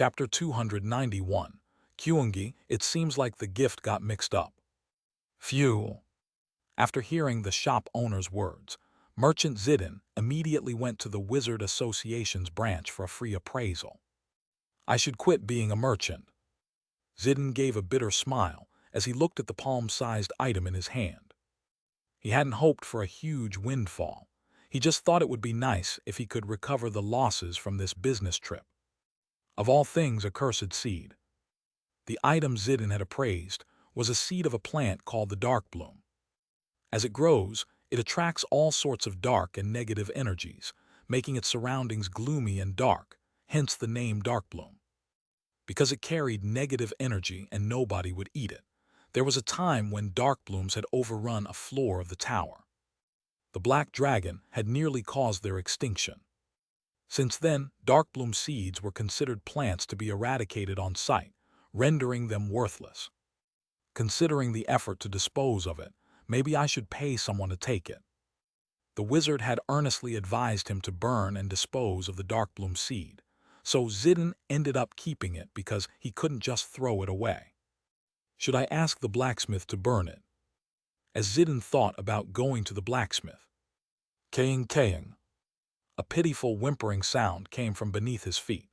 Chapter 291. Kyungi, it seems like the gift got mixed up. Phew. After hearing the shop owner's words, Merchant Zidin immediately went to the Wizard Association's branch for a free appraisal. I should quit being a merchant. Zidin gave a bitter smile as he looked at the palm-sized item in his hand. He hadn't hoped for a huge windfall. He just thought it would be nice if he could recover the losses from this business trip. Of all things, a cursed seed. The item Zidin had appraised was a seed of a plant called the dark bloom. As it grows, it attracts all sorts of dark and negative energies, making its surroundings gloomy and dark, hence the name dark bloom. Because it carried negative energy and nobody would eat it, there was a time when dark blooms had overrun a floor of the tower. The black dragon had nearly caused their extinction. Since then, dark bloom seeds were considered plants to be eradicated on sight, rendering them worthless. Considering the effort to dispose of it, maybe I should pay someone to take it. The wizard had earnestly advised him to burn and dispose of the dark bloom seed, so Zidin ended up keeping it because he couldn't just throw it away. Should I ask the blacksmith to burn it? As Zidin thought about going to the blacksmith, kaying. A pitiful whimpering sound came from beneath his feet.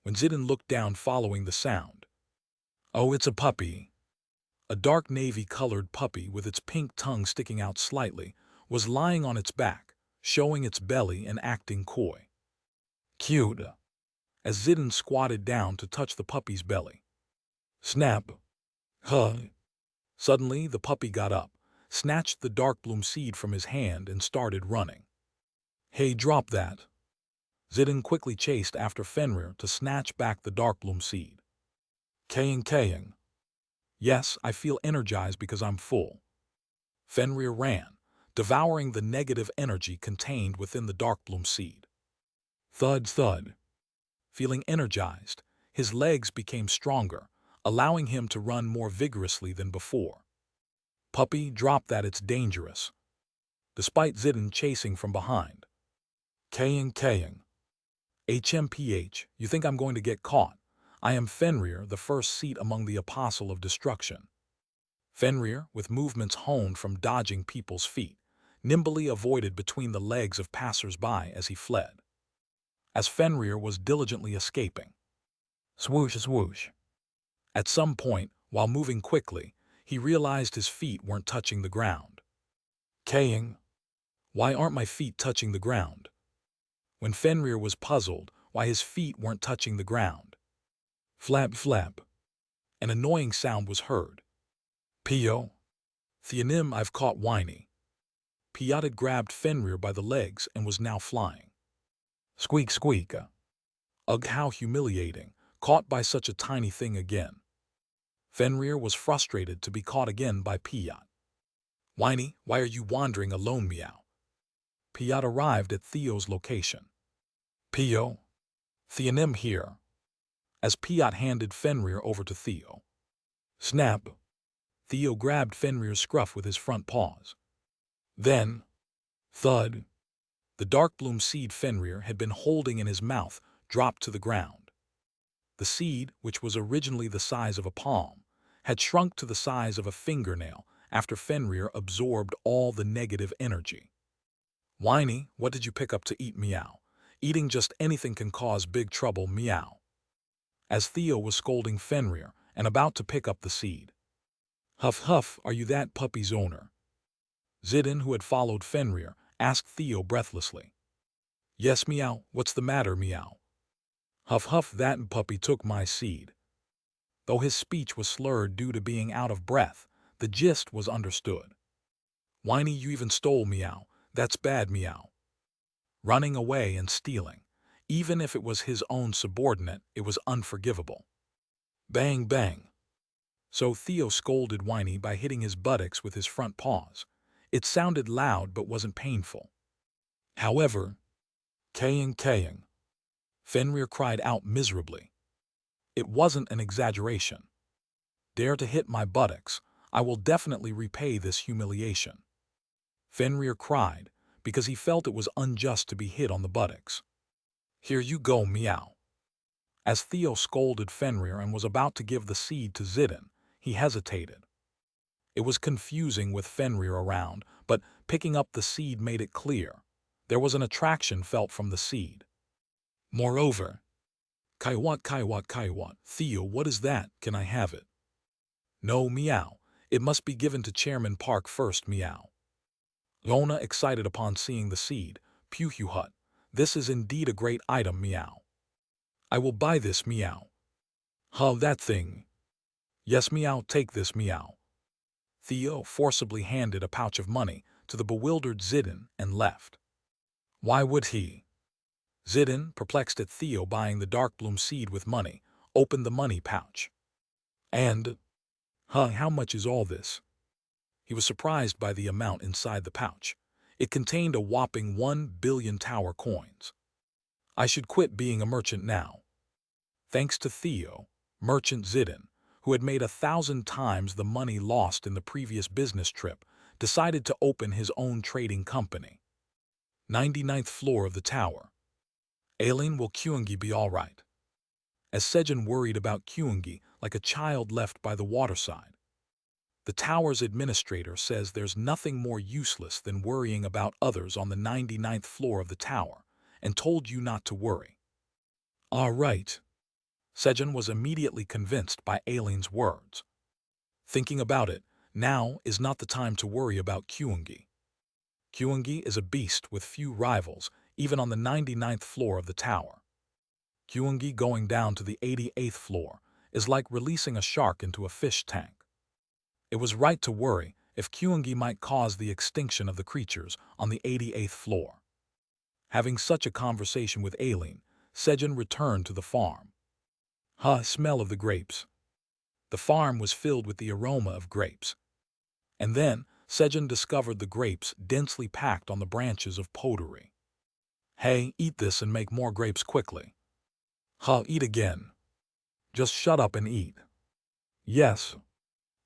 When Zidin looked down following the sound, oh, it's a puppy. A dark navy-colored puppy with its pink tongue sticking out slightly was lying on its back, showing its belly and acting coy. Cute. As Zidin squatted down to touch the puppy's belly. Snap. Huh. Suddenly, the puppy got up, snatched the dark bloom seed from his hand and started running. Hey, drop that. Zidin quickly chased after Fenrir to snatch back the dark bloom seed. Kaying. Yes, I feel energized because I'm full. Fenrir ran, devouring the negative energy contained within the dark bloom seed. Thud. Feeling energized, his legs became stronger, allowing him to run more vigorously than before. Puppy, drop that, it's dangerous. Despite Zidin chasing from behind. Kaying. HMPH, you think I'm going to get caught? I am Fenrir, the first seat among the Apostle of Destruction. Fenrir, with movements honed from dodging people's feet, nimbly avoided between the legs of passers-by as he fled. As Fenrir was diligently escaping. Swoosh. At some point, while moving quickly, he realized his feet weren't touching the ground. Kaying. Why aren't my feet touching the ground? When Fenrir was puzzled why his feet weren't touching the ground. Flap. An annoying sound was heard. Pio. Theonym, I've caught Whiny. Piot had grabbed Fenrir by the legs and was now flying. Squeak. Ugh, how humiliating, caught by such a tiny thing again. Fenrir was frustrated to be caught again by Piot. Whiny, why are you wandering alone, meow? Piot arrived at Theo's location. Pio. Theonym here. As Piot handed Fenrir over to Theo. Snap. Theo grabbed Fenrir's scruff with his front paws. Then, thud. The dark bloom seed Fenrir had been holding in his mouth dropped to the ground. The seed, which was originally the size of a palm, had shrunk to the size of a fingernail after Fenrir absorbed all the negative energy. Whiny, what did you pick up to eat, meow? Eating just anything can cause big trouble, meow. As Theo was scolding Fenrir and about to pick up the seed. Huff, are you that puppy's owner? Zidin, who had followed Fenrir, asked Theo breathlessly. Yes, meow, what's the matter, meow? Huff, that puppy took my seed. Though his speech was slurred due to being out of breath, the gist was understood. Whiny, you even stole, meow, that's bad, meow. Running away and stealing. Even if it was his own subordinate, it was unforgivable. Bang. So Theo scolded Whiny by hitting his buttocks with his front paws. It sounded loud but wasn't painful. However, kaying. Fenrir cried out miserably. It wasn't an exaggeration. Dare to hit my buttocks, I will definitely repay this humiliation. Fenrir cried because he felt it was unjust to be hit on the buttocks. Here you go, meow. As Theo scolded Fenrir and was about to give the seed to Zidin, he hesitated. It was confusing with Fenrir around, but picking up the seed made it clear. There was an attraction felt from the seed. Moreover, Kaiwat, Theo, what is that? Can I have it? No, meow. It must be given to Chairman Park first, meow. Lona excited upon seeing the seed. Hut. This is indeed a great item, meow. I will buy this, meow. Huh, that thing. Yes, meow, take this, meow. Theo forcibly handed a pouch of money to the bewildered Zidin and left. Why would he? Zidin, perplexed at Theo buying the dark bloom seed with money, opened the money pouch. And, how much is all this? He was surprised by the amount inside the pouch. It contained a whopping 1 billion tower coins. I should quit being a merchant now. Thanks to Theo, merchant Zidin, who had made 1,000 times the money lost in the previous business trip, decided to open his own trading company. 99th floor of the tower. Aileen, will Kyungi be all right? As Sejun worried about Kyungi like a child left by the waterside. The tower's administrator says there's nothing more useless than worrying about others on the 99th floor of the tower, and told you not to worry. All right. Sejun was immediately convinced by Aileen's words. Thinking about it, now is not the time to worry about Kyungi. Kyungi is a beast with few rivals, even on the 99th floor of the tower. Kyungi going down to the 88th floor is like releasing a shark into a fish tank. It was right to worry if Kyungi might cause the extinction of the creatures on the 88th floor. Having such a conversation with Aileen, Sejun returned to the farm. Smell of the grapes. The farm was filled with the aroma of grapes. And then Sejun discovered the grapes densely packed on the branches of pottery. Hey, eat this and make more grapes quickly. Eat again. Just shut up and eat. Yes.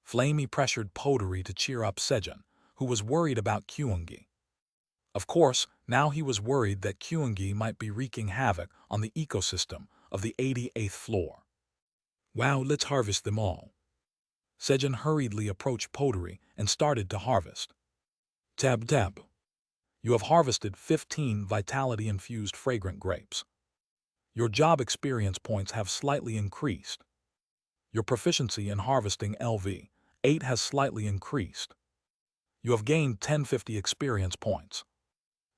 Flamey pressured pottery to cheer up Sejun, who was worried about Kyungi. Of course, now he was worried that Kyungi might be wreaking havoc on the ecosystem of the 88th floor. Wow, let's harvest them all. Sejun hurriedly approached pottery and started to harvest. Tab. You have harvested 15 vitality-infused fragrant grapes. Your job experience points have slightly increased. Your proficiency in harvesting LV8 has slightly increased. You have gained 1050 experience points.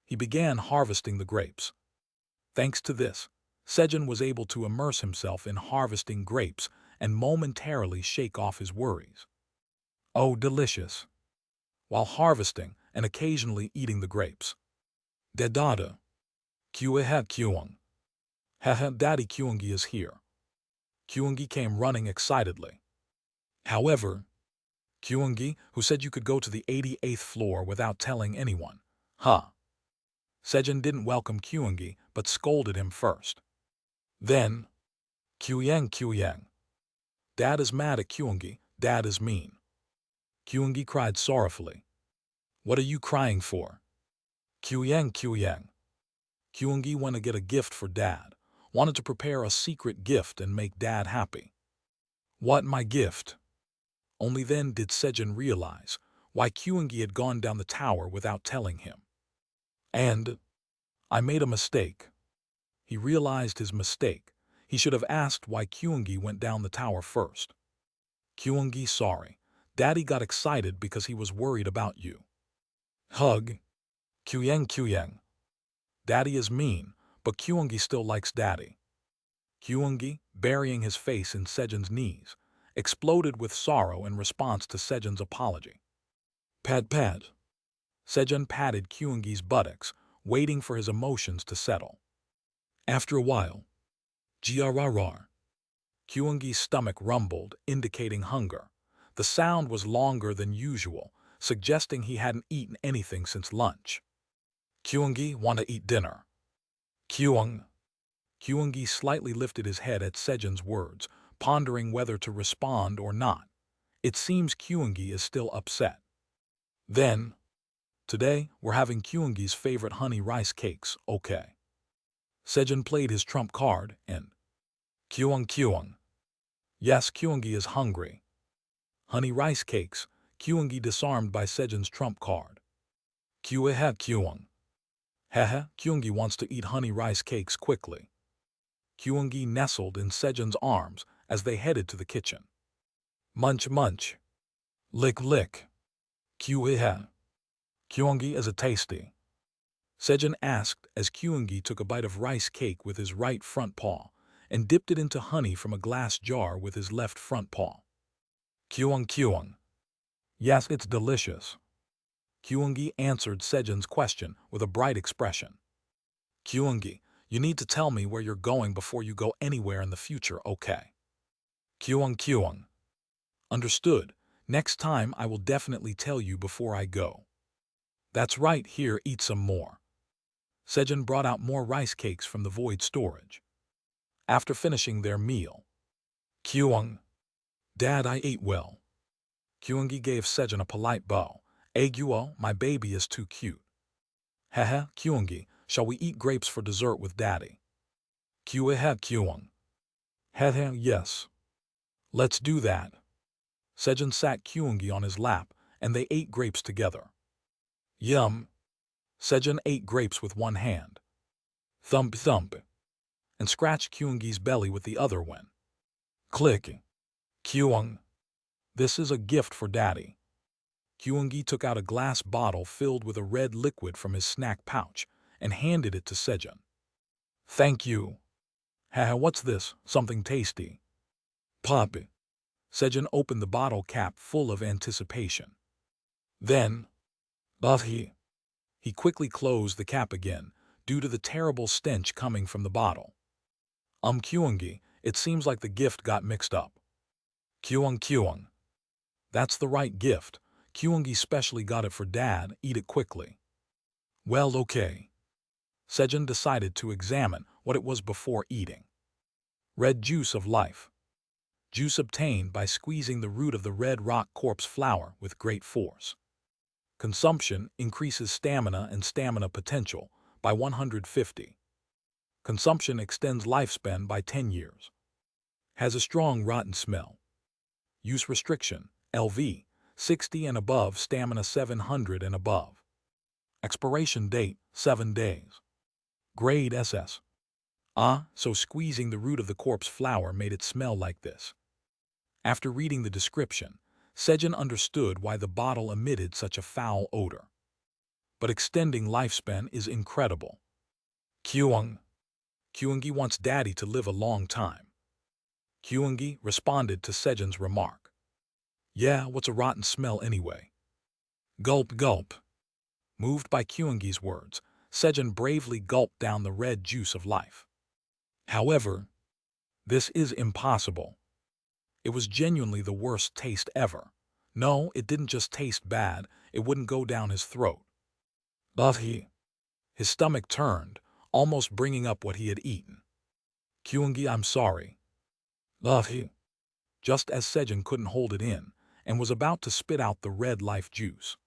He began harvesting the grapes. Thanks to this, Sejun was able to immerse himself in harvesting grapes and momentarily shake off his worries. Oh, delicious! While harvesting and occasionally eating the grapes. Dedada. Kueha Kyung. Haha, Daddy Kyungi is here. Kyungi came running excitedly. However, Kyungi, who said you could go to the 88th floor without telling anyone. Sejun didn't welcome Kyungi, but scolded him first. Then, Kyuyang. Dad is mad at Kyungi, Dad is mean. Kyungi cried sorrowfully. What are you crying for? Kyuyang. Kyungi went to get a gift for Dad, wanted to prepare a secret gift and make Dad happy. What, my gift? Only then did Sejun realize why Kyungi had gone down the tower without telling him. And I made a mistake. He realized his mistake. He should have asked why Kyungi went down the tower first. Kyungi, sorry. Daddy got excited because he was worried about you. Hug. Kyuyang. Daddy is mean, but Kyungi still likes Daddy. Kyungi, burying his face in Sejun's knees, exploded with sorrow in response to Sejun's apology. Pad. Sejun patted Kyungi's buttocks, waiting for his emotions to settle. After a while, grrr. Kyungi's stomach rumbled, indicating hunger. The sound was longer than usual, suggesting he hadn't eaten anything since lunch. Kyungi, want to eat dinner? Kyungi slightly lifted his head at Sejun's words, pondering whether to respond or not. It seems Kyungi is still upset. Then, today we're having Kyungi's favorite honey rice cakes, okay? Sejun played his trump card and Kyung. Yes, Kyungi is hungry. Honey rice cakes. Kyungi disarmed by Sejun's trump card. Kyung. Hehe, Kyungi wants to eat honey rice cakes quickly. Kyungi nestled in Sejun's arms as they headed to the kitchen. Munch munch. Lick lick. Kyungi, is it tasty? Sejun asked as Kyungi took a bite of rice cake with his right front paw and dipped it into honey from a glass jar with his left front paw. Kyung. Yes, it's delicious. Kyungi answered Sejun's question with a bright expression. Kyungi, you need to tell me where you're going before you go anywhere in the future, okay? Kyung. Understood. Next time I will definitely tell you before I go. That's right, here, eat some more. Sejun brought out more rice cakes from the void storage. After finishing their meal, Kyung, Dad, I ate well. Kyungi gave Sejun a polite bow. Aguo, my baby is too cute. Hehe, Kyungi, shall we eat grapes for dessert with Daddy? Kyung. Hehe, yes. Let's do that. Sejun sat Kyungi on his lap, and they ate grapes together. Yum. Sejun ate grapes with one hand. Thump thump. And scratched Kyungi's belly with the other one. Click. Kyung. This is a gift for Daddy. Kyungi took out a glass bottle filled with a red liquid from his snack pouch and handed it to Sejun. Thank you. Haha, what's this? Something tasty. Pop. Sejun opened the bottle cap full of anticipation. Then, he quickly closed the cap again due to the terrible stench coming from the bottle. Kyungi, it seems like the gift got mixed up. Kyung. That's the right gift. Kyungi specially got it for Dad, eat it quickly. Well, okay. Sejun decided to examine what it was before eating. Red juice of life. Juice obtained by squeezing the root of the red rock corpse flower with great force. Consumption increases stamina and stamina potential by 150. Consumption extends lifespan by 10 years. Has a strong rotten smell. Use restriction, LV, 60 and above, stamina 700 and above. Expiration date, 7 days. Grade SS. So squeezing the root of the corpse flower made it smell like this. After reading the description, Sejun understood why the bottle emitted such a foul odor. But extending lifespan is incredible. Kyungi wants Daddy to live a long time. Kyungi responded to Sejun's remark. Yeah, what's a rotten smell anyway? Gulp gulp. Moved by Kyungi's words, Sejun bravely gulped down the red juice of life. However, this is impossible. It was genuinely the worst taste ever. No, it didn't just taste bad, it wouldn't go down his throat. His stomach turned, almost bringing up what he had eaten. Kyungi, I'm sorry. Just as Sejun couldn't hold it in, and was about to spit out the red life juice.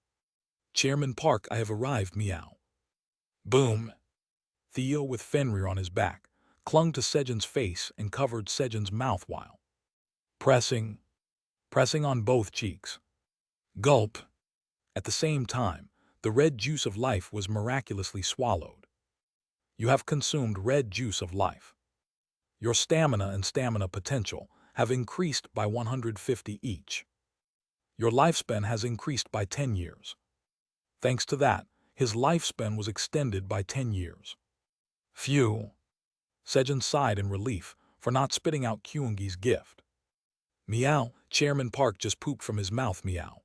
Chairman Park, I have arrived, meow. Boom. Theo, with Fenrir on his back, clung to Sejun's face and covered Sejun's mouth while pressing on both cheeks. Gulp. At the same time, the red juice of life was miraculously swallowed. You have consumed red juice of life. Your stamina and stamina potential have increased by 150 each. Your lifespan has increased by 10 years. Thanks to that, his lifespan was extended by 10 years. Phew. Sejun sighed in relief for not spitting out Kyungi's gift. Meow, Chairman Park just pooped from his mouth, meow.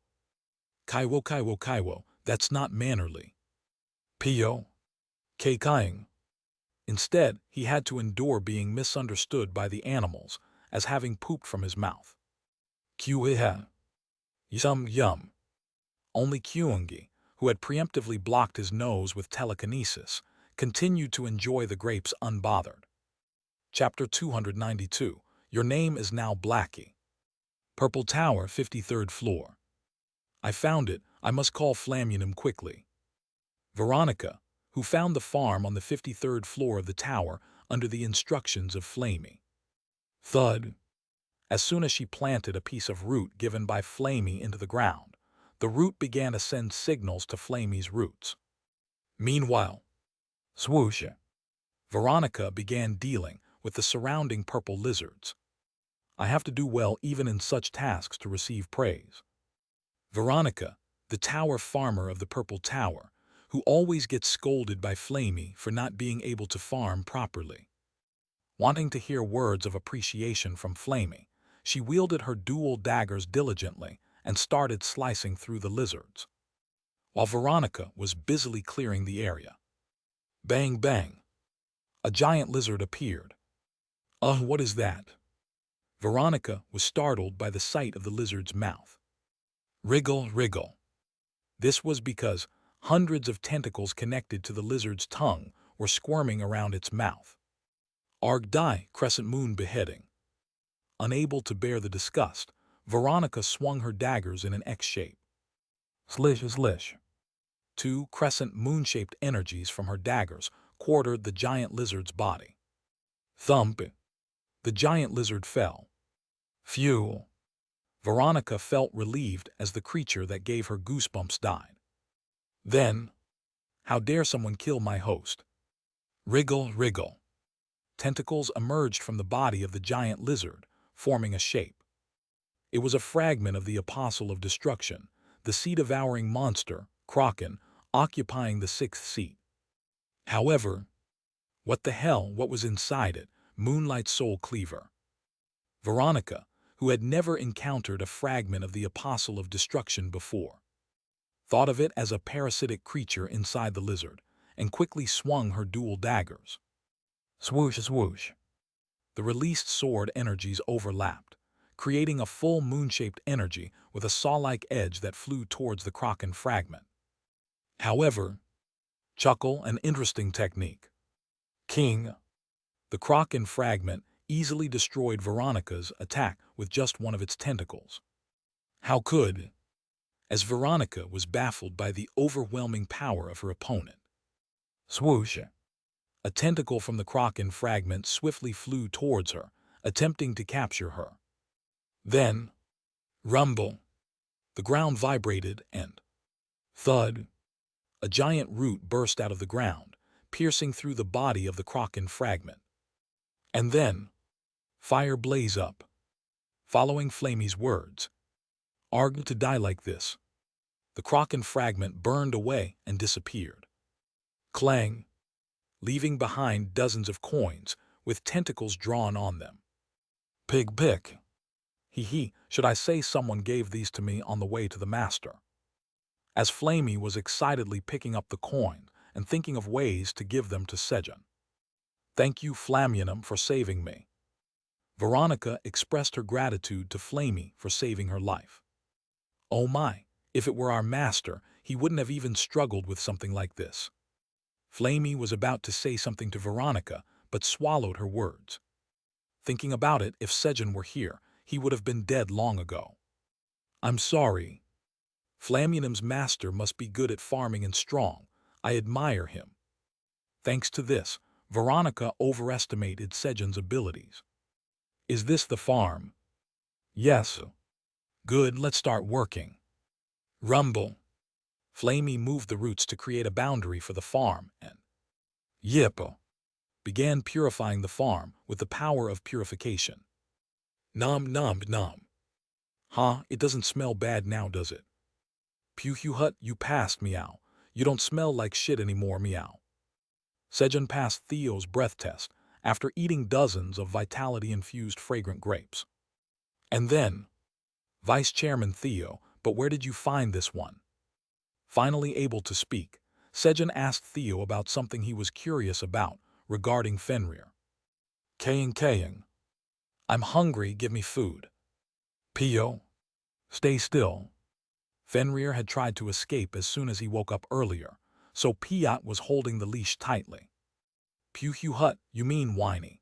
Kaiwo, that's not mannerly. Pio. Keikaing. Instead, he had to endure being misunderstood by the animals as having pooped from his mouth. Kyuiha. Yum. Only Kyungi, who had preemptively blocked his nose with telekinesis, continued to enjoy the grapes unbothered. Chapter 292. Your name is now Blackie. Purple Tower, 53rd floor. I found it. I must call Flamunum quickly. Veronica, who found the farm on the 53rd floor of the tower under the instructions of Flamey. Thud. As soon as she planted a piece of root given by Flamey into the ground, the root began to send signals to Flamey's roots. Meanwhile, swoosh, Veronica began dealing with the surrounding purple lizards. I have to do well even in such tasks to receive praise. Veronica, the tower farmer of the Purple Tower, who always gets scolded by Flamey for not being able to farm properly. Wanting to hear words of appreciation from Flamey, she wielded her dual daggers diligently and started slicing through the lizards, while Veronica was busily clearing the area. Bang, bang! A giant lizard appeared. What is that? Veronica was startled by the sight of the lizard's mouth. Wriggle, wriggle. This was because hundreds of tentacles connected to the lizard's tongue were squirming around its mouth. Arg die, crescent moon beheading. Unable to bear the disgust, Veronica swung her daggers in an X shape. Slish, slish. Two crescent moon-shaped energies from her daggers quartered the giant lizard's body. Thump! The giant lizard fell. Phew! Veronica felt relieved as the creature that gave her goosebumps died. Then, how dare someone kill my host? Wriggle, wriggle. Tentacles emerged from the body of the giant lizard, forming a shape. It was a fragment of the Apostle of Destruction, the sea-devouring monster, Kraken, occupying the sixth seat. However, what was inside it? Moonlight Soul Cleaver. Veronica, who had never encountered a fragment of the Apostle of Destruction before, thought of it as a parasitic creature inside the lizard, and quickly swung her dual daggers. Swoosh, swoosh. The released sword energies overlapped, creating a full moon-shaped energy with a saw-like edge that flew towards the Kraken fragment. However, chuckle, an interesting technique. King. The Kraken fragment easily destroyed Veronica's attack with just one of its tentacles. How could? As Veronica was baffled by the overwhelming power of her opponent. Swoosh! A tentacle from the Kraken fragment swiftly flew towards her, attempting to capture her. Then, rumble! The ground vibrated and thud! A giant root burst out of the ground, piercing through the body of the Kraken fragment. And then, fire blaze up. Following Flamey's words, "Arg to die like this." The Kraken fragment burned away and disappeared. Clang, leaving behind dozens of coins with tentacles drawn on them. Pig pick. Hee, should I say someone gave these to me on the way to the master? As Flamey was excitedly picking up the coin and thinking of ways to give them to Sejun. Thank you, Flamunum, for saving me. Veronica expressed her gratitude to Flamey for saving her life. Oh my, if it were our master, he wouldn't have even struggled with something like this. Flamey was about to say something to Veronica, but swallowed her words. Thinking about it, if Sejun were here, he would have been dead long ago. I'm sorry. Flamunum's master must be good at farming and strong. I admire him. Thanks to this, Veronica overestimated Sejun's abilities. Is this the farm? Yes. Good, let's start working. Rumble. Flamey moved the roots to create a boundary for the farm and began purifying the farm with the power of purification. Nom nom nom. It doesn't smell bad now, does it? Pew hut, you passed, meow. You don't smell like shit anymore, meow. Sejun passed Theo's breath test after eating dozens of vitality-infused fragrant grapes. And then, Vice Chairman Theo, but where did you find this one? Finally able to speak, Sejun asked Theo about something he was curious about regarding Fenrir. Kaying. I'm hungry, give me food. Pio. Stay still. Fenrir had tried to escape as soon as he woke up earlier, so Piot was holding the leash tightly. Pew hut, you mean whiny.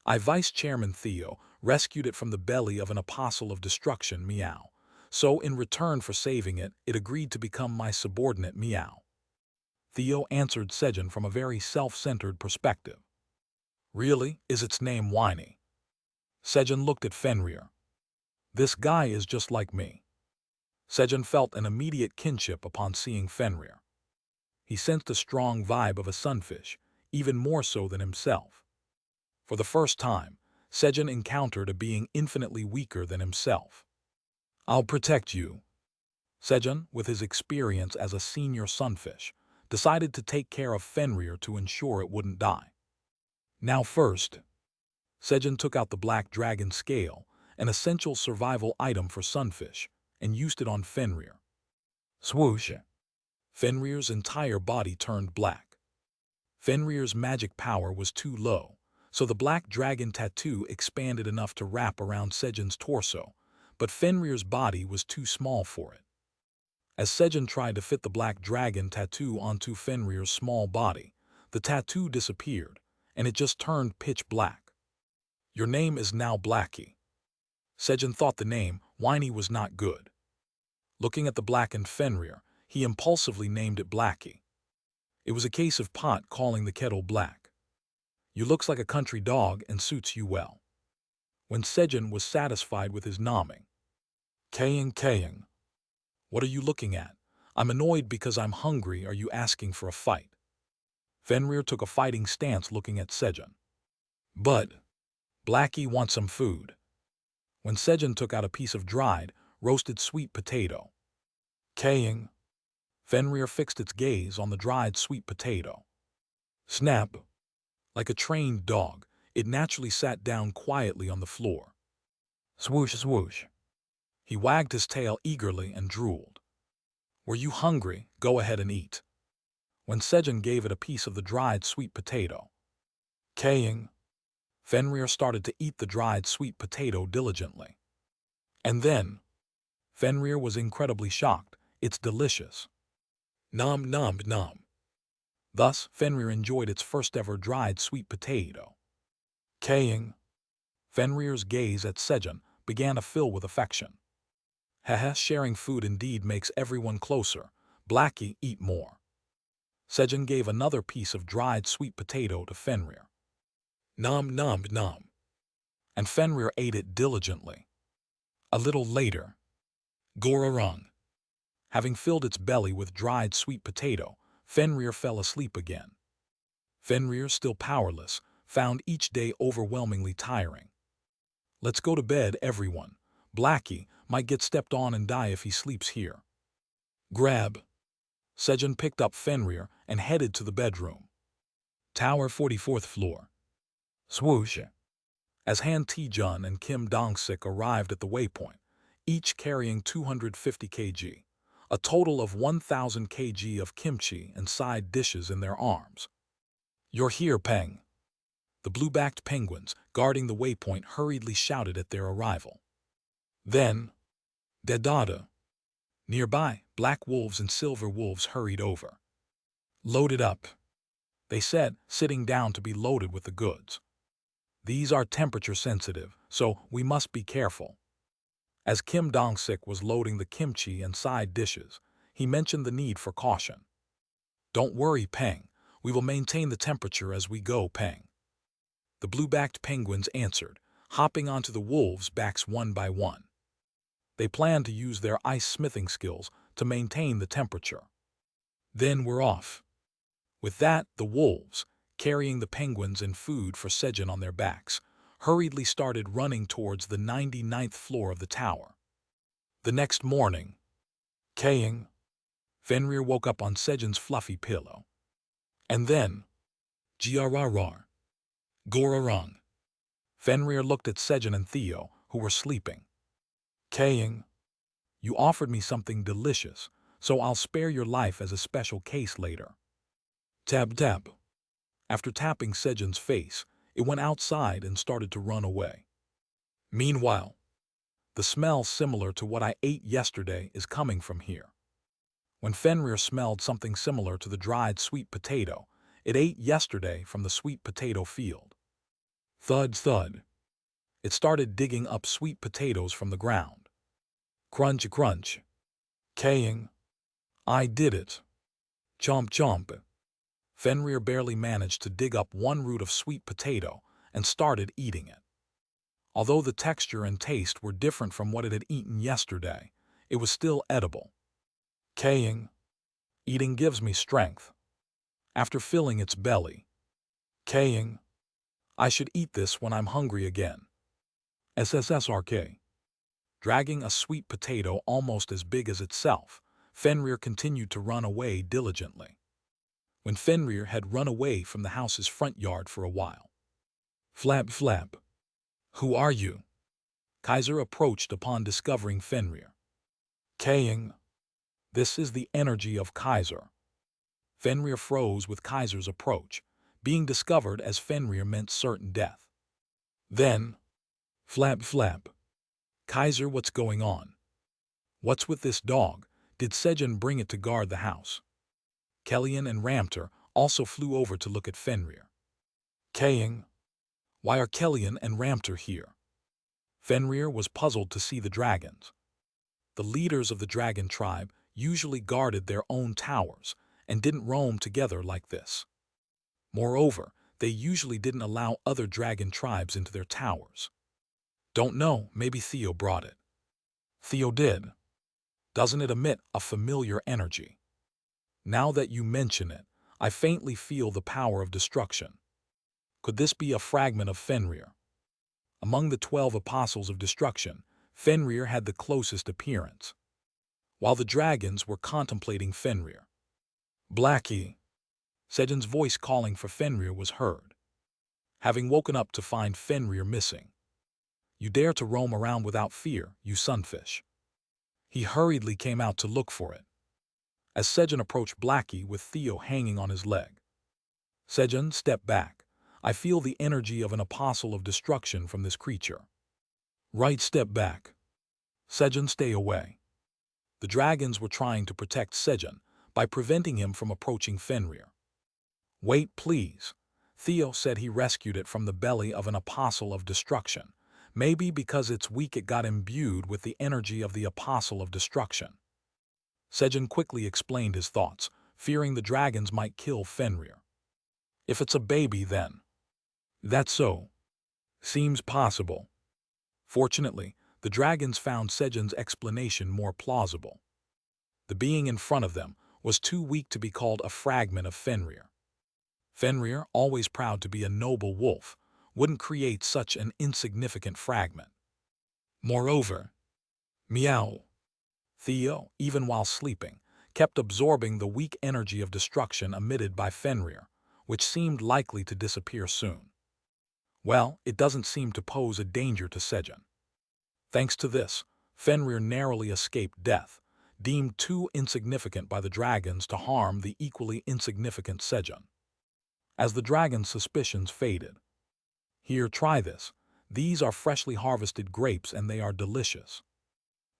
I, Vice Chairman Theo, rescued it from the belly of an Apostle of Destruction, meow. So in return for saving it, it agreed to become my subordinate, meow. Theo answered Sejun from a very self-centered perspective. Really, is its name whiny? Sejun looked at Fenrir. This guy is just like me. Sejun felt an immediate kinship upon seeing Fenrir. He sensed a strong vibe of a sunfish, even more so than himself. For the first time, Sejun encountered a being infinitely weaker than himself. I'll protect you. Sejun, with his experience as a senior sunfish, decided to take care of Fenrir to ensure it wouldn't die. Now first, Sejun took out the black dragon scale, an essential survival item for sunfish, and used it on Fenrir. Swoosh! Fenrir's entire body turned black. Fenrir's magic power was too low, so the black dragon tattoo expanded enough to wrap around Sejun's torso, but Fenrir's body was too small for it. As Sejun tried to fit the black dragon tattoo onto Fenrir's small body, the tattoo disappeared, and it just turned pitch black. Your name is now Blackie. Sejun thought the name, Whiny, was not good. Looking at the blackened Fenrir, he impulsively named it Blackie. It was a case of pot calling the kettle black. You looks like a country dog and suits you well. When Sejun was satisfied with his nomming. Kaying. What are you looking at? I'm annoyed because I'm hungry. Are you asking for a fight? Fenrir took a fighting stance looking at Sejun. But Blackie wants some food. When Sejun took out a piece of dried, roasted sweet potato. Kaying. Fenrir fixed its gaze on the dried sweet potato. Snap. Like a trained dog, it naturally sat down quietly on the floor. Swoosh, swoosh. He wagged his tail eagerly and drooled. Were you hungry? Go ahead and eat. When Sejun gave it a piece of the dried sweet potato. Kaying. Fenrir started to eat the dried sweet potato diligently. And then, Fenrir was incredibly shocked. It's delicious. Nom nom nom. Thus, Fenrir enjoyed its first ever dried sweet potato. Kaying. Fenrir's gaze at Sejun began to fill with affection. Haha, sharing food indeed makes everyone closer. Blackie, eat more. Sejun gave another piece of dried sweet potato to Fenrir. Nom nom nom. And Fenrir ate it diligently. A little later, Gorarung. Having filled its belly with dried sweet potato, Fenrir fell asleep again. Fenrir, still powerless, found each day overwhelmingly tiring. Let's go to bed, everyone. Blackie might get stepped on and die if he sleeps here. Grab. Sejun picked up Fenrir and headed to the bedroom. Tower 44th floor. Swoosh. As Han Tae-jun and Kim Dong-sik arrived at the waypoint, each carrying 250 kg, a total of 1,000 kg of kimchi and side dishes in their arms. You're here, Peng. The blue-backed penguins guarding the waypoint hurriedly shouted at their arrival. Then, Dedada. Nearby, black wolves and silver wolves hurried over. Loaded up, they said, sitting down to be loaded with the goods. These are temperature sensitive, so we must be careful. As Kim Dong-sik was loading the kimchi and side dishes, he mentioned the need for caution. Don't worry, Peng. We will maintain the temperature as we go, Peng. The blue-backed penguins answered, hopping onto the wolves' backs one by one. They planned to use their ice smithing skills to maintain the temperature. Then we're off. With that, the wolves, carrying the penguins and food for Sejun on their backs, hurriedly started running towards the 99th floor of the tower. The next morning, Kaying. Fenrir woke up on Sejun's fluffy pillow. And then, Grrr. Gorarung. Fenrir looked at Sejun and Theo, who were sleeping. Kaying. You offered me something delicious, so I'll spare your life as a special case later. Tab tab. After tapping Sejun's face, it went outside and started to run away. Meanwhile, the smell similar to what I ate yesterday is coming from here. When Fenrir smelled something similar to the dried sweet potato it ate yesterday from the sweet potato field. Thud thud. It started digging up sweet potatoes from the ground. Crunch crunch. Kaying. I did it. Chomp chomp. Fenrir barely managed to dig up one root of sweet potato and started eating it. Although the texture and taste were different from what it had eaten yesterday, it was still edible. Kaying. Eating gives me strength. After filling its belly. Kaying. I should eat this when I'm hungry again. SSSRK. Dragging a sweet potato almost as big as itself, Fenrir continued to run away diligently. When Fenrir had run away from the house's front yard for a while. Flap, flap. Who are you? Kaiser approached upon discovering Fenrir. Kaying. This is the energy of Kaiser. Fenrir froze with Kaiser's approach, being discovered as Fenrir meant certain death. Then, flap, flap. Kaiser, what's going on? What's with this dog? Did Sejun bring it to guard the house? Kellyan and Ramter also flew over to look at Fenrir. Kaying. Why are Kellyan and Ramter here? Fenrir was puzzled to see the dragons. The leaders of the dragon tribe usually guarded their own towers and didn't roam together like this. Moreover, they usually didn't allow other dragon tribes into their towers. Don't know, maybe Theo brought it. Theo did. Doesn't it emit a familiar energy? Now that you mention it, I faintly feel the power of destruction. Could this be a fragment of Fenrir? Among the 12 apostles of destruction, Fenrir had the closest appearance. While the dragons were contemplating Fenrir. Blackie. Sejun's voice calling for Fenrir was heard. Having woken up to find Fenrir missing. You dare to roam around without fear, you sunfish. He hurriedly came out to look for it. As Sejun approached Blackie with Theo hanging on his leg. Sejun, step back. I feel the energy of an apostle of destruction from this creature. Right, step back. Sejun, stay away. The dragons were trying to protect Sejun by preventing him from approaching Fenrir. Wait, please. Theo said he rescued it from the belly of an apostle of destruction. Maybe because it's weak it got imbued with the energy of the apostle of destruction. Sejun quickly explained his thoughts, fearing the dragons might kill Fenrir. If it's a baby, then. That's so. Seems possible. Fortunately, the dragons found Sejun's explanation more plausible. The being in front of them was too weak to be called a fragment of Fenrir. Fenrir, always proud to be a noble wolf, wouldn't create such an insignificant fragment. Moreover, meow. Theo, even while sleeping, kept absorbing the weak energy of destruction emitted by Fenrir, which seemed likely to disappear soon. Well, it doesn't seem to pose a danger to Sejun. Thanks to this, Fenrir narrowly escaped death, deemed too insignificant by the dragons to harm the equally insignificant Sejun. As the dragon's suspicions faded. Here, try this. These are freshly harvested grapes and they are delicious.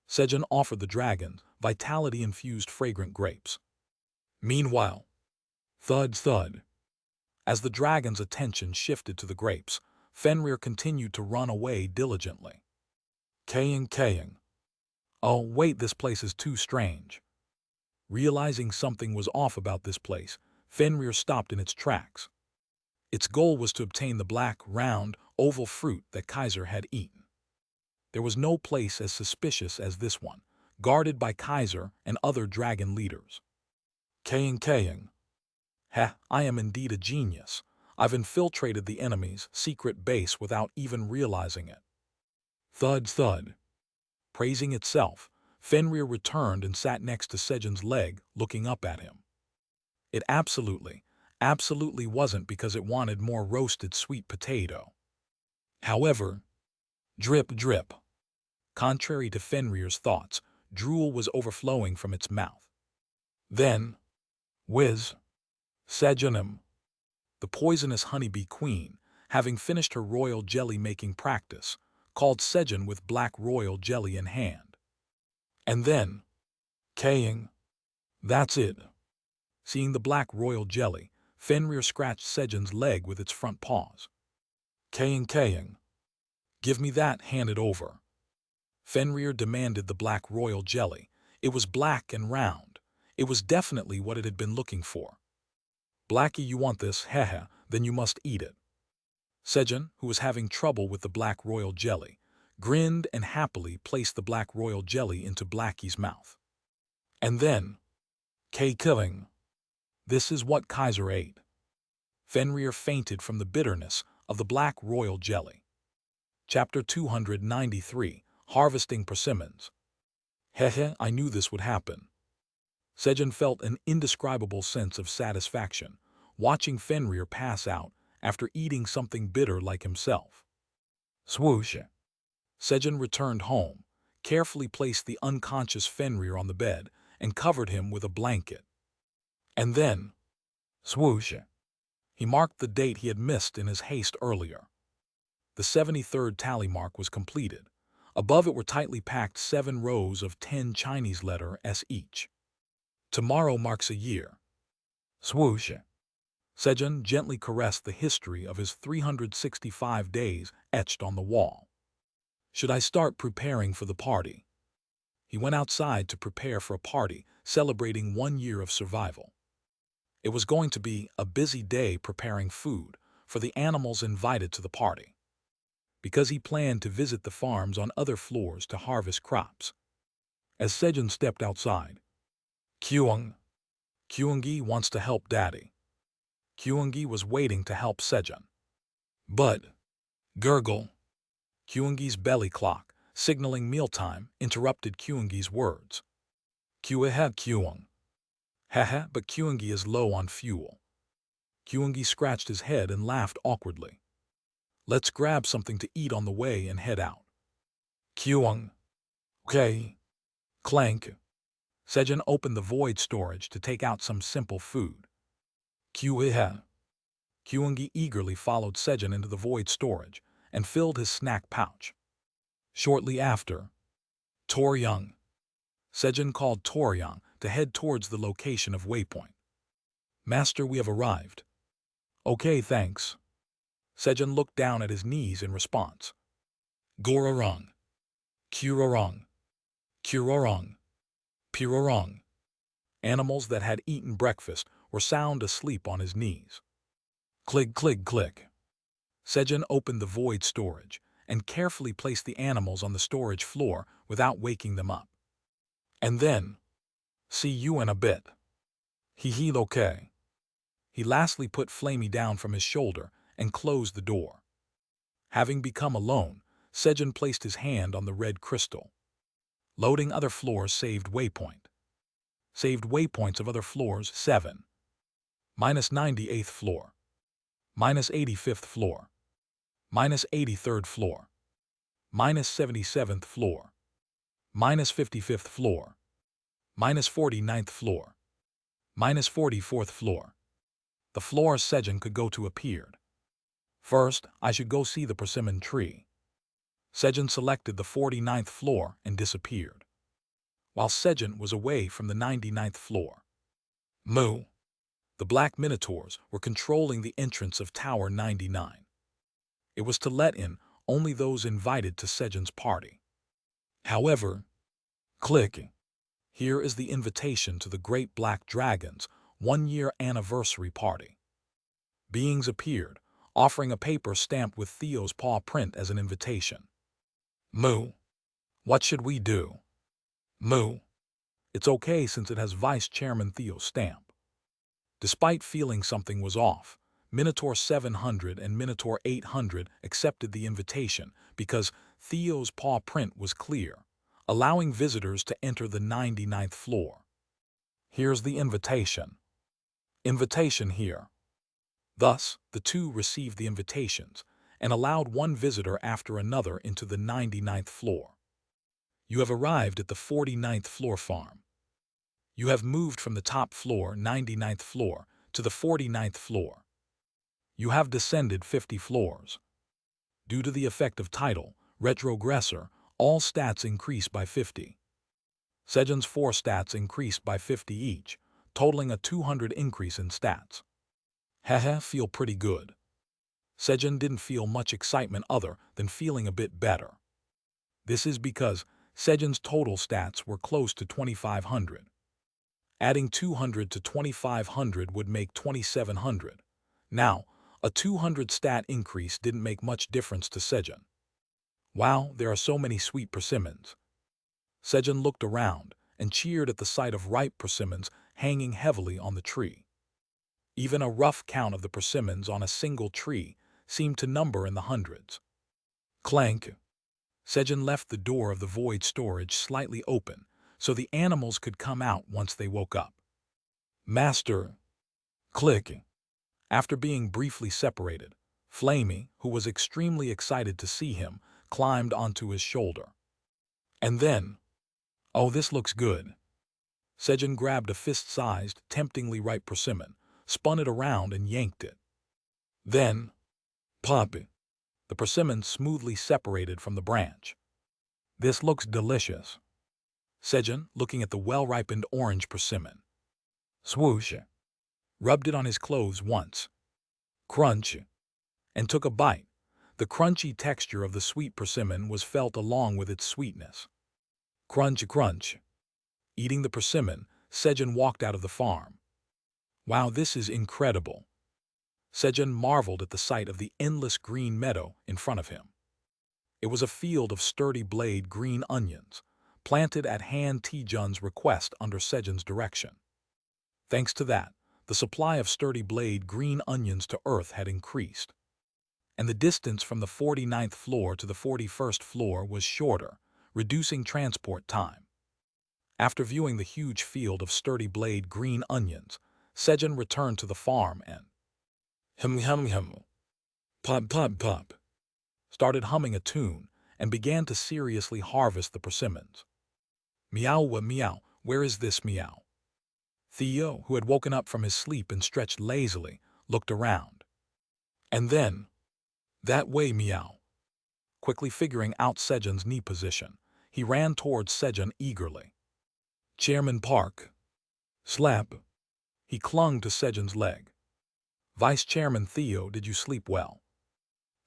Sejun offered the dragon vitality-infused fragrant grapes. Meanwhile, thud thud. As the dragon's attention shifted to the grapes, Fenrir continued to run away diligently. Kaying. Oh, wait, this place is too strange. Realizing something was off about this place, Fenrir stopped in its tracks. Its goal was to obtain the black, round, oval fruit that Kaiser had eaten. There was no place as suspicious as this one, guarded by Kaiser and other dragon leaders. Kaying. Heh, I am indeed a genius. I've infiltrated the enemy's secret base without even realizing it. Thud thud. Praising itself, Fenrir returned and sat next to Sejun's leg, looking up at him. It absolutely wasn't because it wanted more roasted sweet potato. However, drip drip. Contrary to Fenrir's thoughts, drool was overflowing from its mouth. Then, whiz, Sejunum. The poisonous honeybee queen, having finished her royal jelly-making practice, called Sejun with black royal jelly in hand. And then, Kaying. That's it. Seeing the black royal jelly, Fenrir scratched Sejun's leg with its front paws. Kaying. Give me that, hand it over. Fenrir demanded the black royal jelly. It was black and round. It was definitely what it had been looking for. Blackie, you want this? Hehe, then you must eat it. Sejun, who was having trouble with the black royal jelly, grinned and happily placed the black royal jelly into Blackie's mouth. And then, killing. This is what Kaiser ate. Fenrir fainted from the bitterness of the black royal jelly. Chapter 293, Harvesting Persimmons. Hehe, I knew this would happen. Sejun felt an indescribable sense of satisfaction, watching Fenrir pass out after eating something bitter like himself. Swoosh. Sejun returned home, carefully placed the unconscious Fenrir on the bed, and covered him with a blanket. And then, swoosh. He marked the date he had missed in his haste earlier. The 73rd tally mark was completed. Above it were tightly packed 7 rows of 10 Chinese letter S each. Tomorrow marks a year. Swoosh. Sejun gently caressed the history of his 365 days etched on the wall. Should I start preparing for the party? He went outside to prepare for a party celebrating 1 year of survival. It was going to be a busy day preparing food for the animals invited to the party, because he planned to visit the farms on other floors to harvest crops. As Sejun stepped outside, Kyungi wants to help Daddy. Kyungi was waiting to help Sejun. But, gurgle. Kyungi's belly clock, signaling mealtime, interrupted Kyungi's words. Kyung. Haha, but Kyungi is low on fuel. Kyungi scratched his head and laughed awkwardly. Let's grab something to eat on the way and head out. Kyung. Okay. Clank. Sejun opened the void storage to take out some simple food. Kyungi eagerly followed Sejun into the void storage and filled his snack pouch. Shortly after, Toryang. Sejun called Toryang to head towards the location of waypoint. Master, we have arrived. Okay, thanks. Sejun looked down at his knees in response. Gororong. Kurorong. Kurorong. Pirorong. Animals that had eaten breakfast were sound asleep on his knees. Click, click, click. Sejun opened the void storage and carefully placed the animals on the storage floor without waking them up. And then, see you in a bit. Hee okay. He lastly put Flamey down from his shoulder and closed the door. Having become alone, Sejun placed his hand on the red crystal. Loading other floors saved waypoint. Saved waypoints of other floors 7. Minus 98th floor. Minus 85th floor. Minus 83rd floor. Minus 77th floor. Minus 55th floor. Minus 49th floor. Minus 44th floor. The floor Sejun could go to appeared. First, I should go see the persimmon tree. Sejun selected the 49th floor and disappeared, while Sejun was away from the 99th floor. Moo. The black minotaurs were controlling the entrance of Tower 99. It was to let in only those invited to Sejun's party. However, click. Here is the invitation to the Great Black Dragon's 1-year anniversary party. Beings appeared, offering a paper stamped with Theo's paw print as an invitation. Moo. What should we do? Moo. It's okay since it has Vice Chairman Theo's stamp. Despite feeling something was off, Minotaur 700 and Minotaur 800 accepted the invitation because Theo's paw print was clear, allowing visitors to enter the 99th floor. Here's the invitation. Invitation here. Thus, the two received the invitations and allowed one visitor after another into the 99th floor. You have arrived at the 49th floor farm. You have moved from the top floor, 99th floor, to the 49th floor. You have descended 50 floors. Due to the effect of title, retrogressor, all stats increase by 50. Sejun's 4 stats increased by 50 each, totaling a 200 increase in stats. Haha, feel pretty good. Sejun didn't feel much excitement other than feeling a bit better. This is because Sejun's total stats were close to 2,500. Adding 200 to 2,500 would make 2,700. Now, A 200 stat increase didn't make much difference to Sejun. Wow, there are so many sweet persimmons. Sejun looked around and cheered at the sight of ripe persimmons hanging heavily on the tree. Even a rough count of the persimmons on a single tree seemed to number in the hundreds. Clank! Sejun left the door of the void storage slightly open so the animals could come out once they woke up. Master! Click! After being briefly separated, Flamey, who was extremely excited to see him, climbed onto his shoulder. And then, oh, this looks good. Sejun grabbed a fist-sized, temptingly ripe persimmon, spun it around and yanked it. Then, pop! The persimmon smoothly separated from the branch. This looks delicious. Sejun, looking at the well-ripened orange persimmon. Swoosh! Rubbed it on his clothes once. Crunch! And took a bite. The crunchy texture of the sweet persimmon was felt along with its sweetness. Crunch, crunch. Eating the persimmon, Sejun walked out of the farm. Wow, this is incredible. Sejun marveled at the sight of the endless green meadow in front of him. It was a field of sturdy blade green onions, planted at Han Taejun's request under Sejun's direction. Thanks to that, the supply of sturdy blade green onions to Earth had increased, and the distance from the 49th floor to the 41st floor was shorter, reducing transport time. After viewing the huge field of sturdy blade green onions, Sejun returned to the farm and hum, pop, pop, pop, started humming a tune and began to seriously harvest the persimmons. Meow, meow, where is this meow? Theo, who had woken up from his sleep and stretched lazily, looked around. And then, that way, meow. Quickly figuring out Sejun's knee position, he ran towards Sejun eagerly. Chairman Park. Slap. He clung to Sejun's leg. Vice Chairman Theo, did you sleep well?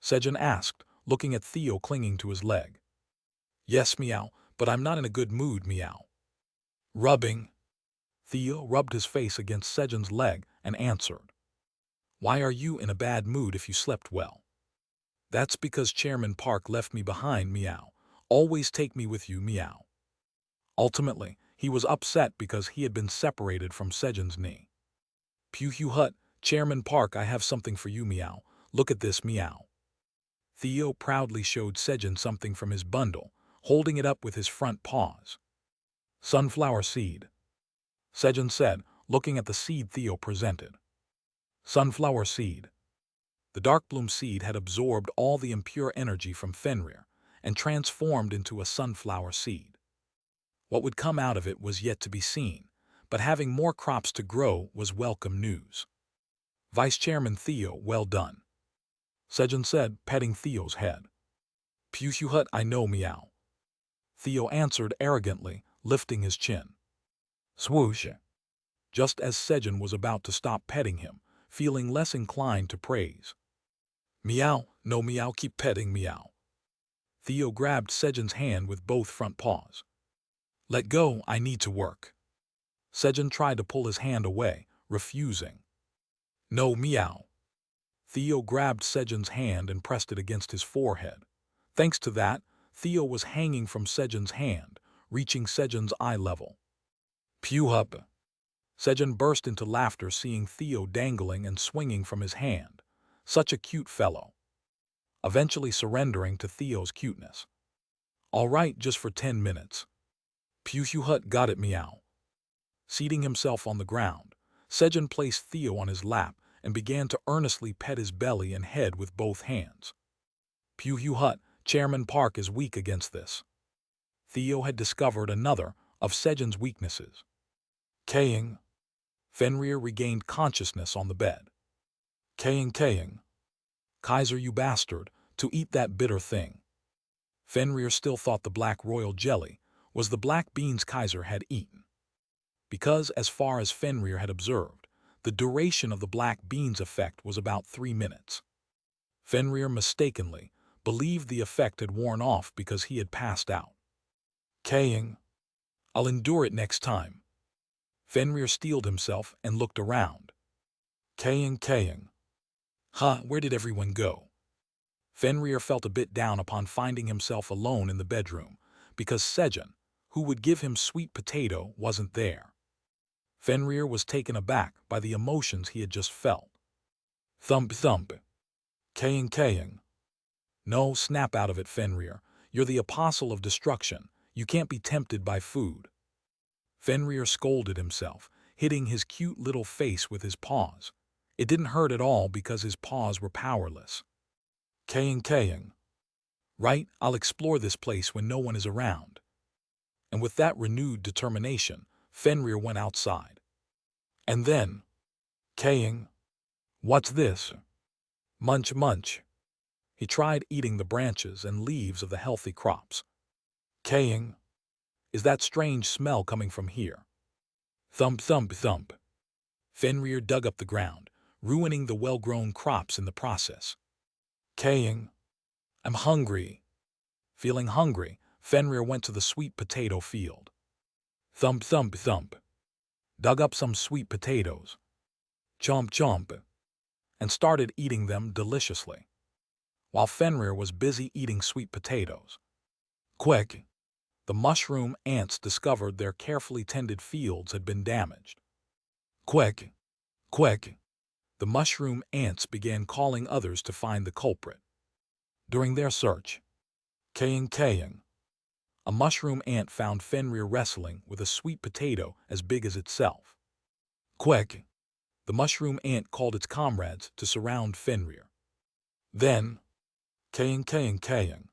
Sejun asked, looking at Theo clinging to his leg. Yes, meow, but I'm not in a good mood, meow. Rubbing. Theo rubbed his face against Sejun's leg and answered. Why are you in a bad mood if you slept well? That's because Chairman Park left me behind, meow. Always take me with you, meow. Ultimately, he was upset because he had been separated from Sejun's knee. Pew hut, Chairman Park, I have something for you, meow. Look at this, meow. Theo proudly showed Sejun something from his bundle, holding it up with his front paws. Sunflower seed. Sejun said, looking at the seed Theo presented. Sunflower seed. The dark bloom seed had absorbed all the impure energy from Fenrir and transformed into a sunflower seed. What would come out of it was yet to be seen, but having more crops to grow was welcome news. Vice Chairman Theo, well done. Sejun said, petting Theo's head. Pew hut, I know, meow. Theo answered arrogantly, lifting his chin. Swoosh. Just as Sejun was about to stop petting him, feeling less inclined to praise. Meow, no meow, keep petting, meow. Theo grabbed Sejun's hand with both front paws. Let go, I need to work. Sejun tried to pull his hand away, refusing. No, meow. Theo grabbed Sejun's hand and pressed it against his forehead. Thanks to that, Theo was hanging from Sejun's hand, reaching Sejun's eye level. Pew hup. Sejun burst into laughter seeing Theo dangling and swinging from his hand. Such a cute fellow. Eventually surrendering to Theo's cuteness. All right, just for 10 minutes. Pew hut, got it, meow. Seating himself on the ground, Sejun placed Theo on his lap and began to earnestly pet his belly and head with both hands. Pew hut, Chairman Park is weak against this. Theo had discovered another of Sejun's weaknesses. Kaying. Fenrir regained consciousness on the bed. Kaying. Kaiser, you bastard, to eat that bitter thing. Fenrir still thought the black royal jelly was the black beans Kaiser had eaten. Because, as far as Fenrir had observed, the duration of the black beans effect was about 3 minutes. Fenrir mistakenly believed the effect had worn off because he had passed out. Kaying. I'll endure it next time. Fenrir steeled himself and looked around. Kaying. Where did everyone go? Fenrir felt a bit down upon finding himself alone in the bedroom, because Sejun, who would give him sweet potato, wasn't there. Fenrir was taken aback by the emotions he had just felt. Thump thump. Kaying kaying. No, snap out of it, Fenrir. You're the apostle of destruction. You can't be tempted by food. Fenrir scolded himself, hitting his cute little face with his paws. It didn't hurt at all because his paws were powerless. Kaying kaying. Right, I'll explore this place when no one is around. And with that renewed determination, Fenrir went outside. And then, kaying. What's this? Munch munch. He tried eating the branches and leaves of the healthy crops. Kaying. Is that strange smell coming from here? Thump thump thump. Fenrir dug up the ground, ruining the well-grown crops in the process. Kaying. I'm hungry. Feeling hungry, Fenrir went to the sweet potato field. Thump thump thump. Dug up some sweet potatoes. Chomp chomp. And started eating them deliciously. While Fenrir was busy eating sweet potatoes. Quick! The mushroom ants discovered their carefully tended fields had been damaged. Quick! Quick! The mushroom ants began calling others to find the culprit. During their search, kaying kaying, a mushroom ant found Fenrir wrestling with a sweet potato as big as itself. Quick! The mushroom ant called its comrades to surround Fenrir. Then, kaying kaying kaying.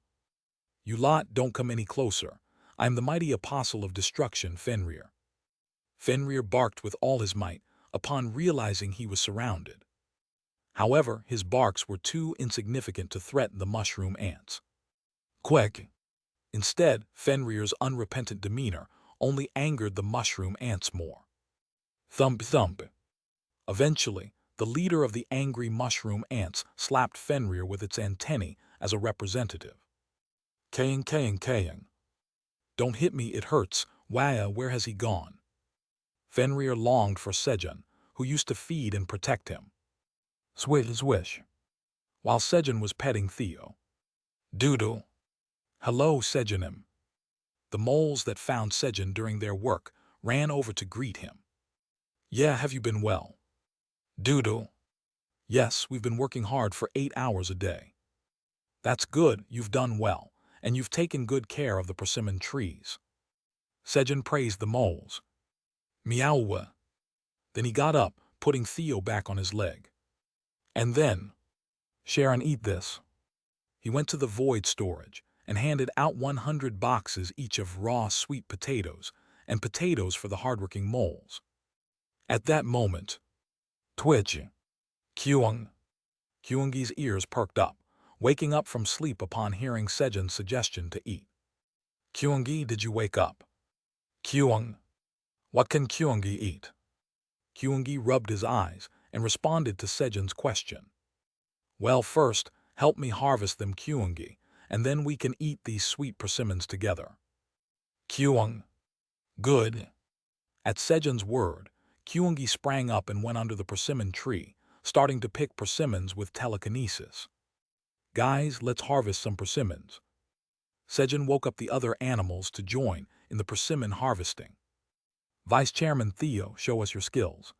You lot don't come any closer. I am the mighty apostle of destruction, Fenrir. Fenrir barked with all his might upon realizing he was surrounded. However, his barks were too insignificant to threaten the mushroom ants. Quick! Instead, Fenrir's unrepentant demeanor only angered the mushroom ants more. Thump thump. Eventually, the leader of the angry mushroom ants slapped Fenrir with its antennae as a representative. Kaying kaying kaying. Don't hit me, it hurts. Waya, where has he gone? Fenrir longed for Sejun, who used to feed and protect him. Swish swish. While Sejun was petting Theo. Doodle. Hello, Sejunim. The moles that found Sejun during their work ran over to greet him. Yeah, have you been well? Doodle. Yes, we've been working hard for 8 hours a day. That's good, you've done well, and you've taken good care of the persimmon trees. Sejun praised the moles. Meow. Then he got up, putting Theo back on his leg. And then, share and eat this. He went to the void storage and handed out 100 boxes each of raw sweet potatoes and potatoes for the hardworking moles. At that moment, twitch. Kyung. Kyungi's ears perked up, waking up from sleep upon hearing Sejun's suggestion to eat. Kyungi, did you wake up? Kyung. What can Kyungi eat? Kyungi rubbed his eyes and responded to Sejun's question. Well, first, help me harvest them, Kyungi, and then we can eat these sweet persimmons together. Kyung. Good. At Sejun's word, Kyungi sprang up and went under the persimmon tree, starting to pick persimmons with telekinesis. Guys, let's harvest some persimmons. Sejun woke up the other animals to join in the persimmon harvesting. Vice Chairman Theo, show us your skills.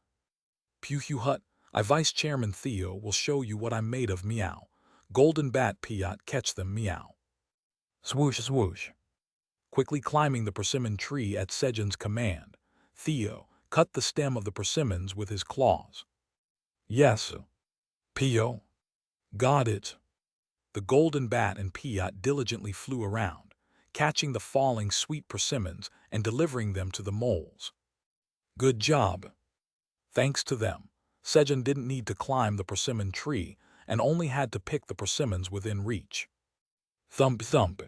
Pew hut, Vice Chairman Theo will show you what I'm made of, meow. Golden bat Piat, catch them, meow. Swoosh swoosh. Quickly climbing the persimmon tree at Sejun's command, Theo cut the stem of the persimmons with his claws. Yes, Pio. Got it. The golden bat and Piat diligently flew around, catching the falling sweet persimmons and delivering them to the moles. Good job. Thanks to them, Sejun didn't need to climb the persimmon tree and only had to pick the persimmons within reach. Thump thump.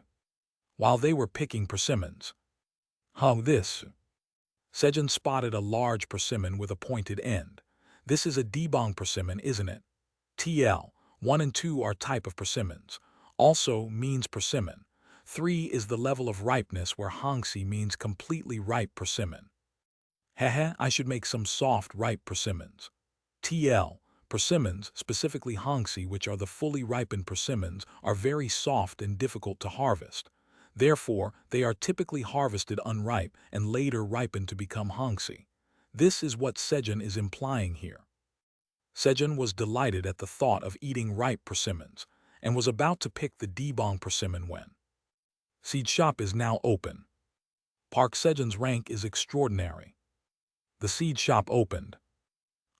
While they were picking persimmons. This. Sejun spotted a large persimmon with a pointed end. This is a debong persimmon, isn't it? TL, 1 and 2 are type of persimmons. Also means persimmon. 3 is the level of ripeness where hangsi means completely ripe persimmon. Hehe, I should make some soft, ripe persimmons. TL, Persimmons, specifically hongxi, which are the fully ripened persimmons, are very soft and difficult to harvest. Therefore, they are typically harvested unripe and later ripened to become hongxi. This is what Sejun is implying here. Sejun was delighted at the thought of eating ripe persimmons and was about to pick the debong persimmon when seed shop is now open. Park Sejun's rank is extraordinary. The seed shop opened.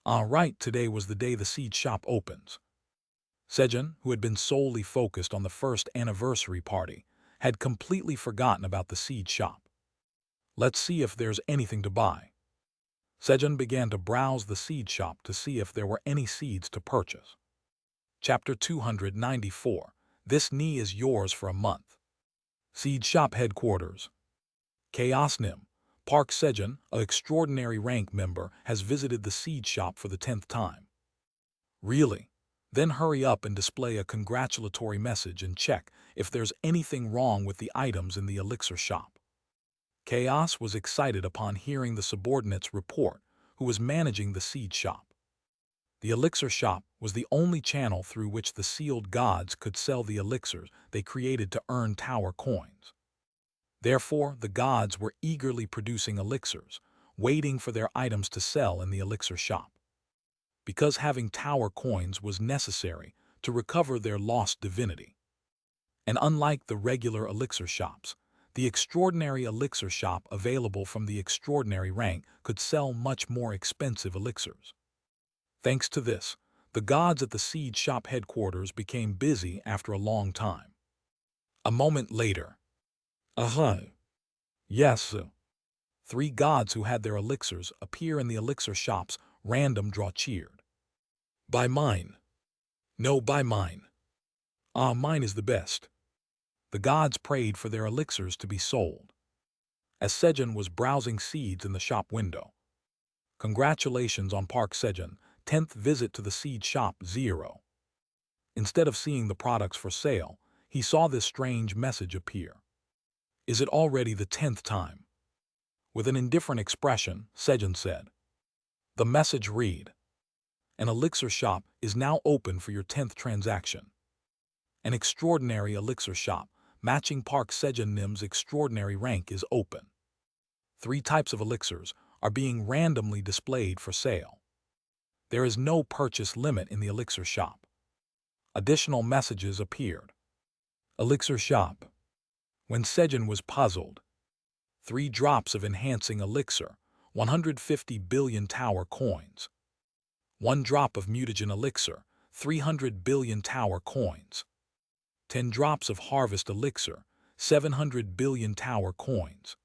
Right, today was the day the seed shop opens. Sejun, who had been solely focused on the first anniversary party, had completely forgotten about the seed shop. Let's see if there's anything to buy. Sejun began to browse the seed shop to see if there were any seeds to purchase. Chapter 294. This knee is yours for a month. Seed shop headquarters. Chaos Nim. Park Sejun, an extraordinary rank member, has visited the seed shop for the 10th time. Really? Then hurry up and display a congratulatory message and check if there's anything wrong with the items in the elixir shop. Chaos was excited upon hearing the subordinate's report, who was managing the seed shop. The elixir shop was the only channel through which the sealed gods could sell the elixirs they created to earn tower coins. Therefore, the gods were eagerly producing elixirs, waiting for their items to sell in the elixir shop. Because having tower coins was necessary to recover their lost divinity. And unlike the regular elixir shops, the extraordinary elixir shop available from the extraordinary rank could sell much more expensive elixirs. Thanks to this, the gods at the seed shop headquarters became busy after a long time. A moment later. Yes. 3 gods who had their elixirs appear in the elixir shop's random draw cheered. Buy mine. No, buy mine. Mine is the best. The gods prayed for their elixirs to be sold. As Sejun was browsing seeds in the shop window. Congratulations on Park Sejun, 10th visit to the seed shop 0. Instead of seeing the products for sale, he saw this strange message appear. Is it already the 10th time? With an indifferent expression, Sejun said. The message read, an elixir shop is now open for your 10th transaction. An extraordinary elixir shop, matching Park Sejun Nim's extraordinary rank, is open. 3 types of elixirs are being randomly displayed for sale. There is no purchase limit in the elixir shop. Additional messages appeared. Elixir shop. When Sejun was puzzled. 3 drops of enhancing elixir, 150 billion tower coins. 1 drop of mutagen elixir, 300 billion tower coins. 10 drops of harvest elixir, 700 billion tower coins.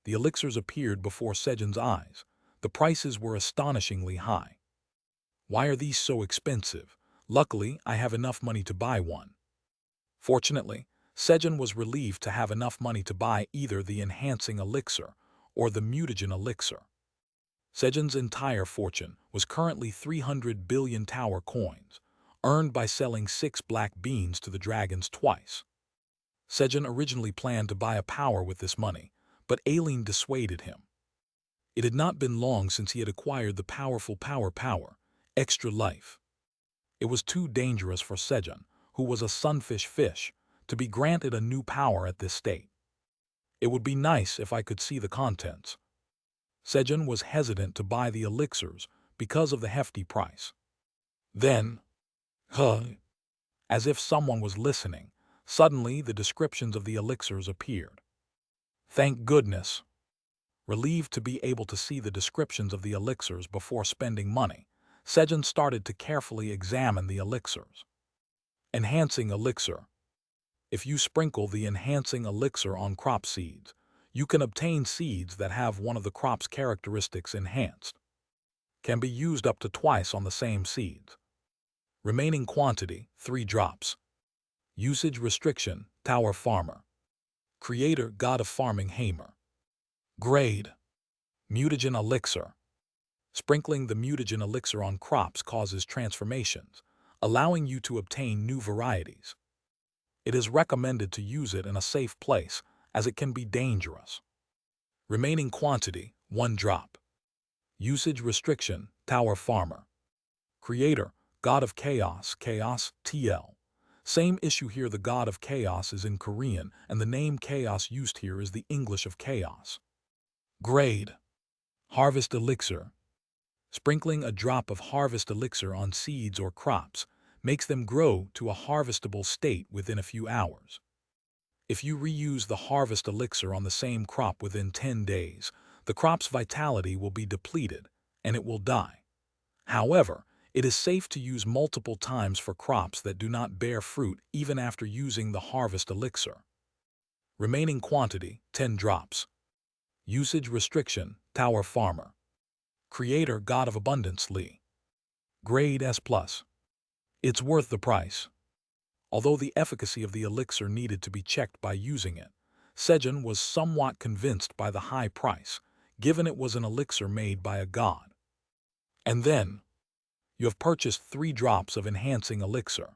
The elixirs appeared before Sejun's eyes. The prices were astonishingly high. Why are these so expensive? Luckily, I have enough money to buy one. Fortunately, Sejun was relieved to have enough money to buy either the enhancing elixir or the mutagen elixir. Sejun's entire fortune was currently 300 billion tower coins, earned by selling 6 black beans to the dragons twice. Sejun originally planned to buy a power with this money, but Aileen dissuaded him. It had not been long since he had acquired the powerful power, extra life. It was too dangerous for Sejun, who was a sunfish fish, to be granted a new power at this state. It would be nice if I could see the contents. Sejun was hesitant to buy the elixirs because of the hefty price. Then, as if someone was listening, suddenly the descriptions of the elixirs appeared. Thank goodness. Relieved to be able to see the descriptions of the elixirs before spending money, Sejun started to carefully examine the elixirs. Enhancing elixir. If you sprinkle the enhancing elixir on crop seeds, you can obtain seeds that have one of the crop's characteristics enhanced. Can be used up to twice on the same seeds. Remaining quantity, 3 drops. Usage restriction, Tower Farmer. Creator, God of Farming Hamer. Grade. Mutagen elixir. Sprinkling the mutagen elixir on crops causes transformations, allowing you to obtain new varieties. It is recommended to use it in a safe place, as it can be dangerous. Remaining quantity, 1 drop. Usage restriction, Tower Farmer. Creator, God of Chaos, Chaos, TL. Same issue here, the God of Chaos is in Korean, and the name Chaos used here is the English of Chaos. Grade. Harvest Elixir. Sprinkling a drop of harvest elixir on seeds or crops makes them grow to a harvestable state within a few hours. If you reuse the harvest elixir on the same crop within 10 days, the crop's vitality will be depleted and it will die. However, it is safe to use multiple times for crops that do not bear fruit even after using the harvest elixir. Remaining quantity, 10 drops. Usage restriction, Tower Farmer. Creator, God of Abundance, Lee. Grade S+. It's worth the price. Although the efficacy of the elixir needed to be checked by using it, Sejun was somewhat convinced by the high price, given it was an elixir made by a god. And then, you have purchased 3 drops of enhancing elixir.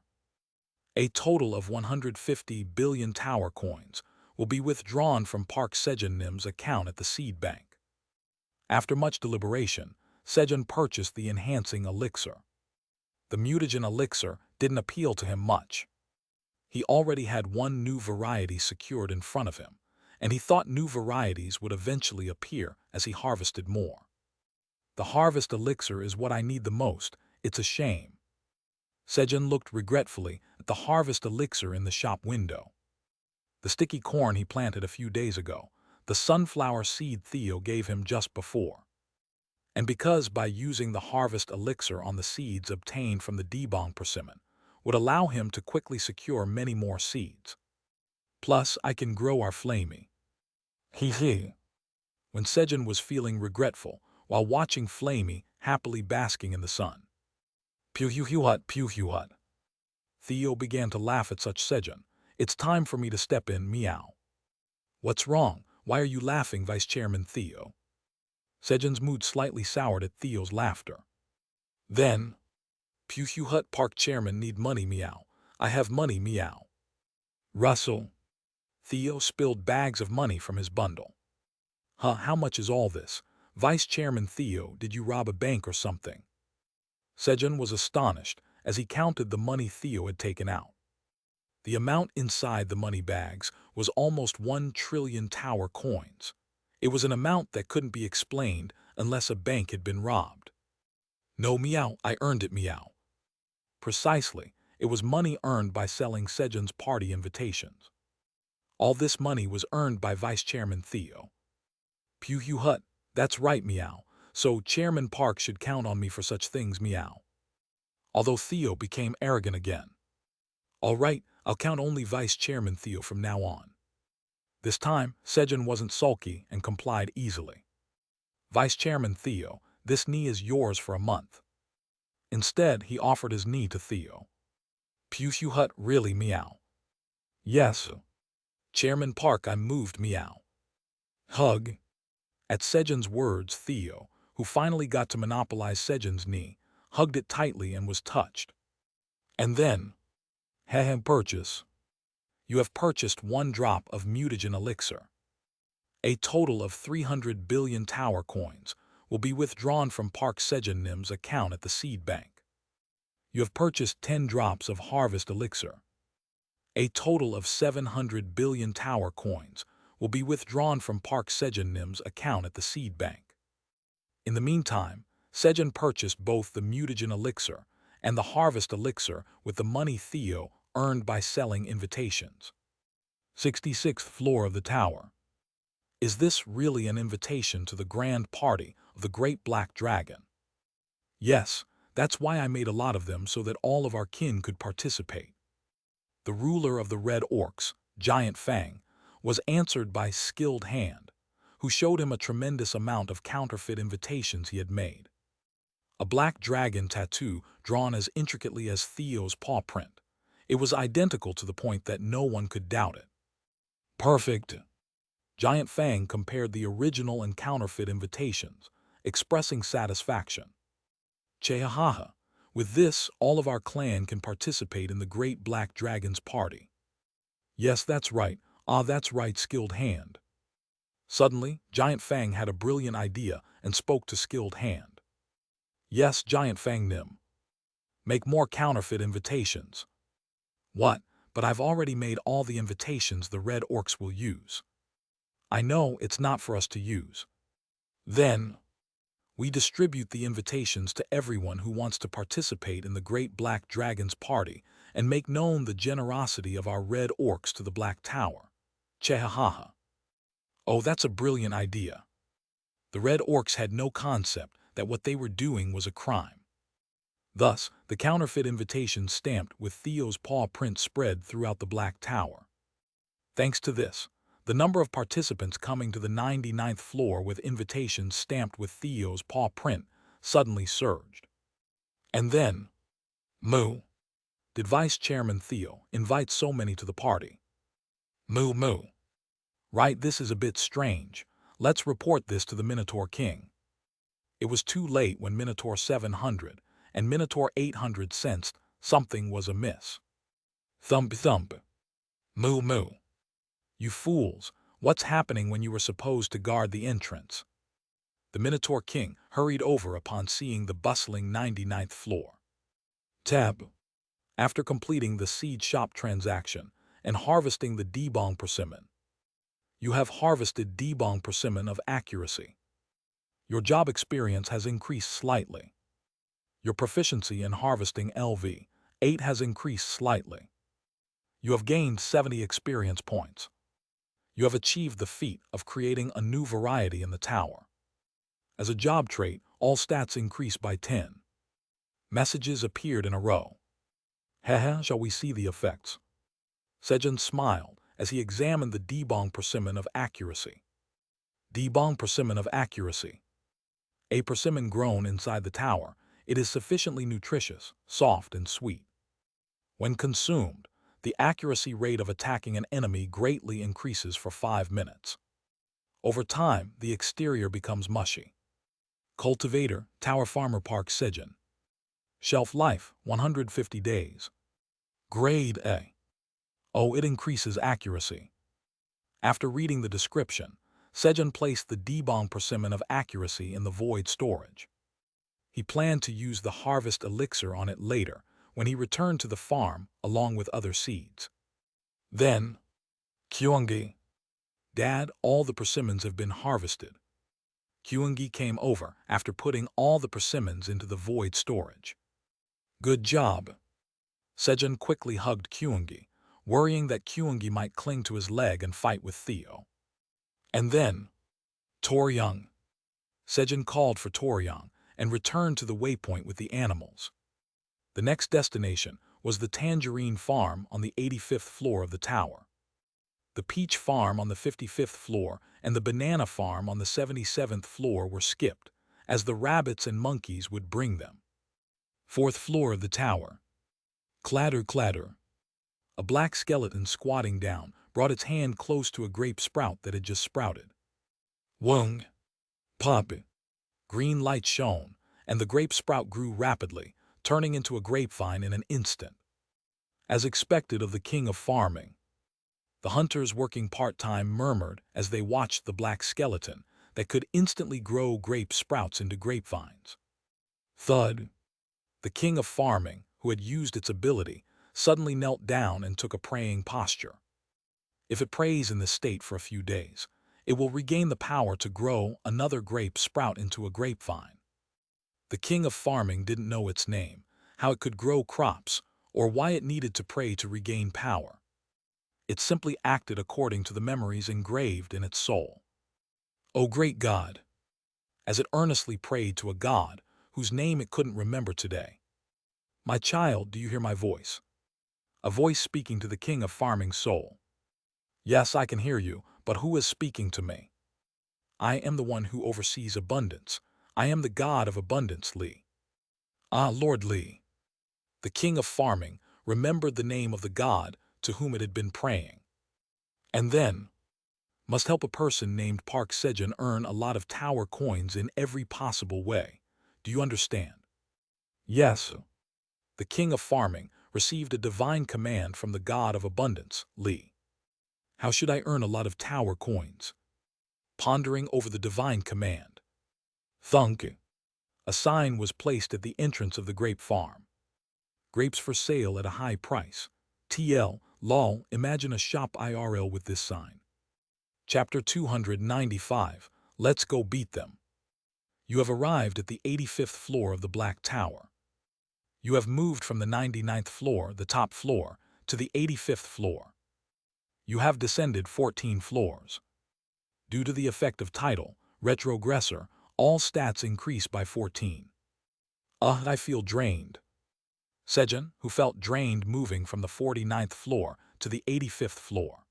A total of 150 billion tower coins will be withdrawn from Park Sejun-nim's account at the seed bank. After much deliberation, Sejun purchased the enhancing elixir. The mutagen elixir didn't appeal to him much. He already had one new variety secured in front of him, and he thought new varieties would eventually appear as he harvested more. The harvest elixir is what I need the most. It's a shame. Sejun looked regretfully at the harvest elixir in the shop window. The sticky corn he planted a few days ago, the sunflower seed Theo gave him just before. And because by using the harvest elixir on the seeds obtained from the debong persimmon would allow him to quickly secure many more seeds. Plus, I can grow our flamey. Hee. When Sejun was feeling regretful while watching Flamey happily basking in the sun. Pew-hut. Theo began to laugh at such Sejun. It's time for me to step in, meow. What's wrong? Why are you laughing, Vice Chairman Theo? Sejun's mood slightly soured at Theo's laughter. Then, Pew-hut Park Chairman need money, meow. I have money, meow. Russell. Theo spilled bags of money from his bundle. How much is all this? Vice Chairman Theo, did you rob a bank or something? Sejun was astonished as he counted the money Theo had taken out. The amount inside the money bags was almost 1 trillion tower coins. It was an amount that couldn't be explained unless a bank had been robbed. No, meow, I earned it, meow. Precisely, it was money earned by selling Sejun's party invitations. All this money was earned by Vice Chairman Theo. Pew-hut, that's right, meow. So Chairman Park should count on me for such things, meow. Although Theo became arrogant again. All right, I'll count only Vice Chairman Theo from now on. This time, Sejun wasn't sulky and complied easily. Vice Chairman Theo, this knee is yours for a month. Instead, he offered his knee to Theo. Pew-hut, really, meow. Yes. Chairman Park, I'm moved, meow. Hug. At Sejun's words, Theo, who finally got to monopolize Sejun's knee, hugged it tightly and was touched. And then, purchase. You have purchased 1 drop of mutagen elixir. A total of 300 billion tower coins will be withdrawn from Park Sejun-nim's account at the seed bank. You have purchased 10 drops of harvest elixir. A total of 700 billion tower coins will be withdrawn from Park Sejun-nim's account at the seed bank. In the meantime, Sejun purchased both the mutagen elixir and the harvest elixir with the money Theo earned by selling invitations. 66th floor of the tower. Is this really an invitation to the grand party of the Great Black Dragon? Yes, that's why I made a lot of them so that all of our kin could participate. The ruler of the Red Orcs, Giant Fang, was answered by Skilled Hand, who showed him a tremendous amount of counterfeit invitations he had made. A black dragon tattoo drawn as intricately as Theo's paw print. It was identical to the point that no one could doubt it. Perfect. Giant Fang compared the original and counterfeit invitations, expressing satisfaction. Chehaha. With this, all of our clan can participate in the Great Black Dragon's party. Yes, that's right. That's right, Skilled Hand. Suddenly, Giant Fang had a brilliant idea and spoke to Skilled Hand. Yes, Giant Fang Nim. Make more counterfeit invitations. What? But I've already made all the invitations the red orcs will use. I know it's not for us to use. Then, we distribute the invitations to everyone who wants to participate in the Great Black Dragon's party and make known the generosity of our red orcs to the Black Tower. Chehahaha. Oh, that's a brilliant idea. The red orcs had no concept that what they were doing was a crime. Thus, the counterfeit invitation stamped with Theo's paw print spread throughout the Black Tower. Thanks to this, the number of participants coming to the 99th floor with invitations stamped with Theo's paw print suddenly surged. And then, moo, did Vice Chairman Theo invite so many to the party? Moo moo. Right, this is a bit strange. Let's report this to the Minotaur King. It was too late when Minotaur 700 and Minotaur 800 sensed something was amiss. Thump thump. Moo moo. You fools, what's happening when you were supposed to guard the entrance? The Minotaur King hurried over upon seeing the bustling 99th floor. Tab. After completing the seed shop transaction and harvesting the debong persimmon, you have harvested debong persimmon of accuracy. Your job experience has increased slightly. Your proficiency in harvesting LV8 has increased slightly. You have gained 70 experience points. You have achieved the feat of creating a new variety in the tower. As a job trait, all stats increase by 10. Messages appeared in a row. Haha, shall we see the effects? Sejun smiled as he examined the debong persimmon of accuracy. Debong persimmon of accuracy. A persimmon grown inside the tower, it is sufficiently nutritious, soft, and sweet. When consumed, the accuracy rate of attacking an enemy greatly increases for 5 minutes. Over time, the exterior becomes mushy. Cultivator, Tower Farmer Park Sejun. Shelf life, 150 days. Grade A. Oh, it increases accuracy. After reading the description, Sejun placed the debong persimmon of accuracy in the void storage. He planned to use the harvest elixir on it later when he returned to the farm along with other seeds. Then, Kyungi. Dad, all the persimmons have been harvested. Kyungi came over after putting all the persimmons into the void storage. Good job. Sejun quickly hugged Kyungi, worrying that Kyungi might cling to his leg and fight with Theo. And then, Toryang. Sejun called for Toryang and returned to the waypoint with the animals. The next destination was the Tangerine Farm on the 85th floor of the tower. The Peach Farm on the 55th floor and the Banana Farm on the 77th floor were skipped, as the rabbits and monkeys would bring them. 4th floor of the tower. Clatter, clatter. A black skeleton squatting down brought its hand close to a grape sprout that had just sprouted. Wung. Pop. Green light shone, and the grape sprout grew rapidly, turning into a grapevine in an instant. As expected of the king of farming, the hunters working part-time murmured as they watched the black skeleton that could instantly grow grape sprouts into grapevines. Thud. The king of farming, who had used its ability, suddenly knelt down and took a praying posture. If it prays in this state for a few days, it will regain the power to grow another grape sprout into a grapevine. The king of farming didn't know its name, how it could grow crops, or why it needed to pray to regain power. It simply acted according to the memories engraved in its soul. O great God! As it earnestly prayed to a God whose name it couldn't remember today. My child, do you hear my voice? A voice speaking to the king of farming's soul. Yes, I can hear you, but who is speaking to me? I am the one who oversees abundance. I am the God of abundance, Li. Ah, Lord Li. The king of farming remembered the name of the God to whom it had been praying. And then, must help a person named Park Sejun earn a lot of tower coins in every possible way. Do you understand? Yes. The king of farming received a divine command from the God of abundance, Li. How should I earn a lot of tower coins? Pondering over the divine command. Thunk. A sign was placed at the entrance of the grape farm. Grapes for sale at a high price. TL, lol, imagine a shop IRL with this sign. Chapter 295, Let's Go Beat Them. You have arrived at the 85th floor of the Black Tower. You have moved from the 99th floor, the top floor, to the 85th floor. You have descended 14 floors. Due to the effect of tidal, retrogressor, all stats increase by 14. I feel drained. Sejun, who felt drained moving from the 49th floor to the 85th floor.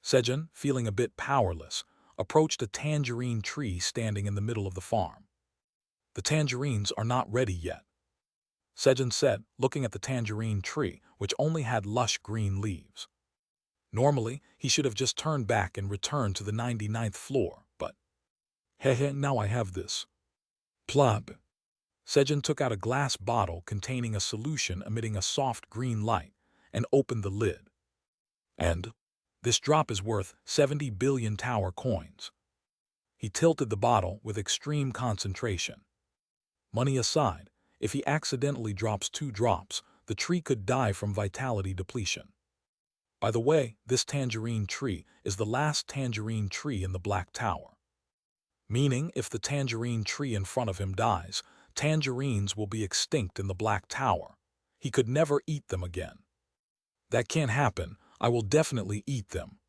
Sejun, feeling a bit powerless, approached a tangerine tree standing in the middle of the farm. The tangerines are not ready yet, Sejun said, looking at the tangerine tree, which only had lush green leaves. Normally, he should have just turned back and returned to the 99th floor, but now I have this. Plop. Sejun took out a glass bottle containing a solution emitting a soft green light and opened the lid. And this drop is worth 70 billion tower coins. He tilted the bottle with extreme concentration. Money aside, if he accidentally drops 2 drops, the tree could die from vitality depletion. By the way, this tangerine tree is the last tangerine tree in the Black Tower. Meaning, if the tangerine tree in front of him dies, tangerines will be extinct in the Black Tower. He could never eat them again. That can't happen. I will definitely eat them.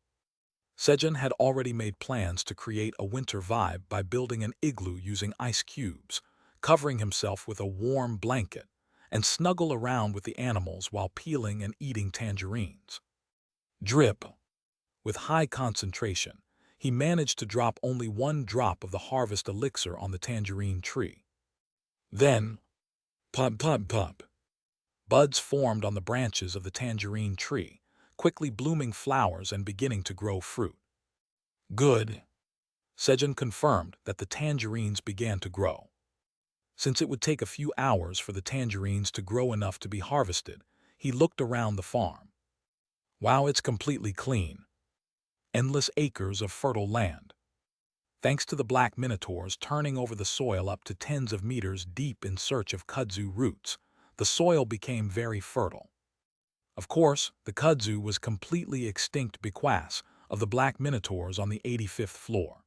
Sejun had already made plans to create a winter vibe by building an igloo using ice cubes, covering himself with a warm blanket, and snuggle around with the animals while peeling and eating tangerines. Drip. With high concentration, he managed to drop only 1 drop of the harvest elixir on the tangerine tree. Then, pop, pop, pop. Buds formed on the branches of the tangerine tree, quickly blooming flowers and beginning to grow fruit. Good. Sejun confirmed that the tangerines began to grow. Since it would take a few hours for the tangerines to grow enough to be harvested, he looked around the farm. Wow, it's completely clean. Endless acres of fertile land. Thanks to the black minotaurs turning over the soil up to tens of meters deep in search of kudzu roots, the soil became very fertile. Of course, the kudzu was completely extinct because of the black minotaurs on the 85th floor.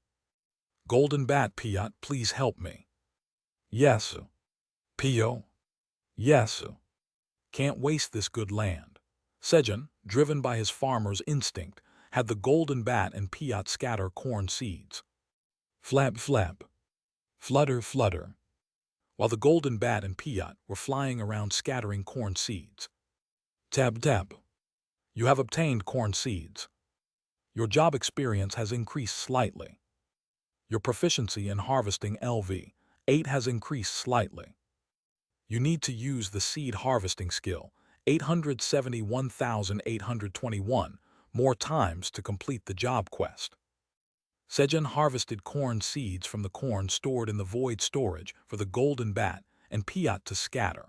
Golden Bat Piot, please help me. Yes. Pio. Yes. Can't waste this good land. Sejun, driven by his farmer's instinct, had the golden bat and Piot scatter corn seeds. Flap, flap. Flutter, flutter. While the golden bat and Piot were flying around scattering corn seeds. Tab, tab. You have obtained corn seeds. Your job experience has increased slightly. Your proficiency in harvesting LV8 has increased slightly. You need to use the seed harvesting skill, 871,821, more times to complete the job quest. Sejun harvested corn seeds from the corn stored in the void storage for the golden bat and Piot to scatter.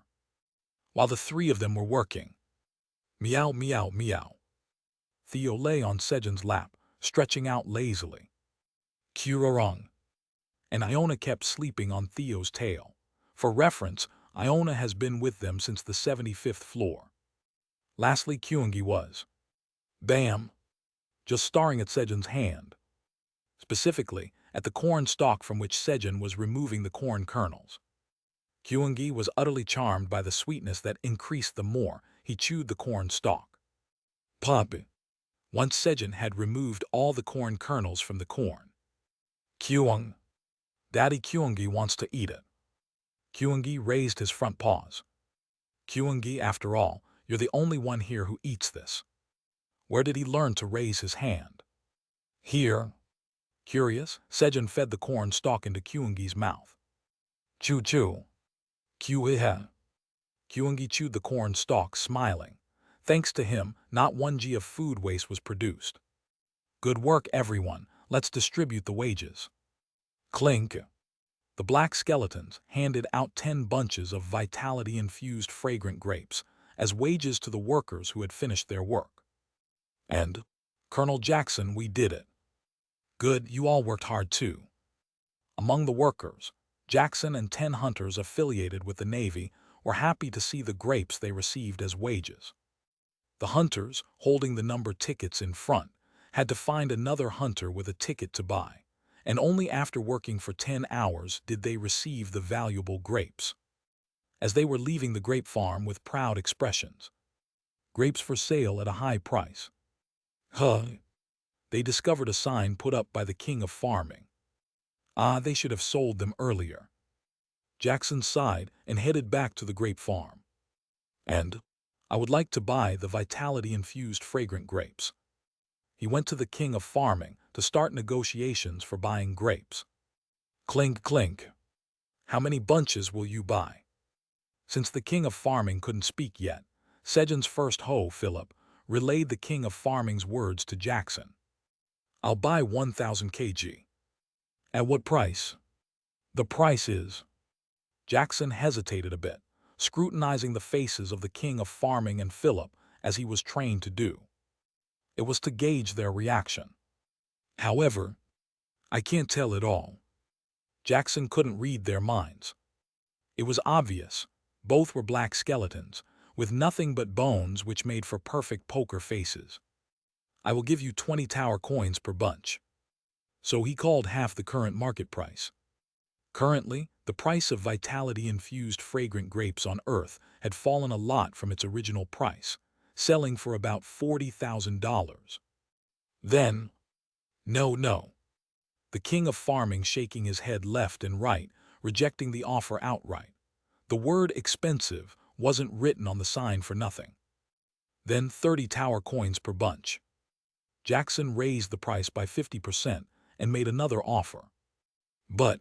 While the 3 of them were working. Meow, meow, meow. Theo lay on Sejun's lap, stretching out lazily. Kurorong. And Iona kept sleeping on Theo's tail. For reference, Iona has been with them since the 75th floor. Lastly, Kyungi was. Bam! Just staring at Sejun's hand. Specifically, at the corn stalk from which Sejun was removing the corn kernels. Kyungi was utterly charmed by the sweetness that increased the more he chewed the corn stalk. Papi. Once Sejun had removed all the corn kernels from the corn. Kyung. Daddy Kyungi wants to eat it. Kyungi raised his front paws. Kyungi, after all, you're the only one here who eats this. Where did he learn to raise his hand? Here. Curious, Sejun fed the corn stalk into Kyungi's mouth. Chew chew. Kyuiha. Kyungi chewed the corn stalk, smiling. Thanks to him, not 1 G of food waste was produced. Good work, everyone. Let's distribute the wages. Clink. The black skeletons handed out 10 bunches of vitality-infused fragrant grapes as wages to the workers who had finished their work. And, Colonel Jackson, we did it. Good, you all worked hard too. Among the workers, Jackson and 10 hunters affiliated with the Navy were happy to see the grapes they received as wages. The hunters, holding the number tickets in front, had to find another hunter with a ticket to buy, and only after working for 10 hours did they receive the valuable grapes. As they were leaving the grape farm with proud expressions, grapes for sale at a high price, they discovered a sign put up by the king of farming. They should have sold them earlier. Jackson sighed and headed back to the grape farm. And I would like to buy the vitality-infused fragrant grapes. He went to the king of farming to start negotiations for buying grapes. Clink, clink. How many bunches will you buy? Since the king of farming couldn't speak yet, Sejun's first hoe, Philip, relayed the king of farming's words to Jackson. I'll buy 1,000 kg. At what price? The price is... Jackson hesitated a bit, scrutinizing the faces of the king of farming and Philip as he was trained to do. It was to gauge their reaction. However, I can't tell it all. Jackson couldn't read their minds. It was obvious. Both were black skeletons, with nothing but bones which made for perfect poker faces. I will give you 20 tower coins per bunch. So he called half the current market price. Currently, the price of vitality-infused fragrant grapes on Earth had fallen a lot from its original price, selling for about $40,000. Then, no. The king of farming shaking his head left and right, rejecting the offer outright. The word expensive wasn't written on the sign for nothing. Then 30 tower coins per bunch. Jackson raised the price by 50% and made another offer. But,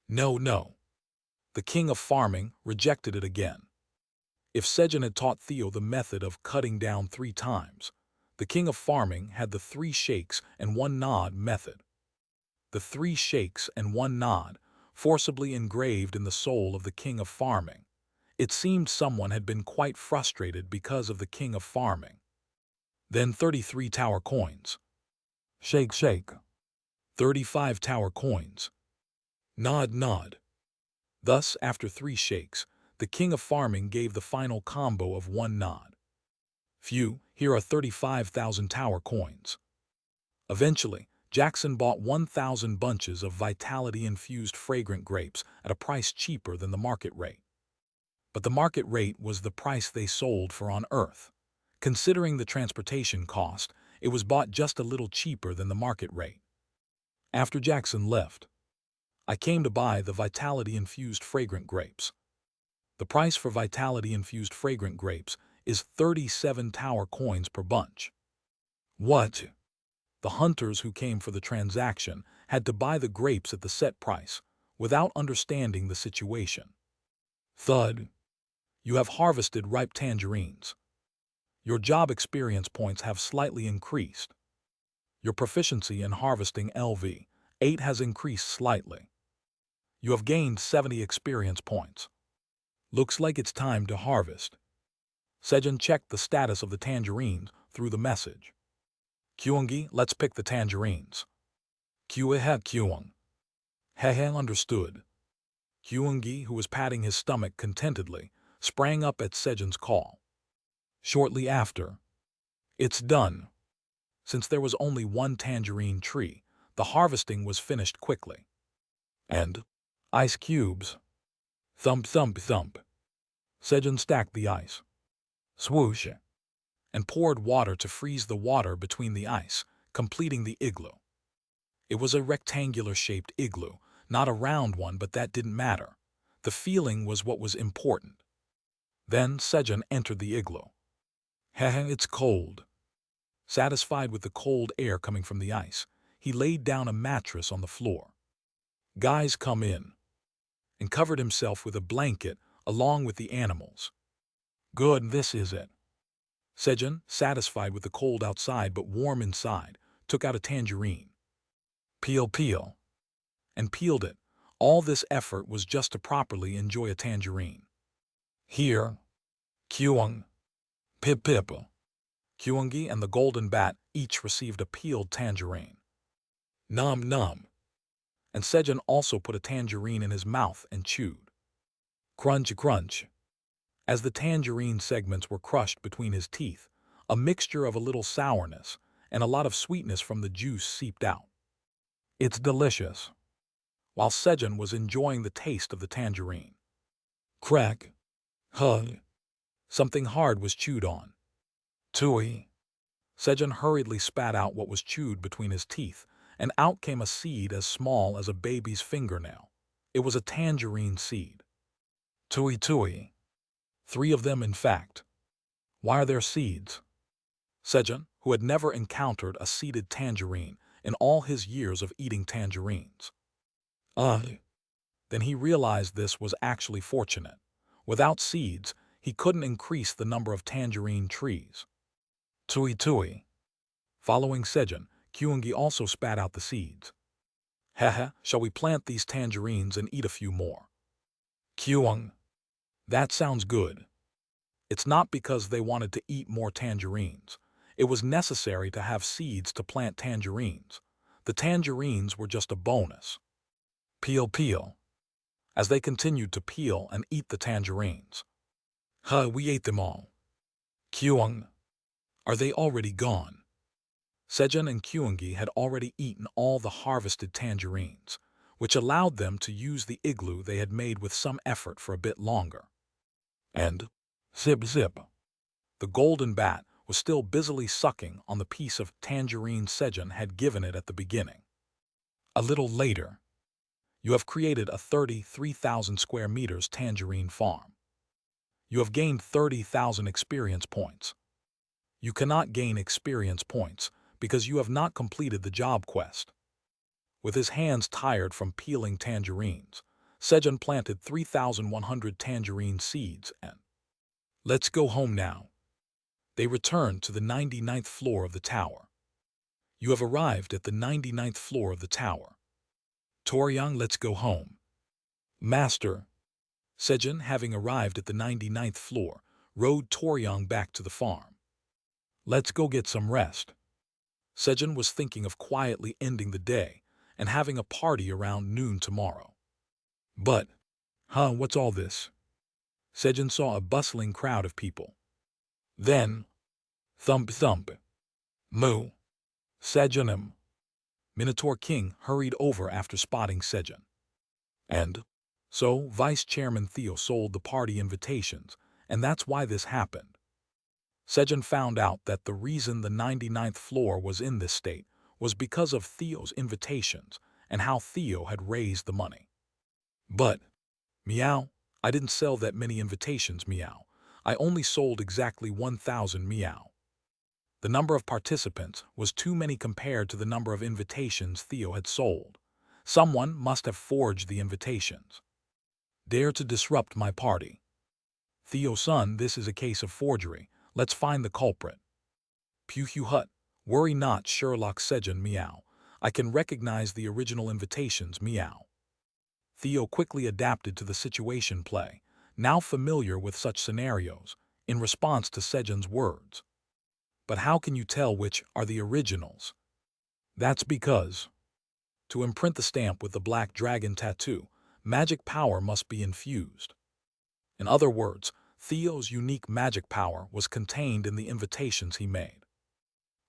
no. The king of farming rejected it again. If Sejun had taught Theo the method of cutting down 3 times, the king of farming had the 3 shakes and 1 nod method. The 3 shakes and 1 nod, forcibly engraved in the soul of the king of farming. It seemed someone had been quite frustrated because of the king of farming. Then 33 tower coins. Shake. 35 tower coins. Nod. Thus, after 3 shakes, the king of farming gave the final combo of 1 nod. Phew, here are 35,000 tower coins. Eventually, Jackson bought 1,000 bunches of vitality-infused fragrant grapes at a price cheaper than the market rate. But the market rate was the price they sold for on Earth. Considering the transportation cost, it was bought just a little cheaper than the market rate. After Jackson left, I came to buy the vitality-infused fragrant grapes. The price for vitality-infused fragrant grapes is 37 tower coins per bunch. What? The hunters who came for the transaction had to buy the grapes at the set price, without understanding the situation. Thud. You have harvested ripe tangerines. Your job experience points have slightly increased. Your proficiency in harvesting LV8 has increased slightly. You have gained 70 experience points. Looks like it's time to harvest. Sejun checked the status of the tangerines through the message. Kyungi, let's pick the tangerines. Kyung. Hehe, understood. Kyungi, who was patting his stomach contentedly, sprang up at Sejun's call. Shortly after, it's done. Since there was only 1 tangerine tree, the harvesting was finished quickly. And ice cubes. Thump. Sejun stacked the ice. Swoosh. And poured water to freeze the water between the ice, completing the igloo. It was a rectangular-shaped igloo, not a round one, but that didn't matter. The feeling was what was important. Then Sejun entered the igloo. Hehe, it's cold. Satisfied with the cold air coming from the ice, he laid down a mattress on the floor. Guys, come in. And covered himself with a blanket along with the animals. Good, this is it. Sejun, satisfied with the cold outside but warm inside, took out a tangerine. Peel. And peeled it. All this effort was just to properly enjoy a tangerine. Here. Kyung. Pip. Kyungi and the golden bat each received a peeled tangerine. Nom. And Sejun also put a tangerine in his mouth and chewed. Crunch. As the tangerine segments were crushed between his teeth, a mixture of a little sourness and a lot of sweetness from the juice seeped out. It's delicious. While Sejun was enjoying the taste of the tangerine. Crack. Hug. Something hard was chewed on. Tui. Sejun hurriedly spat out what was chewed between his teeth, and out came a seed as small as a baby's fingernail. It was a tangerine seed. Tui tui. 3 of them, in fact. Why are there seeds? Sejun, who had never encountered a seeded tangerine in all his years of eating tangerines. Then he realized this was actually fortunate. Without seeds, he couldn't increase the number of tangerine trees. Tui tui. Following Sejun, Kyungi also spat out the seeds. Haha, shall we plant these tangerines and eat a few more? Kyung. That sounds good. It's not because they wanted to eat more tangerines. It was necessary to have seeds to plant tangerines. The tangerines were just a bonus. Peel peel. As they continued to peel and eat the tangerines. We ate them all. Kyung. Are they already gone? Sejun and Kyungi had already eaten all the harvested tangerines, which allowed them to use the igloo they had made with some effort for a bit longer. And, zip zip, the golden bat was still busily sucking on the piece of tangerine Sejun had given it at the beginning. A little later, you have created a 33,000 square meters tangerine farm. You have gained 30,000 experience points. You cannot gain experience points because you have not completed the job quest. With his hands tired from peeling tangerines, Sejun planted 3,100 tangerine seeds and, let's go home now. They returned to the 99th floor of the tower. You have arrived at the 99th floor of the tower. Toryang, let's go home. Master. Sejun, having arrived at the 99th floor, rode Toryang back to the farm. Let's go get some rest. Sejun was thinking of quietly ending the day and having a party around noon tomorrow. But, what's all this? Sejun saw a bustling crowd of people. Then, thump thump. Moo. Sejunum. Minotaur King hurried over after spotting Sejun. And so Vice Chairman Theo sold the party invitations, and that's why this happened. Sejun found out that the reason the 99th floor was in this state was because of Theo's invitations and how Theo had raised the money. But, meow, I didn't sell that many invitations, meow. I only sold exactly 1,000, meow. The number of participants was too many compared to the number of invitations Theo had sold. Someone must have forged the invitations. Dare to disrupt my party. Theo-son, this is a case of forgery. Let's find the culprit. Pew hut, worry not, Sherlock Sejun, meow. I can recognize the original invitations, meow. Theo quickly adapted to the situation play, now familiar with such scenarios, in response to Sejun's words. But how can you tell which are the originals? That's because, to imprint the stamp with the black dragon tattoo, magic power must be infused. In other words, Theo's unique magic power was contained in the invitations he made.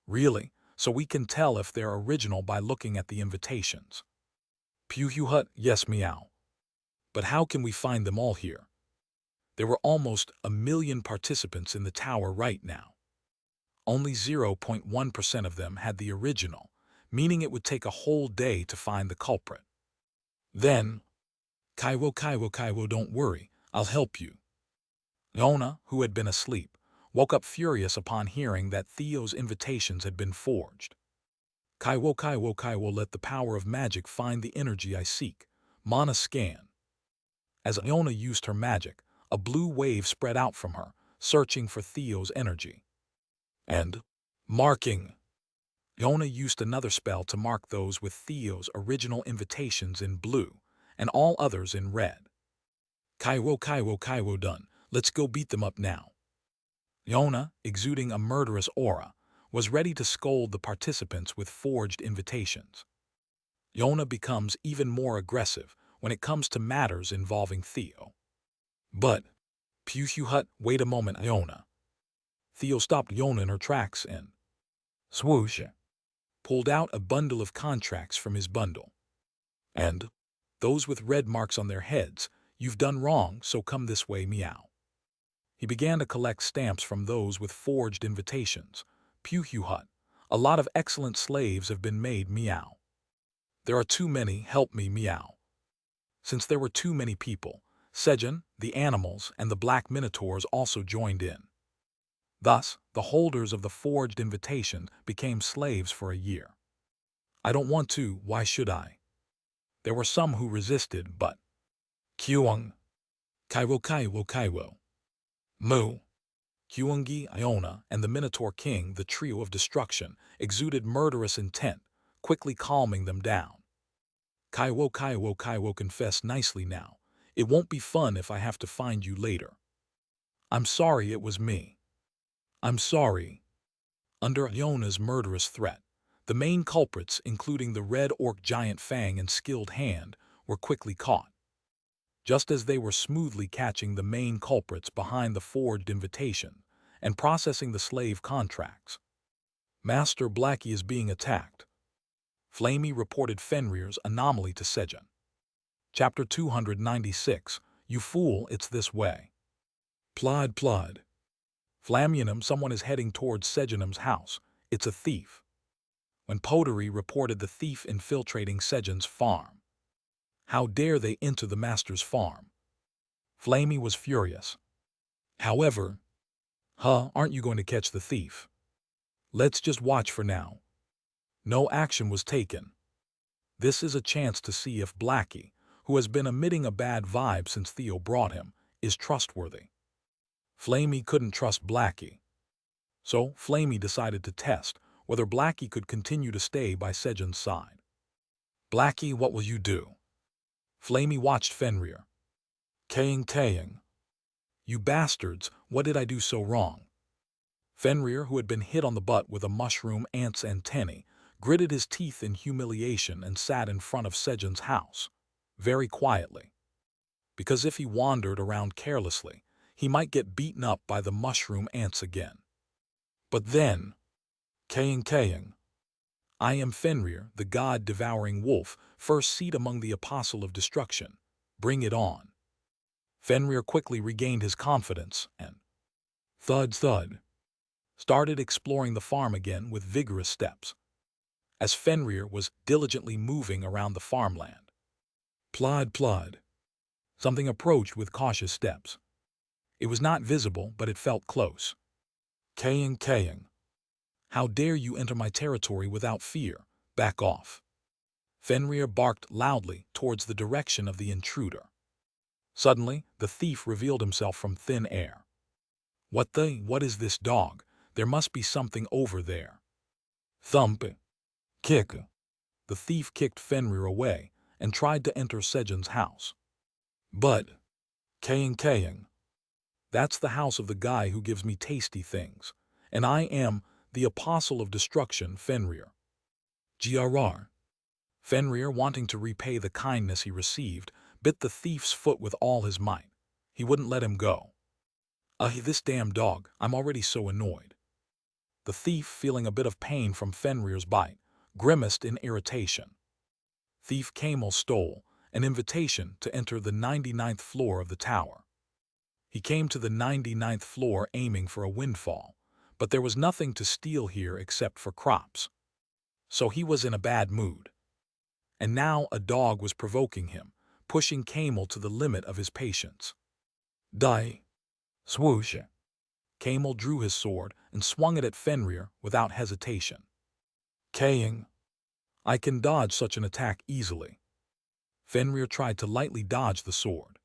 Really? So we can tell if they're original by looking at the invitations. Pew hut, yes, meow. But how can we find them all here? There were almost 1,000,000 participants in the tower right now. Only 0.1% of them had the original, meaning it would take a whole day to find the culprit. Then, Kaiwo, don't worry, I'll help you. Yona, who had been asleep, woke up furious upon hearing that Theo's invitations had been forged. Kaiwo, let the power of magic find the energy I seek. Mana scan. As Yona used her magic, a blue wave spread out from her, searching for Theo's energy. And, marking. Yona used another spell to mark those with Theo's original invitations in blue, and all others in red. Kaiwo, done. Let's go beat them up now. Yona, exuding a murderous aura, was ready to scold the participants with forged invitations. Yona becomes even more aggressive when it comes to matters involving Theo. But, Hut, wait a moment, Iona. Theo stopped Iona in her tracks and, swoosh, pulled out a bundle of contracts from his bundle. And, those with red marks on their heads, you've done wrong, so come this way, meow. He began to collect stamps from those with forged invitations. Hut, a lot of excellent slaves have been made, meow. There are too many, help me, meow. Since there were too many people, Sejun, the animals, and the black minotaurs also joined in. Thus, the holders of the forged invitation became slaves for a year. I don't want to, why should I? There were some who resisted, but Kyung, Kaiwo, Mu, Kyungi, Iona, and the Minotaur King, the trio of destruction, exuded murderous intent, quickly calming them down. Kaiwo, confess nicely now. It won't be fun if I have to find you later. I'm sorry it was me. I'm sorry. Under Iona's murderous threat, the main culprits, including the red orc giant Fang and skilled hand, were quickly caught. Just as they were smoothly catching the main culprits behind the forged invitation and processing the slave contracts, Master Blackie is being attacked. Flamey reported Fenrir's anomaly to Sejun. Chapter 296, You fool, it's this way. Plod. Flamunum, someone is heading towards Sejunum's house. It's a thief. When Pottery reported the thief infiltrating Sejun's farm. How dare they enter the master's farm? Flamey was furious. However, aren't you going to catch the thief? Let's just watch for now. No action was taken. This is a chance to see if Blackie, who has been emitting a bad vibe since Theo brought him, is trustworthy. Flamey couldn't trust Blackie. So Flamey decided to test whether Blackie could continue to stay by Sejun's side. Blackie, what will you do? Flamey watched Fenrir. Kaying. You bastards, what did I do so wrong? Fenrir, who had been hit on the butt with a mushroom ant's antennae, gritted his teeth in humiliation and sat in front of Sejun's house, very quietly. Because if he wandered around carelessly, he might get beaten up by the mushroom ants again. But then, Kaying. I am Fenrir, the god-devouring wolf, first seat among the apostle of destruction. Bring it on. Fenrir quickly regained his confidence and, thud, started exploring the farm again with vigorous steps, as Fenrir was diligently moving around the farmland. Plod. Something approached with cautious steps. It was not visible, but it felt close. Kaying. How dare you enter my territory without fear? Back off. Fenrir barked loudly towards the direction of the intruder. Suddenly, the thief revealed himself from thin air. What is this dog? There must be something over there. Thump. Kick. The thief kicked Fenrir away and tried to enter Sejun's house. But, Kaying. That's the house of the guy who gives me tasty things, and I am the apostle of destruction, Fenrir. Grr. Fenrir, wanting to repay the kindness he received, bit the thief's foot with all his might. He wouldn't let him go. This damn dog, I'm already so annoyed. The thief, feeling a bit of pain from Fenrir's bite, grimaced in irritation. Thief Camel stole an invitation to enter the 99th floor of the tower. He came to the 99th floor aiming for a windfall, but there was nothing to steal here except for crops. So he was in a bad mood. And now a dog was provoking him, pushing Camel to the limit of his patience. Die. Swoosh. Camel drew his sword and swung it at Fenrir without hesitation. Kaying. I can dodge such an attack easily. Fenrir tried to lightly dodge the sword.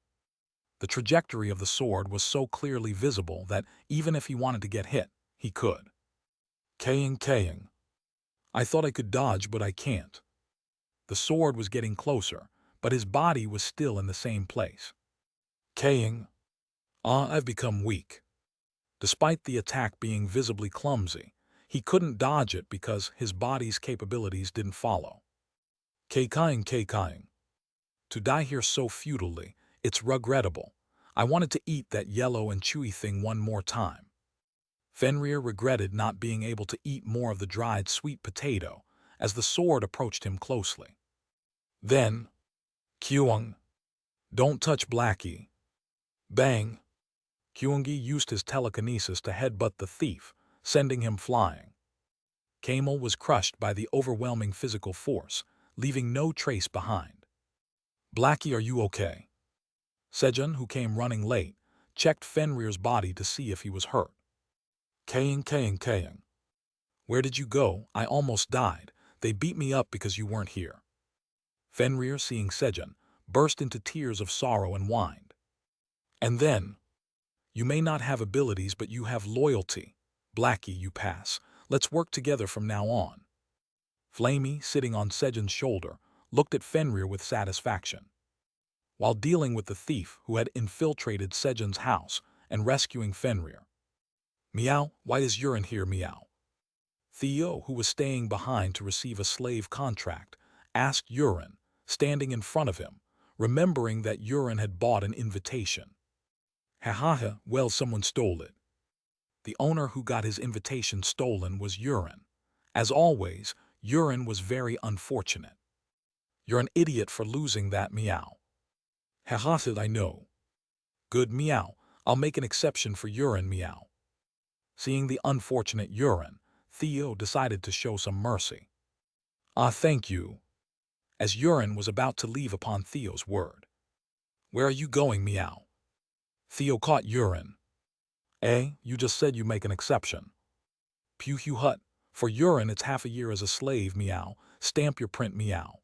The trajectory of the sword was so clearly visible that even if he wanted to get hit, he could. Kaying. I thought I could dodge, but I can't. The sword was getting closer, but his body was still in the same place. Kaying. I've become weak. Despite the attack being visibly clumsy, he couldn't dodge it because his body's capabilities didn't follow. Kaying. To die here so futilely, it's regrettable. I wanted to eat that yellow and chewy thing one more time. Fenrir regretted not being able to eat more of the dried sweet potato as the sword approached him closely. Then, Kyung, don't touch Blackie. Bang! Kyungi used his telekinesis to headbutt the thief, sending him flying. Kamel was crushed by the overwhelming physical force, leaving no trace behind. Blackie, are you okay? Sejun, who came running late, checked Fenrir's body to see if he was hurt. Kaying. Where did you go? I almost died. They beat me up because you weren't here. Fenrir, seeing Sejun, burst into tears of sorrow and whined. And then, you may not have abilities, but you have loyalty. Blackie, you pass. Let's work together from now on. Flamey, sitting on Sejun's shoulder, looked at Fenrir with satisfaction. While dealing with the thief who had infiltrated Sejun's house and rescuing Fenrir. Meow, why is Urin here, meow? Theo, who was staying behind to receive a slave contract, asked Urin, standing in front of him, remembering that Urin had bought an invitation. Ha, well, someone stole it. The owner who got his invitation stolen was Urin. As always, Urin was very unfortunate. You're an idiot for losing that, meow. Ha, I know. Good, meow. I'll make an exception for Urin, meow. Seeing the unfortunate Urin, Theo decided to show some mercy. Thank you. As Urin was about to leave upon Theo's word. Where are you going, meow? Theo caught Urin. You just said you make an exception. Pew hut. For Urin, it's half a year as a slave, meow. Stamp your print, meow.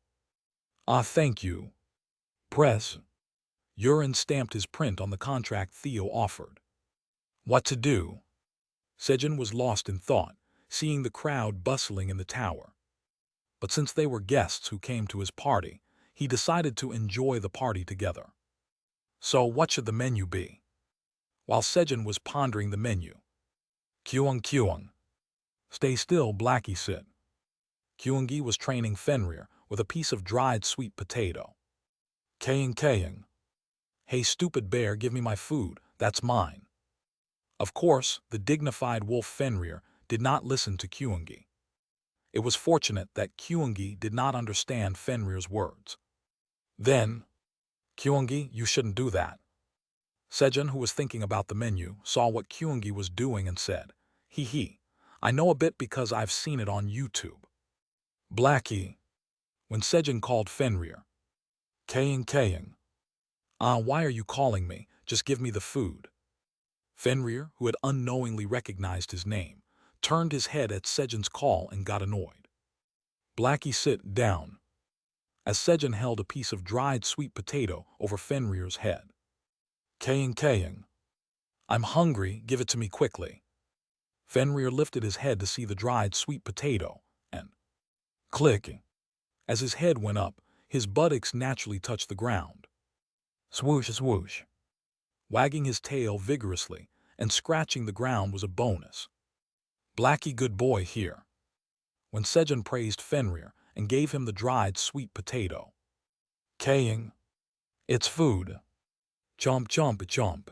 Thank you. Press. Urin stamped his print on the contract Theo offered. What to do? Sejun was lost in thought, seeing the crowd bustling in the tower. But since they were guests who came to his party, he decided to enjoy the party together. So what should the menu be? While Sejun was pondering the menu. Kyung. Stay still, Blackie said. Kyungi was training Fenrir with a piece of dried sweet potato. Kaying. Hey, stupid bear, give me my food, that's mine. Of course, the dignified wolf Fenrir did not listen to Kyungi. It was fortunate that Kyungi did not understand Fenrir's words. Then, Kyungi, you shouldn't do that. Sejun, who was thinking about the menu, saw what Kyungi was doing and said, I know a bit because I've seen it on YouTube. Blackie. When Sejun called Fenrir. Kaying. Why are you calling me? Just give me the food. Fenrir, who had unknowingly recognized his name, turned his head at Sejun's call and got annoyed. Blackie, sit down. As Sejun held a piece of dried sweet potato over Fenrir's head. Kaying. I'm hungry, give it to me quickly. Fenrir lifted his head to see the dried sweet potato, and clicking. As his head went up, his buttocks naturally touched the ground. Swoosh. Wagging his tail vigorously and scratching the ground was a bonus. Blackie, good boy here. When Sejun praised Fenrir and gave him the dried sweet potato. Kaying. It's food. Chomp.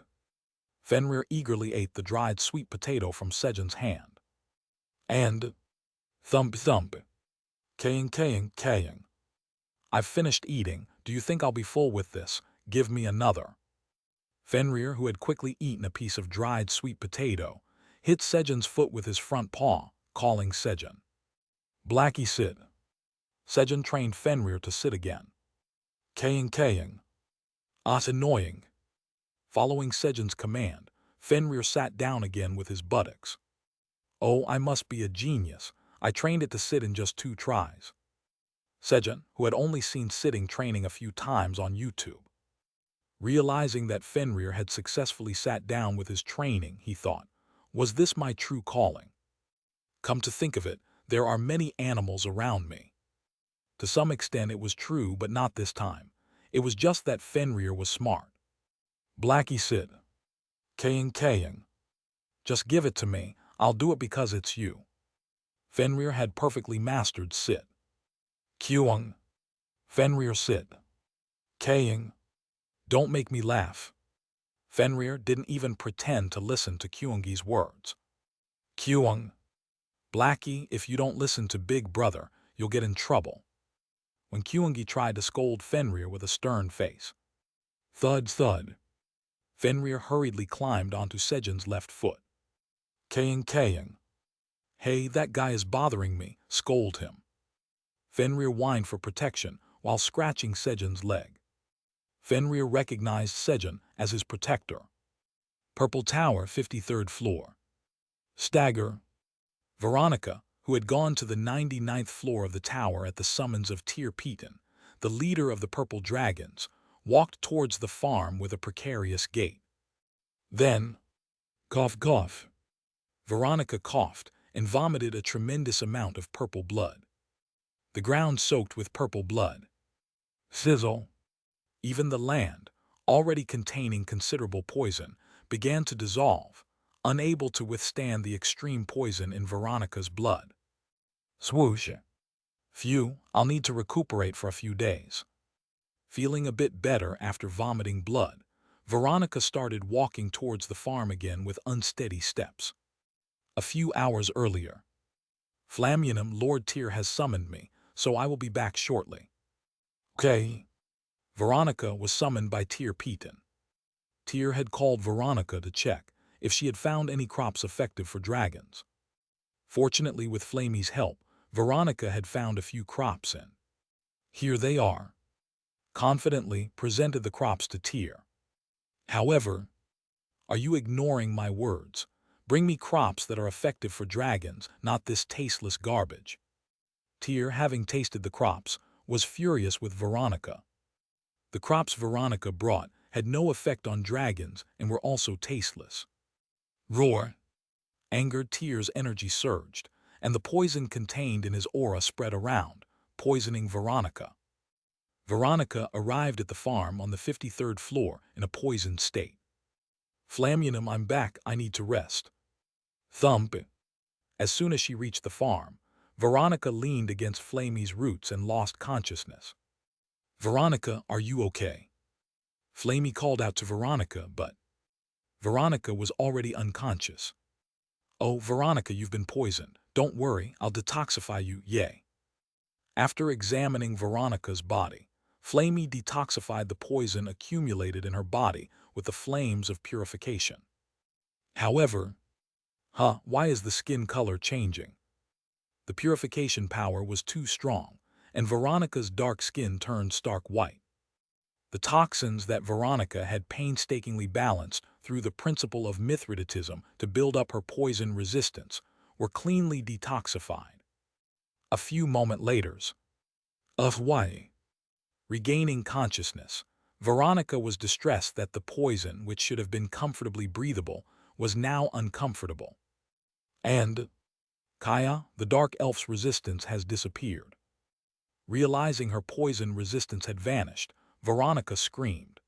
Fenrir eagerly ate the dried sweet potato from Sejun's hand. And thump. Kaying. I've finished eating. Do you think I'll be full with this? Give me another. Fenrir, who had quickly eaten a piece of dried sweet potato, hit Sejun's foot with his front paw, calling Sejun. Blackie, sit. Sejun trained Fenrir to sit again. Kaying. Annoying. Following Sejun's command, Fenrir sat down again with his buttocks. Oh, I must be a genius. I trained it to sit in just 2 tries. Sejun, who had only seen sitting training a few times on YouTube. Realizing that Fenrir had successfully sat down with his training, he thought, was this my true calling? Come to think of it, there are many animals around me. To some extent it was true, but not this time. It was just that Fenrir was smart. Blackie, sit. Kaying. Just give it to me, I'll do it because it's you. Fenrir had perfectly mastered sit. Kyung. Fenrir, sit. Kaying. Don't make me laugh. Fenrir didn't even pretend to listen to Kyungi's words. Kyung, Blackie, if you don't listen to Big Brother, you'll get in trouble. When Kyungi tried to scold Fenrir with a stern face. Thud thud. Fenrir hurriedly climbed onto Sejun's left foot. Kaying. Hey, that guy is bothering me, scold him. Fenrir whined for protection while scratching Sejun's leg. Fenrir recognized Sejun as his protector. Purple Tower, 53rd floor. Stagger. Veronica, who had gone to the 99th floor of the tower at the summons of Tyr Peton, the leader of the Purple Dragons, walked towards the farm with a precarious gait. Then, cough. Veronica coughed and vomited a tremendous amount of purple blood. The ground soaked with purple blood. Sizzle. Even the land, already containing considerable poison, began to dissolve, unable to withstand the extreme poison in Veronica's blood. Swoosh. Phew, I'll need to recuperate for a few days. Feeling a bit better after vomiting blood, Veronica started walking towards the farm again with unsteady steps. A few hours earlier. Flammunum, Lord Tyr has summoned me, so I will be back shortly. Okay. Veronica was summoned by Tyr Peton. Tyr had called Veronica to check if she had found any crops effective for dragons. Fortunately, with Flamey's help, Veronica had found a few crops and here they are. Confidently presented the crops to Tyr. However, are you ignoring my words? Bring me crops that are effective for dragons, not this tasteless garbage. Tyr, having tasted the crops, was furious with Veronica. The crops Veronica brought had no effect on dragons and were also tasteless. Roar! Angered, Tyr's energy surged, and the poison contained in his aura spread around, poisoning Veronica. Veronica arrived at the farm on the 53rd floor in a poisoned state. Flammunum, I'm back, I need to rest. Thump. As soon as she reached the farm, Veronica leaned against Flamey's roots and lost consciousness. Veronica, are you okay? Flamey called out to Veronica, but Veronica was already unconscious. Oh, Veronica, you've been poisoned. Don't worry, I'll detoxify you, yay. After examining Veronica's body, Flamey detoxified the poison accumulated in her body with the flames of purification. However, why is the skin color changing? The purification power was too strong, and Veronica's dark skin turned stark white. The toxins that Veronica had painstakingly balanced through the principle of Mithridatism to build up her poison resistance were cleanly detoxified. A few moments later, why? Regaining consciousness, Veronica was distressed that the poison, which should have been comfortably breathable, was now uncomfortable. And Kaya, the dark elf's resistance has disappeared. Realizing her poison resistance had vanished, Veronica screamed.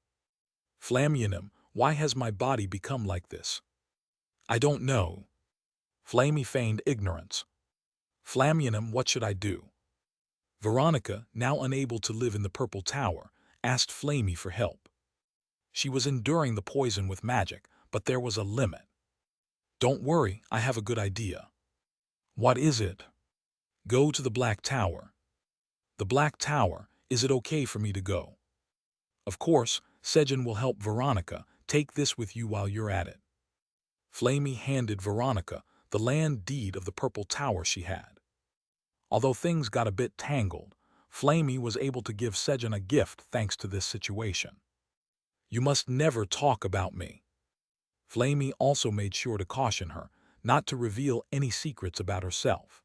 Flammunum, why has my body become like this? I don't know. Flamey feigned ignorance. Flammunum, what should I do? Veronica, now unable to live in the Purple Tower, asked Flamey for help. She was enduring the poison with magic, but there was a limit. Don't worry, I have a good idea. What is it? Go to the Black Tower. The Black Tower, is it okay for me to go? Of course, Sejun will help Veronica. Take this with you while you're at it. Flamey handed Veronica the land deed of the Purple Tower she had. Although things got a bit tangled, Flamey was able to give Sejun a gift thanks to this situation. You must never talk about me. Flamey also made sure to caution her not to reveal any secrets about herself.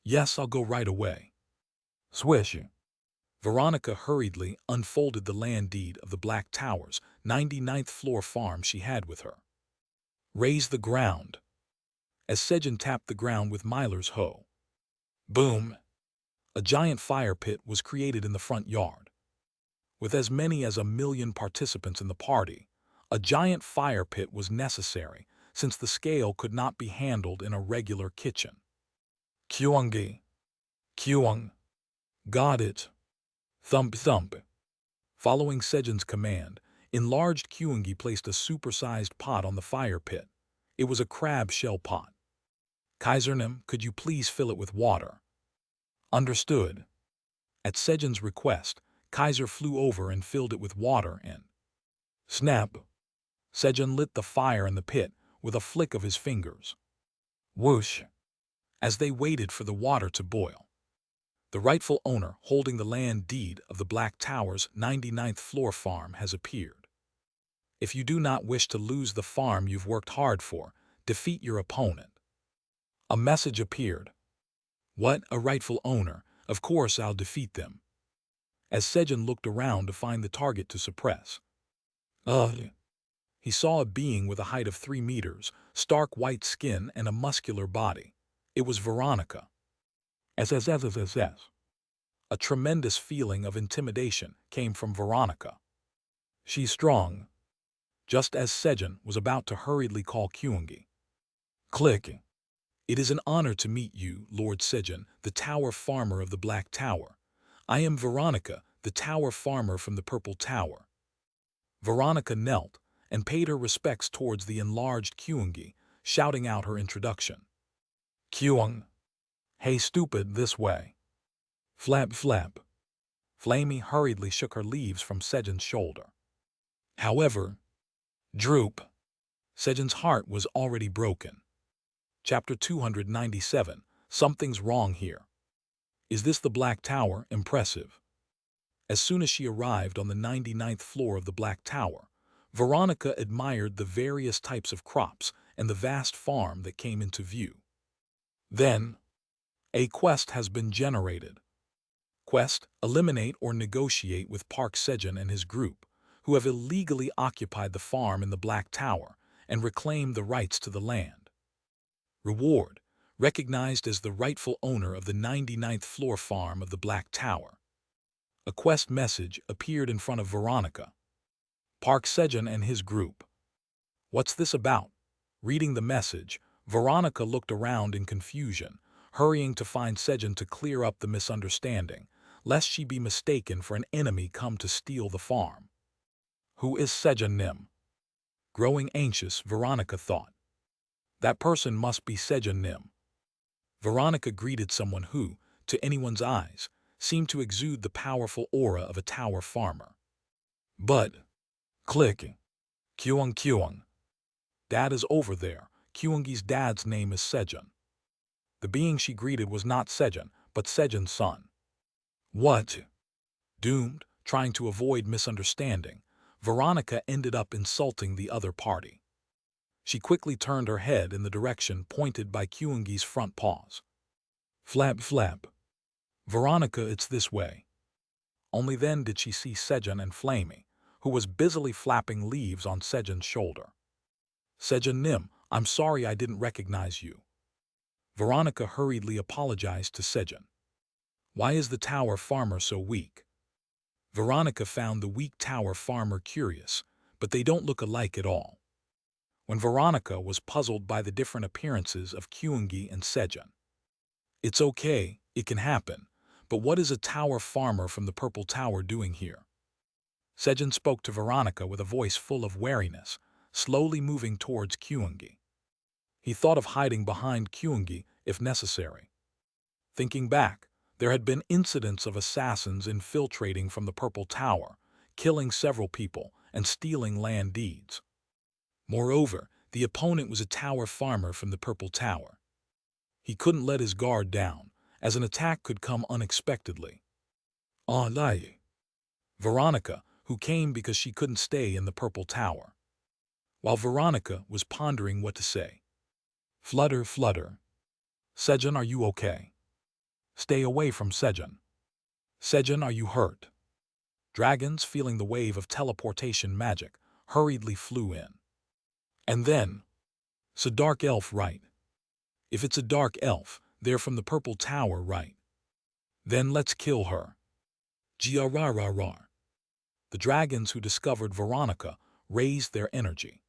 Yes, I'll go right away. Swish. Veronica hurriedly unfolded the land deed of the Black Tower's 99th floor farm she had with her. Raise the ground. As Sejun tapped the ground with Myler's hoe. Boom! A giant fire pit was created in the front yard. With as many as 1,000,000 participants in the party, a giant fire pit was necessary since the scale could not be handled in a regular kitchen. Kyungi. Kyung. Got it. Thump thump. Following Sejun's command, Enlarged Kyungi placed a supersized pot on the fire pit. It was a crab shell pot. Kaisernim, could you please fill it with water? Understood. At Sejun's request, Kaiser flew over and filled it with water and snap! Sejun lit the fire in the pit with a flick of his fingers. Whoosh! As they waited for the water to boil, the rightful owner holding the land deed of the Black Tower's 99th floor farm has appeared. If you do not wish to lose the farm you've worked hard for, defeat your opponent. A message appeared. What, a rightful owner? Of course I'll defeat them. As Sejun looked around to find the target to suppress, he saw a being with a height of 3 meters, stark white skin and a muscular body. It was Veronica. A tremendous feeling of intimidation came from Veronica. She's strong. Just as Sejun was about to hurriedly call Kyungi. Click. It is an honor to meet you, Lord Sejun, the tower farmer of the Black Tower. I am Veronica, the tower farmer from the Purple Tower. Veronica knelt and paid her respects towards the enlarged Kyungi, shouting out her introduction. Kyung. Hey stupid, this way. Flap flap. Flamey hurriedly shook her leaves from Sejun's shoulder. However, droop. Sejun's heart was already broken. Chapter 297, Something's Wrong Here. Is this the Black Tower? Impressive. As soon as she arrived on the 99th floor of the Black Tower, Veronica admired the various types of crops and the vast farm that came into view. Then, a quest has been generated. Quest, eliminate or negotiate with Park Sejun and his group, who have illegally occupied the farm in the Black Tower and reclaimed the rights to the land. Reward, recognized as the rightful owner of the 99th floor farm of the Black Tower. A quest message appeared in front of Veronica. Park Sejun and his group. What's this about? Reading the message, Veronica looked around in confusion, hurrying to find Sejun to clear up the misunderstanding, lest she be mistaken for an enemy come to steal the farm. Who is Sejun Nim? Growing anxious, Veronica thought. That person must be Sejun Nim. Veronica greeted someone who, to anyone's eyes, seemed to exude the powerful aura of a tower farmer. But, click. Kyung. Dad is over there. Kyungi's dad's name is Sejun. The being she greeted was not Sejun, but Sejun's son. What? Doomed, trying to avoid misunderstanding, Veronica ended up insulting the other party. She quickly turned her head in the direction pointed by Kyungi's front paws. Flap flap. Veronica, it's this way. Only then did she see Sejun and Flamey, who was busily flapping leaves on Sejun's shoulder. Sejun Nim, I'm sorry I didn't recognize you. Veronica hurriedly apologized to Sejun. Why is the tower farmer so weak? Veronica found the weak tower farmer curious, but they don't look alike at all. When Veronica was puzzled by the different appearances of Kyungi and Sejun. It's okay, it can happen, but what is a tower farmer from the Purple Tower doing here? Sejun spoke to Veronica with a voice full of wariness, slowly moving towards Kyungi. He thought of hiding behind Kyungi if necessary. Thinking back, there had been incidents of assassins infiltrating from the Purple Tower, killing several people and stealing land deeds. Moreover, the opponent was a tower farmer from the Purple Tower. He couldn't let his guard down, as an attack could come unexpectedly. Veronica, who came because she couldn't stay in the Purple Tower. While Veronica was pondering what to say. Flutter. Sejun, are you okay? Stay away from Sejun. Sejun, are you hurt? Dragons, feeling the wave of teleportation magic, hurriedly flew in. And then, it's a dark elf, right? If it's a dark elf, they're from the Purple Tower, right? Then let's kill her. Grrrr. The dragons who discovered Veronica raised their energy.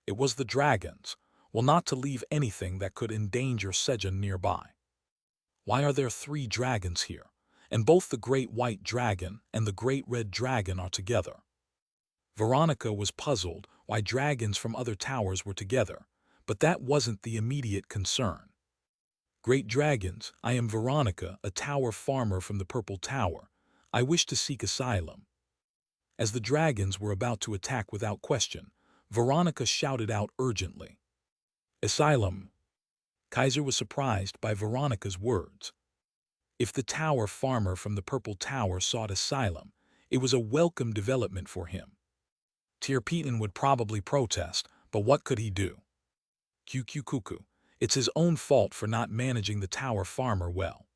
It was the dragons, well, not to leave anything that could endanger Sejun nearby. Why are there 3 dragons here, and both the Great White Dragon and the Great Red Dragon are together? Veronica was puzzled why dragons from other towers were together, but that wasn't the immediate concern. Great dragons, I am Veronica, a tower farmer from the Purple Tower. I wish to seek asylum. As the dragons were about to attack without question, Veronica shouted out urgently. Asylum. Kaiser was surprised by Veronica's words. If the tower farmer from the Purple Tower sought asylum, it was a welcome development for him. Tirpitan would probably protest, but what could he do? Cuckoo. It's his own fault for not managing the tower farmer well.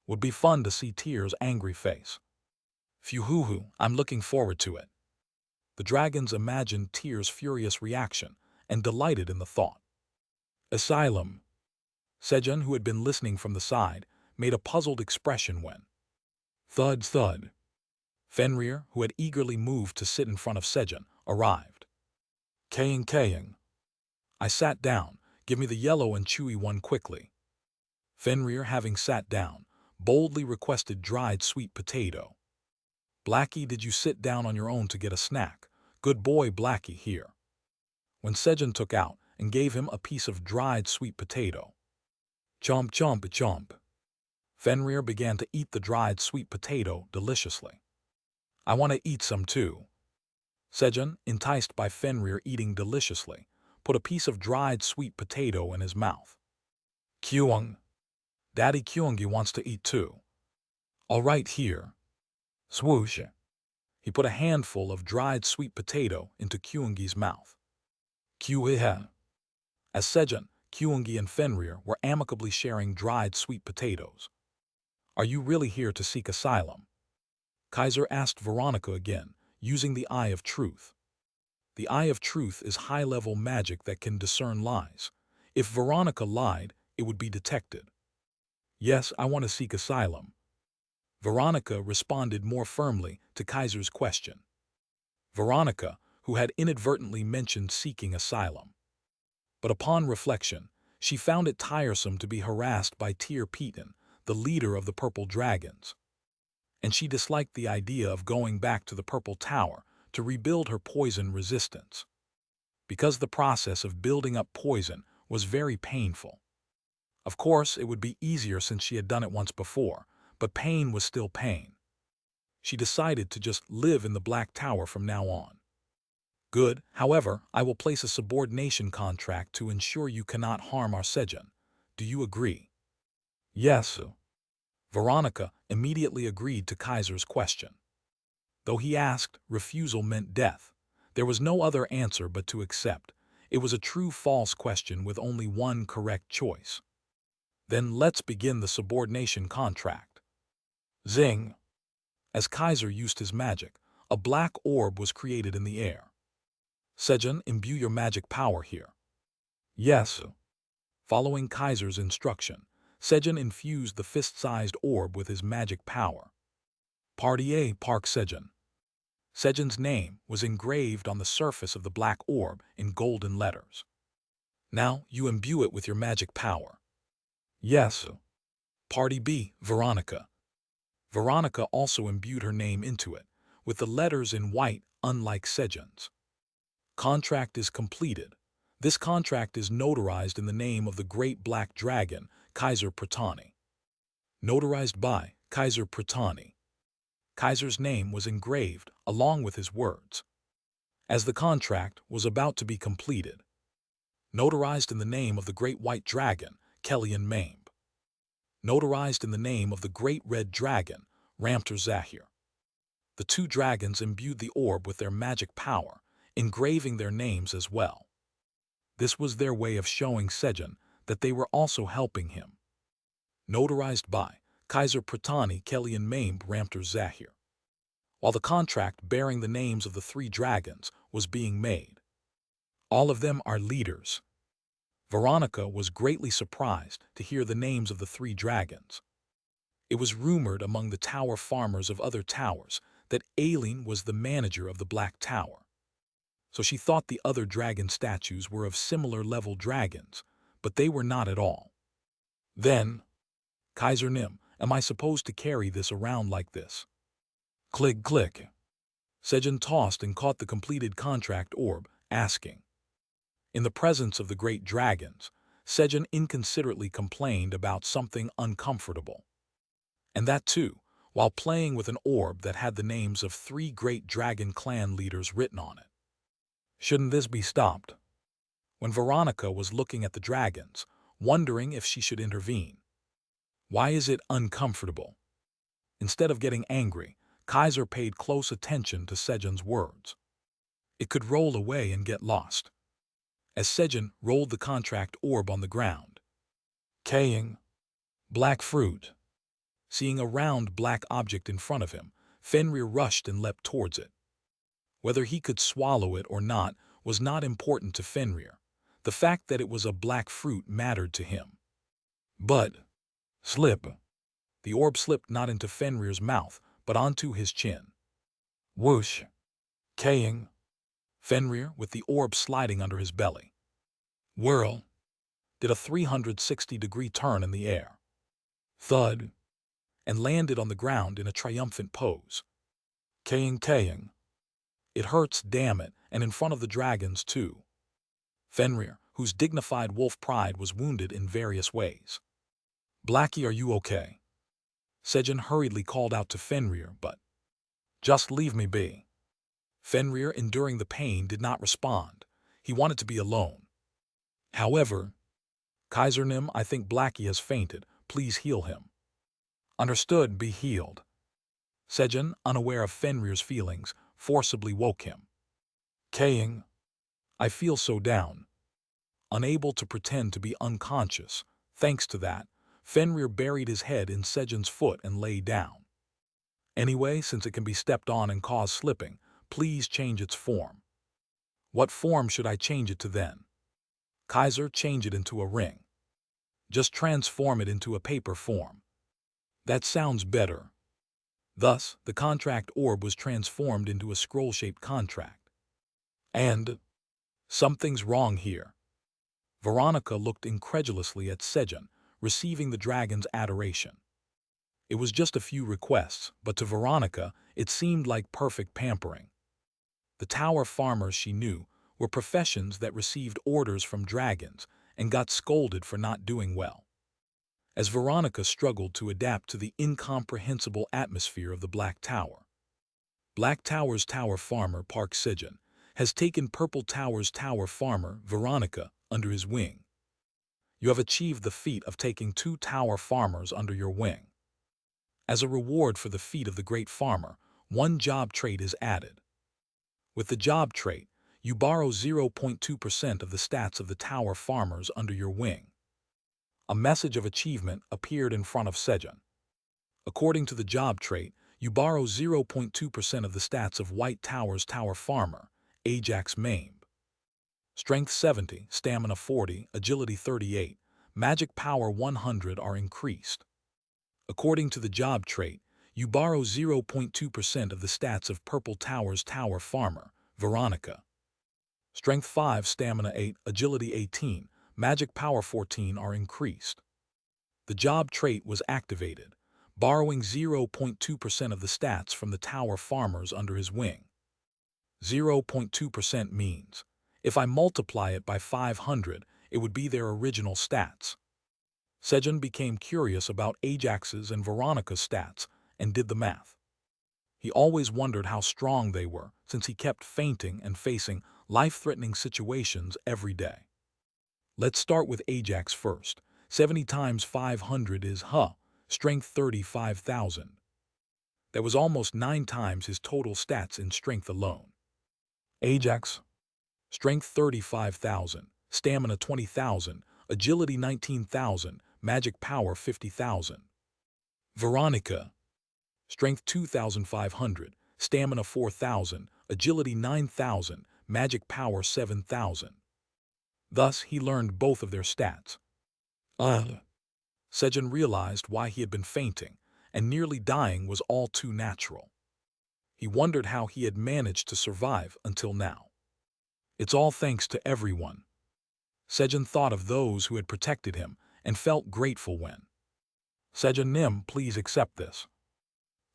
Would be fun to see Tyr's angry face. Phew, I'm looking forward to it. The dragons imagined Tyr's furious reaction and delighted in the thought. Asylum. Sejun, who had been listening from the side, made a puzzled expression when. Thud. Fenrir, who had eagerly moved to sit in front of Sejun, arrived. Kaying. I sat down. Give me the yellow and chewy one quickly. Fenrir, having sat down, boldly requested dried sweet potato. Blackie, did you sit down on your own to get a snack? Good boy Blackie here. When Sejun took out and gave him a piece of dried sweet potato. Chomp. Fenrir began to eat the dried sweet potato deliciously. I want to eat some too. Sejun, enticed by Fenrir eating deliciously, put a piece of dried sweet potato in his mouth. Kyung. Daddy Kyungi wants to eat too. All right here. Swoosh. He put a handful of dried sweet potato into Kyungi's mouth. Kyuhiha. As Sejun, Kyungi and Fenrir were amicably sharing dried sweet potatoes. Are you really here to seek asylum? Kaiser asked Veronica again, using the Eye of Truth. The Eye of Truth is high-level magic that can discern lies. If Veronica lied, it would be detected. Yes, I want to seek asylum. Veronica responded more firmly to Kaiser's question. Veronica, who had inadvertently mentioned seeking asylum. But upon reflection, she found it tiresome to be harassed by Tirpitan, the leader of the Purple Dragons. And she disliked the idea of going back to the Purple Tower to rebuild her poison resistance. Because the process of building up poison was very painful. Of course, it would be easier since she had done it once before, but pain was still pain. She decided to just live in the Black Tower from now on. Good, however, I will place a subordination contract to ensure you cannot harm our Sejun. Do you agree? Yes. Veronica immediately agreed to Kaiser's question. Though he asked, refusal meant death. There was no other answer but to accept. It was a true-false question with only one correct choice. Then let's begin the subordination contract. Zing! As Kaiser used his magic, a black orb was created in the air. Sejun, imbue your magic power here. Yes. Following Kaiser's instruction, Sejun infused the fist-sized orb with his magic power. Party A, Park Sejun. Sejun's name was engraved on the surface of the black orb in golden letters. Now you imbue it with your magic power. Yes. Party B, Veronica. Veronica also imbued her name into it, with the letters in white, unlike Sejun's. Contract is completed. This contract is notarized in the name of the great black dragon, Kaiser Pratani. Notarized by Kaiser Pratani. Kaiser's name was engraved along with his words. As the contract was about to be completed, notarized in the name of the great white dragon, Kellyan Maimb. Notarized in the name of the great red dragon, Ramtur Zahir. The two dragons imbued the orb with their magic power, engraving their names as well. This was their way of showing Sejun that they were also helping him. Notarized by Kaiser Pratani Kellyan Maimb Ramtur Zahir. While the contract bearing the names of the three dragons was being made. All of them are leaders. Veronica was greatly surprised to hear the names of the three dragons. It was rumored among the tower farmers of other towers that Aileen was the manager of the Black Tower. So she thought the other dragon statues were of similar level dragons, but they were not at all. Then, Kaiser Nim, am I supposed to carry this around like this? Click. Sejun tossed and caught the completed contract orb, asking. In the presence of the great dragons, Sejun inconsiderately complained about something uncomfortable. And that too, while playing with an orb that had the names of 3 great dragon clan leaders written on it. Shouldn't this be stopped? When Veronica was looking at the dragons, wondering if she should intervene. Why is it uncomfortable? Instead of getting angry, Kaiser paid close attention to Sejun's words. It could roll away and get lost. As Sejun rolled the contract orb on the ground. Kaying. Black fruit. Seeing a round black object in front of him, Fenrir rushed and leapt towards it. Whether he could swallow it or not was not important to Fenrir. The fact that it was a black fruit mattered to him. But, slip. The orb slipped not into Fenrir's mouth, but onto his chin. Whoosh. Kaying. Fenrir with the orb sliding under his belly. Whirl. Did a 360-degree turn in the air. Thud. And landed on the ground in a triumphant pose. Kaying. It hurts, damn it, and in front of the dragons too. Fenrir, whose dignified wolf pride was wounded in various ways. Blackie, are you okay? Sejun hurriedly called out to Fenrir, but just leave me be. Fenrir, enduring the pain, did not respond. He wanted to be alone. However, Kaisernim, I think Blackie has fainted. Please heal him. Understood, be healed. Sejun, unaware of Fenrir's feelings, forcibly woke him. Kaying. I feel so down. Unable to pretend to be unconscious, thanks to that, Fenrir buried his head in Sejun's foot and lay down. Anyway, since it can be stepped on and cause slipping, please change its form. What form should I change it to then? Kaiser, change it into a ring. Just transform it into a paper form. That sounds better. Thus, the contract orb was transformed into a scroll-shaped contract. And something's wrong here. Veronica looked incredulously at Sejun, receiving the dragon's adoration. It was just a few requests, but to Veronica, it seemed like perfect pampering. The tower farmers she knew were professions that received orders from dragons and got scolded for not doing well. As Veronica struggled to adapt to the incomprehensible atmosphere of the Black Tower. Black Tower's tower farmer, Park Sejun, has taken Purple Tower's tower farmer, Veronica, under his wing. You have achieved the feat of taking 2 tower farmers under your wing. As a reward for the feat of the great farmer, 1 job trait is added. With the job trait, you borrow 0.2% of the stats of the tower farmers under your wing. A message of achievement appeared in front of Sejun. According to the job trait, you borrow 0.2% of the stats of White Tower's tower farmer, Ajax maimed. Strength 70, Stamina 40, Agility 38, Magic Power 100 are increased. According to the job trait, you borrow 0.2% of the stats of Purple Tower's tower farmer, Veronica. Strength 5, Stamina 8, Agility 18, Magic Power 14 are increased. The job trait was activated, borrowing 0.2% of the stats from the tower farmers under his wing. 0.2% means, if I multiply it by 500, it would be their original stats. Sejun became curious about Ajax's and Veronica's stats and did the math. He always wondered how strong they were, since he kept fainting and facing life-threatening situations every day. Let's start with Ajax first. 70 times 500 is strength 35,000. That was almost 9 times his total stats in strength alone. Ajax, strength 35,000, stamina 20,000, agility 19,000, magic power 50,000. Veronica, strength 2,500, stamina 4,000, agility 9,000, magic power 7,000. Thus, he learned both of their stats. Sejun realized why he had been fainting, and nearly dying was all too natural. He wondered how he had managed to survive until now. It's all thanks to everyone. Sejun thought of those who had protected him and felt grateful when. Sejun Nim, please accept this.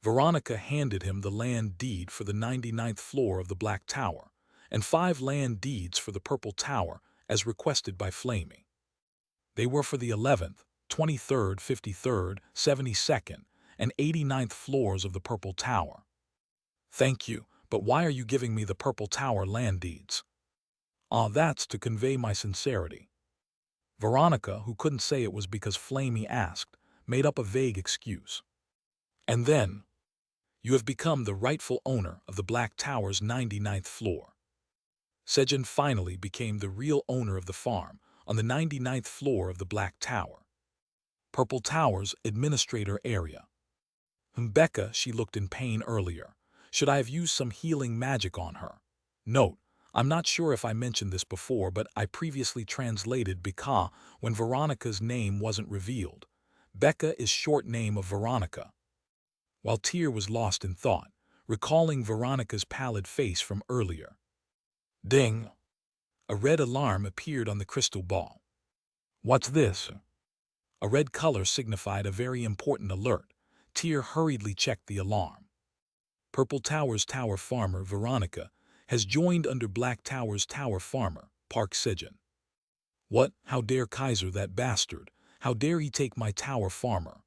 Veronica handed him the land deed for the 99th floor of the Black Tower, and 5 land deeds for the Purple Tower, as requested by Flamey. They were for the 11th, 23rd, 53rd, 72nd, and 89th floors of the Purple Tower. Thank you, but why are you giving me the Purple Tower land deeds? Ah, that's to convey my sincerity. Veronica, who couldn't say it was because Flamey asked, made up a vague excuse. And then, you have become the rightful owner of the Black Tower's 99th floor. Sejun finally became the real owner of the farm on the 99th floor of the Black Tower. Purple Tower's administrator area. Becca, she looked in pain earlier. Should I have used some healing magic on her? Note, I'm not sure if I mentioned this before, but I previously translated Becca when Veronica's name wasn't revealed. Becca is short name of Veronica. While Tyr was lost in thought, recalling Veronica's pallid face from earlier. Ding! A red alarm appeared on the crystal ball. What's this? A red color signified a very important alert. Tyr hurriedly checked the alarm. Purple Tower's tower farmer, Veronica, has joined under Black Tower's tower farmer, Park Sejun. What? How dare Kaiser, that bastard? How dare he take my tower farmer?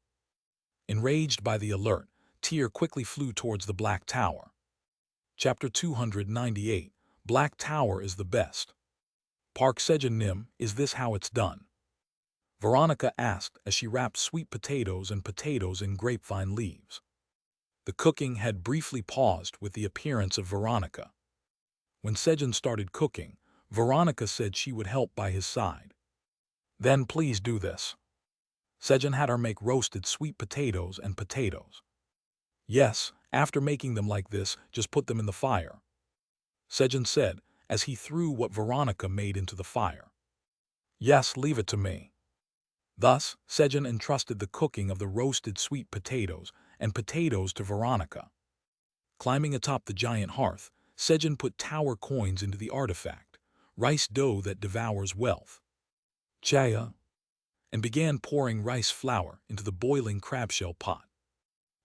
Enraged by the alert, Tyr quickly flew towards the Black Tower. Chapter 298, Black Tower is the best. Park Sejun Nim, is this how it's done? Veronica asked as she wrapped sweet potatoes in grapevine leaves. The cooking had briefly paused with the appearance of Veronica. When Sejun started cooking, Veronica said she would help by his side. Then please do this. Sejun had her make roasted sweet potatoes and potatoes. Yes, after making them like this, just put them in the fire. Sejun said as he threw what Veronica made into the fire. Yes, leave it to me. Thus, Sejun entrusted the cooking of the roasted sweet potatoes and potatoes to Veronica. Climbing atop the giant hearth, Sejun put tower coins into the artifact, rice dough that devours wealth. Chaya, and began pouring rice flour into the boiling crabshell pot.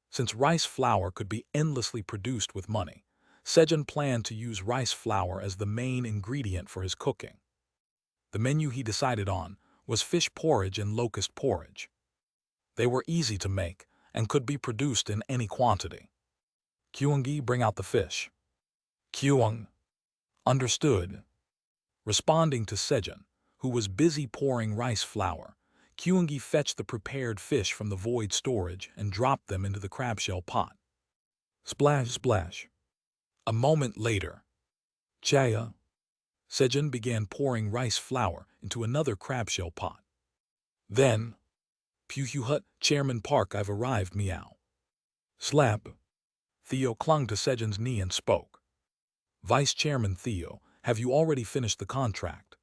Since rice flour could be endlessly produced with money, Sejun planned to use rice flour as the main ingredient for his cooking. The menu he decided on was fish porridge and locust porridge. They were easy to make and could be produced in any quantity. Kyungi, bring out the fish. Kyung. Understood. Responding to Sejun, who was busy pouring rice flour, Kyungi fetched the prepared fish from the void storage and dropped them into the crabshell pot. Splash, splash. A moment later, Chaya. Sejun began pouring rice flour into another crabshell pot. Then, Hut, Chairman Park, I've arrived, meow. Slap. Theo clung to Sejun's knee and spoke. Vice Chairman Theo, have you already finished the contract?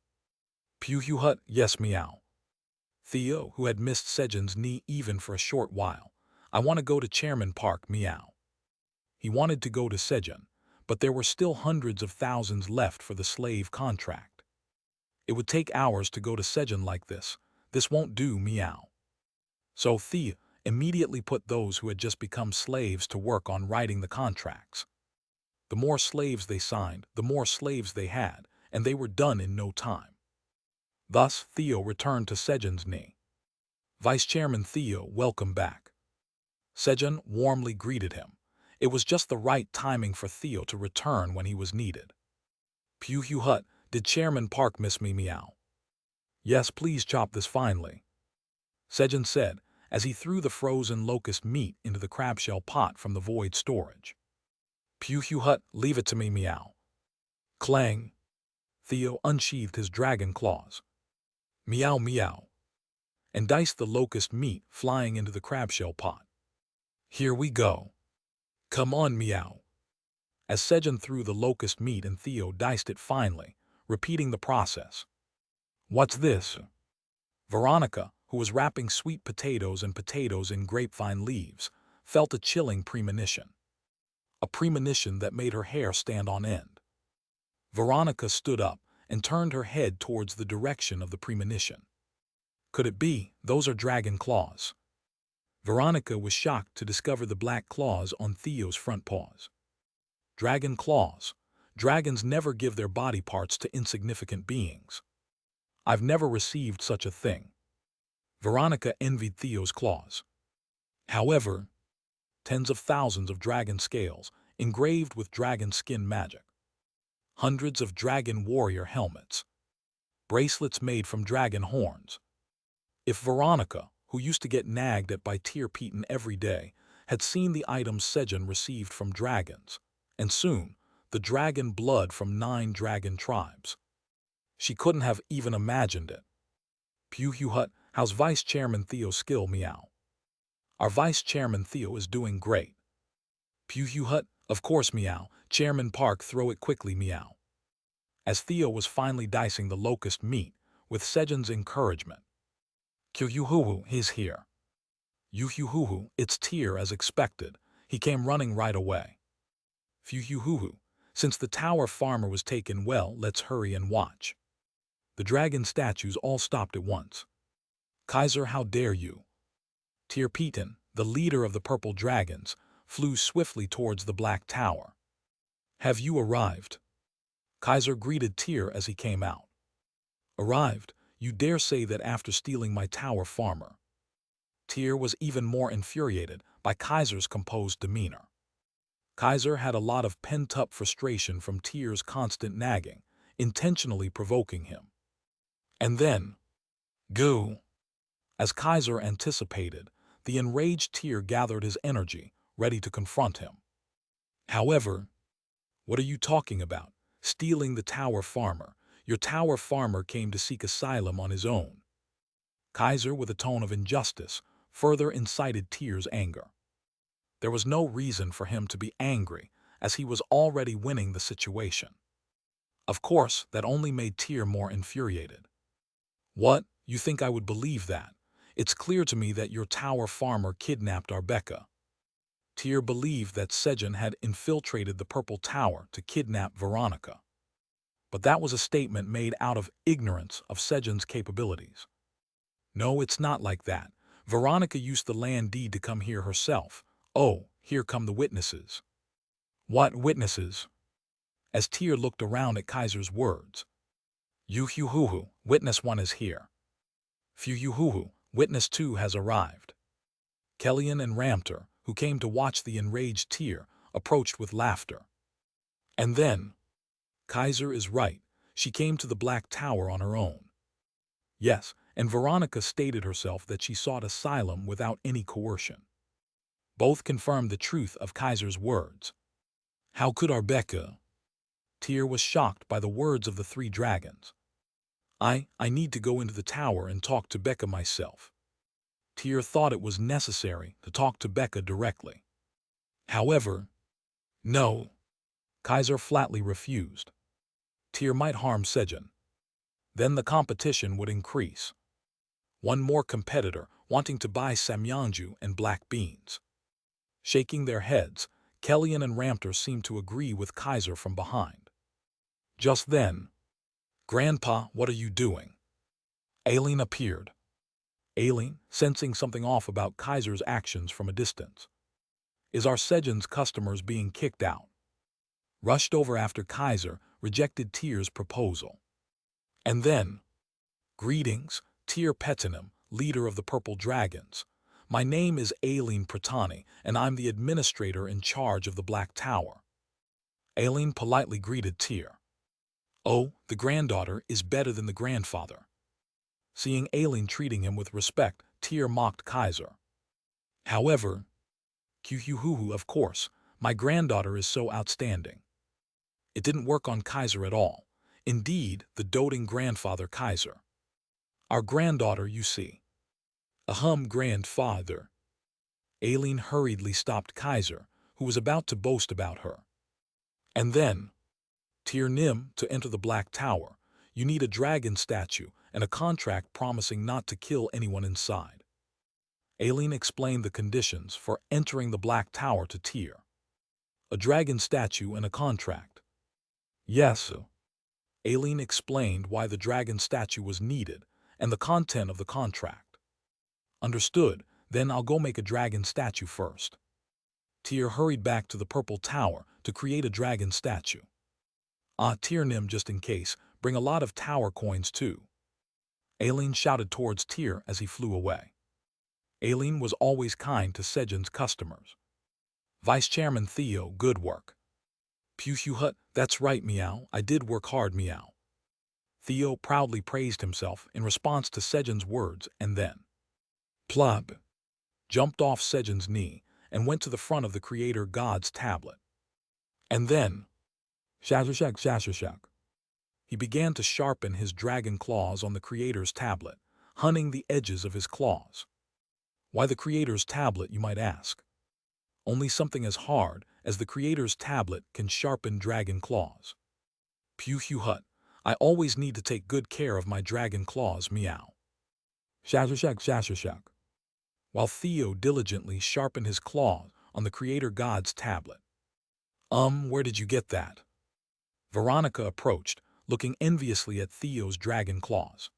Hut, yes, meow. Theo, who had missed Sejun's knee even for a short while, I want to go to Chairman Park, meow. He wanted to go to Sejun, but there were still hundreds of thousands left for the slave contract. It would take hours to go to Sejun like this. This won't do, meow. So Thea immediately put those who had just become slaves to work on writing the contracts. The more slaves they signed, the more slaves they had, and they were done in no time. Thus, Theo returned to Sejun's knee. Vice Chairman Theo, welcome back. Sejun warmly greeted him. It was just the right timing for Theo to return when he was needed. Hut, did Chairman Park miss me, meow? Yes, please chop this finely. Sejun said as he threw the frozen locust meat into the crabshell pot from the void storage. Hut, leave it to me, meow. Clang. Theo unsheathed his dragon claws. Meow, meow. And diced the locust meat flying into the crabshell pot. Here we go. Come on, meow. As Sejun threw the locust meat and Theo diced it finely, repeating the process. What's this? Veronica, who was wrapping sweet potatoes in grapevine leaves, felt a chilling premonition. A premonition that made her hair stand on end. Veronica stood up and turned her head towards the direction of the premonition. Could it be, those are dragon claws? Veronica was shocked to discover the black claws on Theo's front paws. Dragon claws. Dragons never give their body parts to insignificant beings. I've never received such a thing. Veronica envied Theo's claws. However, tens of thousands of dragon scales, engraved with dragon skin magic. Hundreds of dragon warrior helmets. Bracelets made from dragon horns. If Veronica, who used to get nagged at by Tyr Peyton every day, had seen the items Sejun received from dragons, and soon, the dragon blood from 9 dragon tribes, she couldn't have even imagined it. Hut, how's Vice Chairman Theo skill meow? Our Vice Chairman Theo is doing great. Hut, of course meow, Chairman Park throw it quickly meow. As Theo was finally dicing the locust meat, with Sejun's encouragement. He's here. It's Tyr as expected. He came running right away. Since the tower farmer was taken well, let's hurry and watch. The dragon statues all stopped at once. Kaiser, how dare you? Tyr Peyton, the leader of the purple dragons, flew swiftly towards the black tower. Have you arrived? Kaiser greeted Tyr as he came out. Arrived? You dare say that after stealing my tower farmer? Tyr was even more infuriated by Kaiser's composed demeanor. Kaiser had a lot of pent-up frustration from Tyr's constant nagging, intentionally provoking him. And then, goo! As Kaiser anticipated, the enraged Tyr gathered his energy, ready to confront him. However, what are you talking about? Stealing the tower farmer? Your tower farmer came to seek asylum on his own. Kaiser, with a tone of injustice, further incited Tyr's anger. There was no reason for him to be angry, as he was already winning the situation. Of course, that only made Tyr more infuriated. What? You think I would believe that? It's clear to me that your tower farmer kidnapped our Becca. Tyr believed that Sejun had infiltrated the Purple Tower to kidnap Veronica. But that was a statement made out of ignorance of Sejun's capabilities. No, it's not like that. Veronica used the land deed to come here herself. Oh, here come the witnesses. What witnesses? As Tyr looked around at Kaiser's words. Witness 1 is here. Witness 2 has arrived. Kellyan and Ramter, who came to watch the enraged Tyr, approached with laughter. And then, Kaiser is right, she came to the Black Tower on her own. Yes, and Veronica stated herself that she sought asylum without any coercion. Both confirmed the truth of Kaiser's words. How could our Becca? Tyr was shocked by the words of the 3 dragons. I need to go into the tower and talk to Becca myself. Tyr thought it was necessary to talk to Becca directly. However, no. Kaiser flatly refused. Tyr might harm Sejun. Then the competition would increase. One more competitor wanting to buy samyangju and black beans. Shaking their heads, Kellyan and Ramter seemed to agree with Kaiser from behind. Just then, Grandpa, what are you doing? Aileen appeared. Aileen, sensing something off about Kaiser's actions from a distance. Is our Sejun's customers being kicked out? Rushed over after Kaiser rejected Tyr's proposal. And then, greetings, Tyr Petanim, leader of the Purple Dragons. My name is Aileen Pratani, and I'm the administrator in charge of the Black Tower. Aileen politely greeted Tyr. Oh, the granddaughter is better than the grandfather. Seeing Aileen treating him with respect, Tyr mocked Kaiser. However, of course, my granddaughter is so outstanding. It didn't work on Kaiser at all. Indeed, the doting grandfather Kaiser. Our granddaughter, you see. Grandfather. Aileen hurriedly stopped Kaiser, who was about to boast about her. And then, Tyr Nim, to enter the Black Tower, you need a dragon statue and a contract promising not to kill anyone inside. Aileen explained the conditions for entering the Black Tower to Tyr. A dragon statue and a contract. Yes. Aileen explained why the dragon statue was needed and the content of the contract. Understood, Then I'll go make a dragon statue first. Tyr hurried back to the purple tower to create a dragon statue. Tyr Nim, just in case, bring a lot of tower coins too. Aileen shouted towards Tyr as he flew away. Aileen was always kind to Sejun's customers. Vice Chairman Theo, good work. Pew Hut, that's right, meow, I did work hard, meow. Theo proudly praised himself in response to Sejun's words and then plop jumped off Sejun's knee and went to the front of the Creator God's tablet. And then shashashak. He began to sharpen his dragon claws on the Creator's tablet, hunting the edges of his claws. Why the Creator's tablet, you might ask? Only something as hard as the Creator's tablet can sharpen dragon claws. Pew Hut, I always need to take good care of my dragon claws, meow. Shashashak. While Theo diligently sharpened his claws on the Creator God's tablet. Where did you get that? Veronica approached, looking enviously at Theo's dragon claws.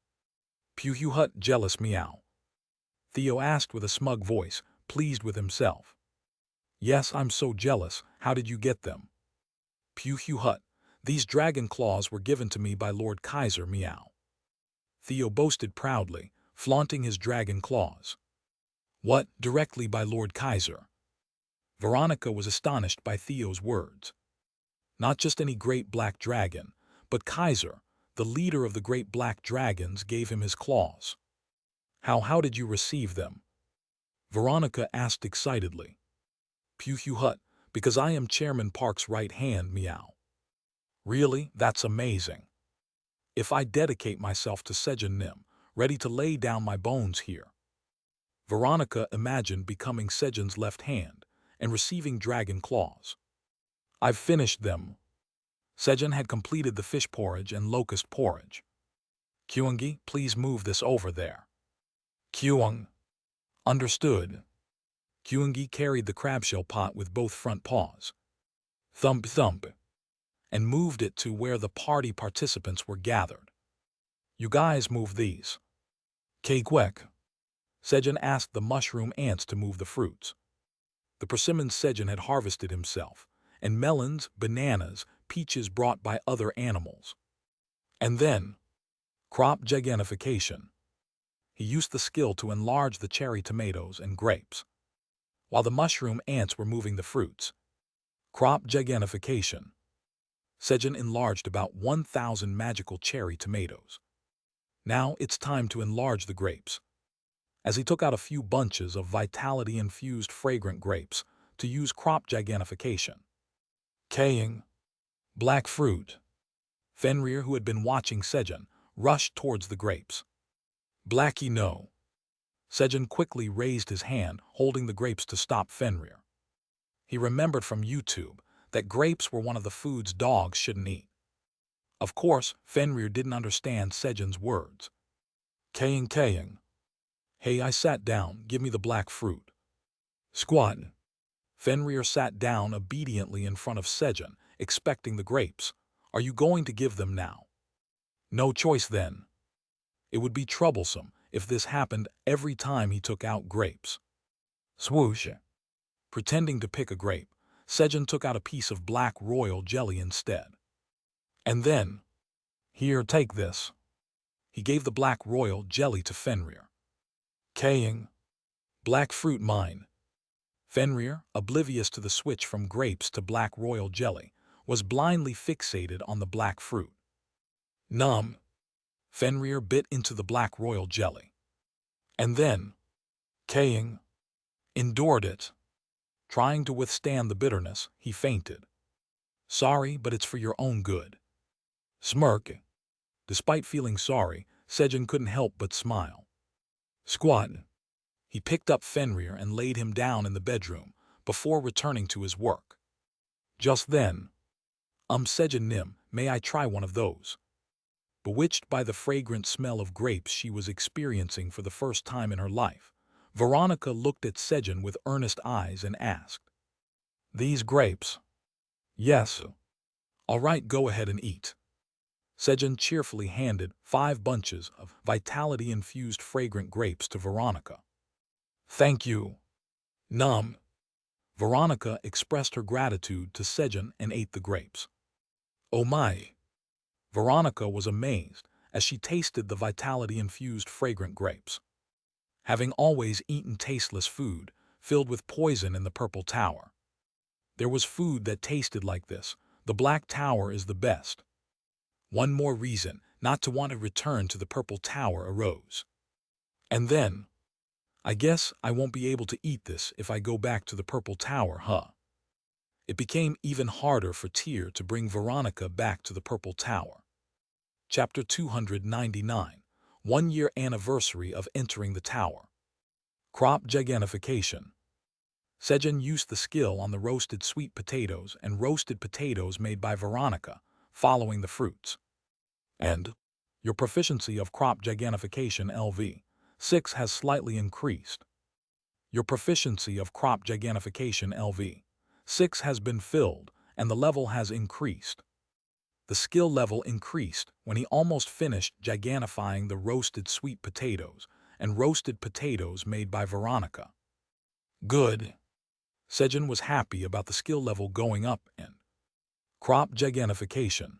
Pew Hut, jealous, meow. Theo asked with a smug voice, pleased with himself. Yes, I'm so jealous. How did you get them? Pew Hut, these dragon claws were given to me by Lord Kaiser, meow. Theo boasted proudly, flaunting his dragon claws. What, directly by Lord Kaiser? Veronica was astonished by Theo's words. Not just any great black dragon, but Kaiser, the leader of the great black dragons, gave him his claws. How did you receive them? Veronica asked excitedly. Pew Hut, because I am Chairman Park's right hand, meow. Really, that's amazing. If I dedicate myself to Sejun Nim, ready to lay down my bones here. Veronica imagined becoming Sejun's left hand and receiving dragon claws. I've finished them. Sejun had completed the fish porridge and locust porridge. Kyungi, please move this over there. Kyung. Understood. Kyungi carried the crabshell pot with both front paws. Thump, and moved it to where the party participants were gathered. You guys move these. Kwek. Sejun asked the mushroom ants to move the fruits. The persimmons Sejun had harvested himself, and melons, bananas, peaches brought by other animals. And then, crop gigantification. He used the skill to enlarge the cherry tomatoes and grapes. While the mushroom ants were moving the fruits. Crop gigantification. Sejun enlarged about 1,000 magical cherry tomatoes. Now it's time to enlarge the grapes. As he took out a few bunches of vitality-infused fragrant grapes to use crop gigantification. Kaying. Black fruit. Fenrir, who had been watching Sejun, rushed towards the grapes. Blackie, no. Sejun quickly raised his hand, holding the grapes to stop Fenrir. He remembered from YouTube that grapes were one of the foods dogs shouldn't eat. Of course, Fenrir didn't understand Sejun's words. Kaying. Hey, I sat down, give me the black fruit. Squat. Fenrir sat down obediently in front of Sejun, expecting the grapes. Are you going to give them now? No choice then. It would be troublesome if this happened every time he took out grapes. Swoosh. Pretending to pick a grape, Sejun took out a piece of black royal jelly instead. And then, here, take this. He gave the black royal jelly to Fenrir. Kaying. Black fruit mine. Fenrir, oblivious to the switch from grapes to black royal jelly, was blindly fixated on the black fruit. Nom. Fenrir bit into the black royal jelly. And then, Kaying, endured it. Trying to withstand the bitterness, he fainted. Sorry, but it's for your own good. Smirk. Despite feeling sorry, Sejun couldn't help but smile. Squat. He picked up Fenrir and laid him down in the bedroom before returning to his work. Just then, Sejun Nim, may I try one of those? Bewitched by the fragrant smell of grapes she was experiencing for the first time in her life, Veronica looked at Sejun with earnest eyes and asked, These grapes? Yes. All right, go ahead and eat. Sejun cheerfully handed 5 bunches of vitality-infused fragrant grapes to Veronica. Thank you. Num. Veronica expressed her gratitude to Sejun and ate the grapes. Oh my! Veronica was amazed as she tasted the vitality-infused fragrant grapes. Having always eaten tasteless food filled with poison in the Purple Tower, there was food that tasted like this. The Black Tower is the best. One more reason not to want to return to the Purple Tower arose. And then, I guess I won't be able to eat this if I go back to the Purple Tower, huh? It became even harder for Tyr to bring Veronica back to the Purple Tower. Chapter 299, 1-year anniversary of entering the tower. Crop gigantification. Sejun used the skill on the roasted sweet potatoes and roasted potatoes made by Veronica, following the fruits. And your proficiency of crop gigantification LV6 has slightly increased. Your proficiency of crop gigantification LV6 has been filled and the level has increased. The skill level increased when he almost finished gigantifying the roasted sweet potatoes and roasted potatoes made by Veronica. Good. Sejun was happy about the skill level going up in crop gigantification.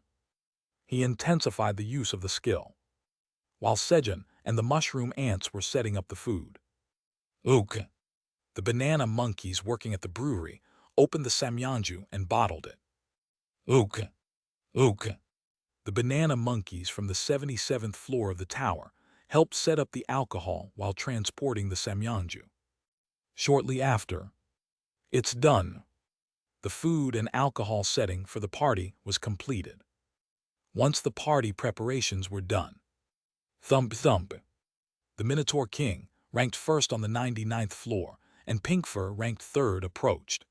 He intensified the use of the skill, while Sejun and the mushroom ants were setting up the food. Ook. The banana monkeys working at the brewery opened the samyangju and bottled it. Ook. Ook. The banana monkeys from the 77th floor of the tower helped set up the alcohol while transporting the samyangju. Shortly after, it's done. The food and alcohol setting for the party was completed. Once the party preparations were done, thump thump. The Minotaur King, ranked first on the 99th floor, and Pinkfur, ranked third, approached.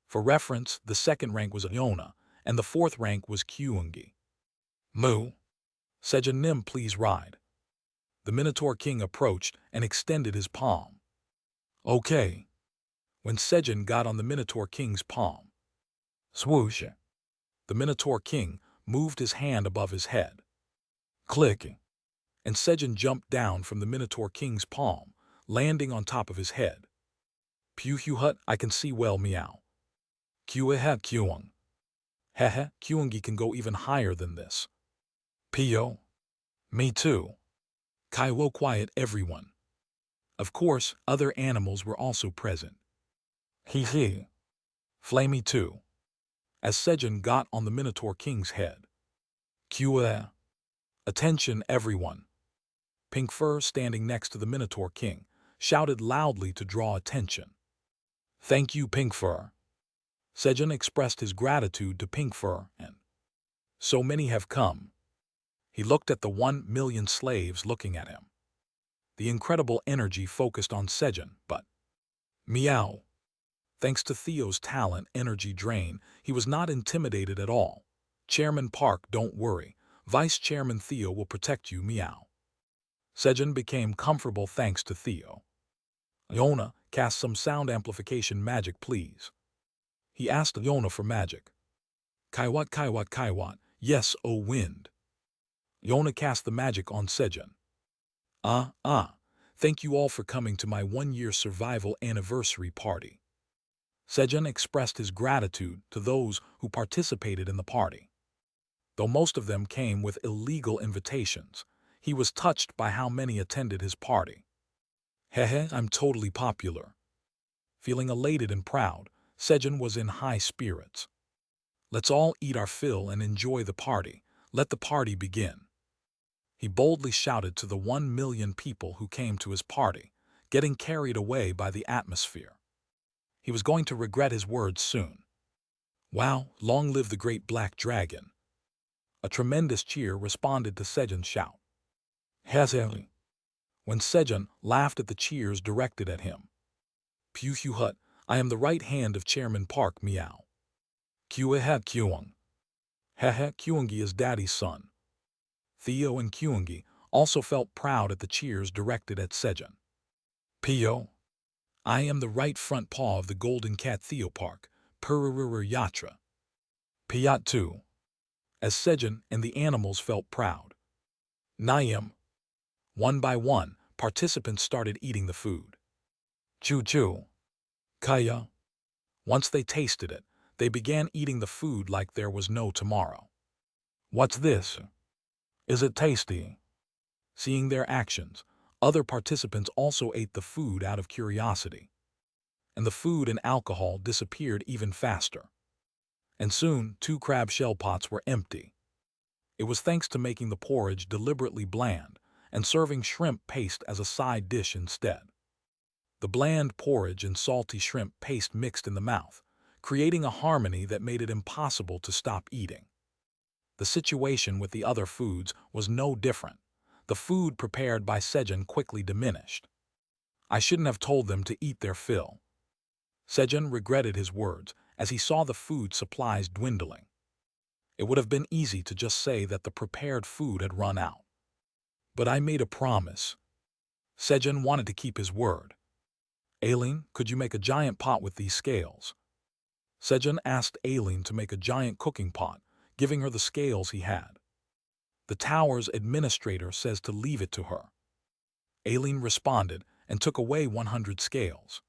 For reference, the second rank was Iona, and the fourth rank was Kyungi. Moo. Sejun Nim, please ride. The Minotaur King approached and extended his palm. Okay. When Sejun got on the Minotaur King's palm, swoosh. The Minotaur King moved his hand above his head. Click. And Sejun jumped down from the Minotaur King's palm, landing on top of his head. Hut, I can see well, meow. Kuehe Kuung. Hehe, Kyungi can go even higher than this. Pio. Me too. Kaiwo, quiet everyone. Of course, other animals were also present. He. Flamey too. As Sejun got on the Minotaur King's head. Kuehe. Attention everyone. Pinkfur, standing next to the Minotaur King, shouted loudly to draw attention. Thank you, Pinkfur. Sejun expressed his gratitude to Pinkfur, and so many have come. He looked at the 1,000,000 slaves looking at him. The incredible energy focused on Sejun, but meow. Thanks to Theo's talent energy drain, he was not intimidated at all. Chairman Park, don't worry. Vice Chairman Theo will protect you, meow. Sejun became comfortable thanks to Theo. Iona, cast some sound amplification magic, please. He asked Iona for magic. Kaiwat, Kaiwat, Kaiwat. Yes, O wind. Iona cast the magic on Sejun. Thank you all for coming to my 1-year survival anniversary party. Sejun expressed his gratitude to those who participated in the party. Though most of them came with illegal invitations, he was touched by how many attended his party. Hehe, I'm totally popular. Feeling elated and proud, Sejun was in high spirits. Let's all eat our fill and enjoy the party. Let the party begin. He boldly shouted to the 1,000,000 people who came to his party, getting carried away by the atmosphere. He was going to regret his words soon. Wow, long live the great black dragon. A tremendous cheer responded to Sejun's shout. Hezeli. When Sejun laughed at the cheers directed at him. Hut, I am the right hand of Chairman Park, meow. Kuehe Kuung. Hehe, Kyungi is Daddy's son. Theo and Kyungi also felt proud at the cheers directed at Sejun. Pio. I am the right front paw of the Golden Cat Theo Park, Pururur Yatra. Piat too. As Sejun and the animals felt proud. Nayam. One by one, participants started eating the food. Choo-choo. Kaya. Once they tasted it, they began eating the food like there was no tomorrow. What's this? Is it tasty? Seeing their actions, other participants also ate the food out of curiosity. And the food and alcohol disappeared even faster. And soon, 2 crab shell pots were empty. It was thanks to making the porridge deliberately bland and serving shrimp paste as a side dish instead. The bland porridge and salty shrimp paste mixed in the mouth, creating a harmony that made it impossible to stop eating. The situation with the other foods was no different. The food prepared by Sejun quickly diminished. I shouldn't have told them to eat their fill. Sejun regretted his words as he saw the food supplies dwindling. It would have been easy to just say that the prepared food had run out. But I made a promise. Sejun wanted to keep his word. Aileen, could you make a giant pot with these scales? Sejun asked Aileen to make a giant cooking pot, giving her the scales he had. The tower's administrator says to leave it to her. Aileen responded and took away 100 scales.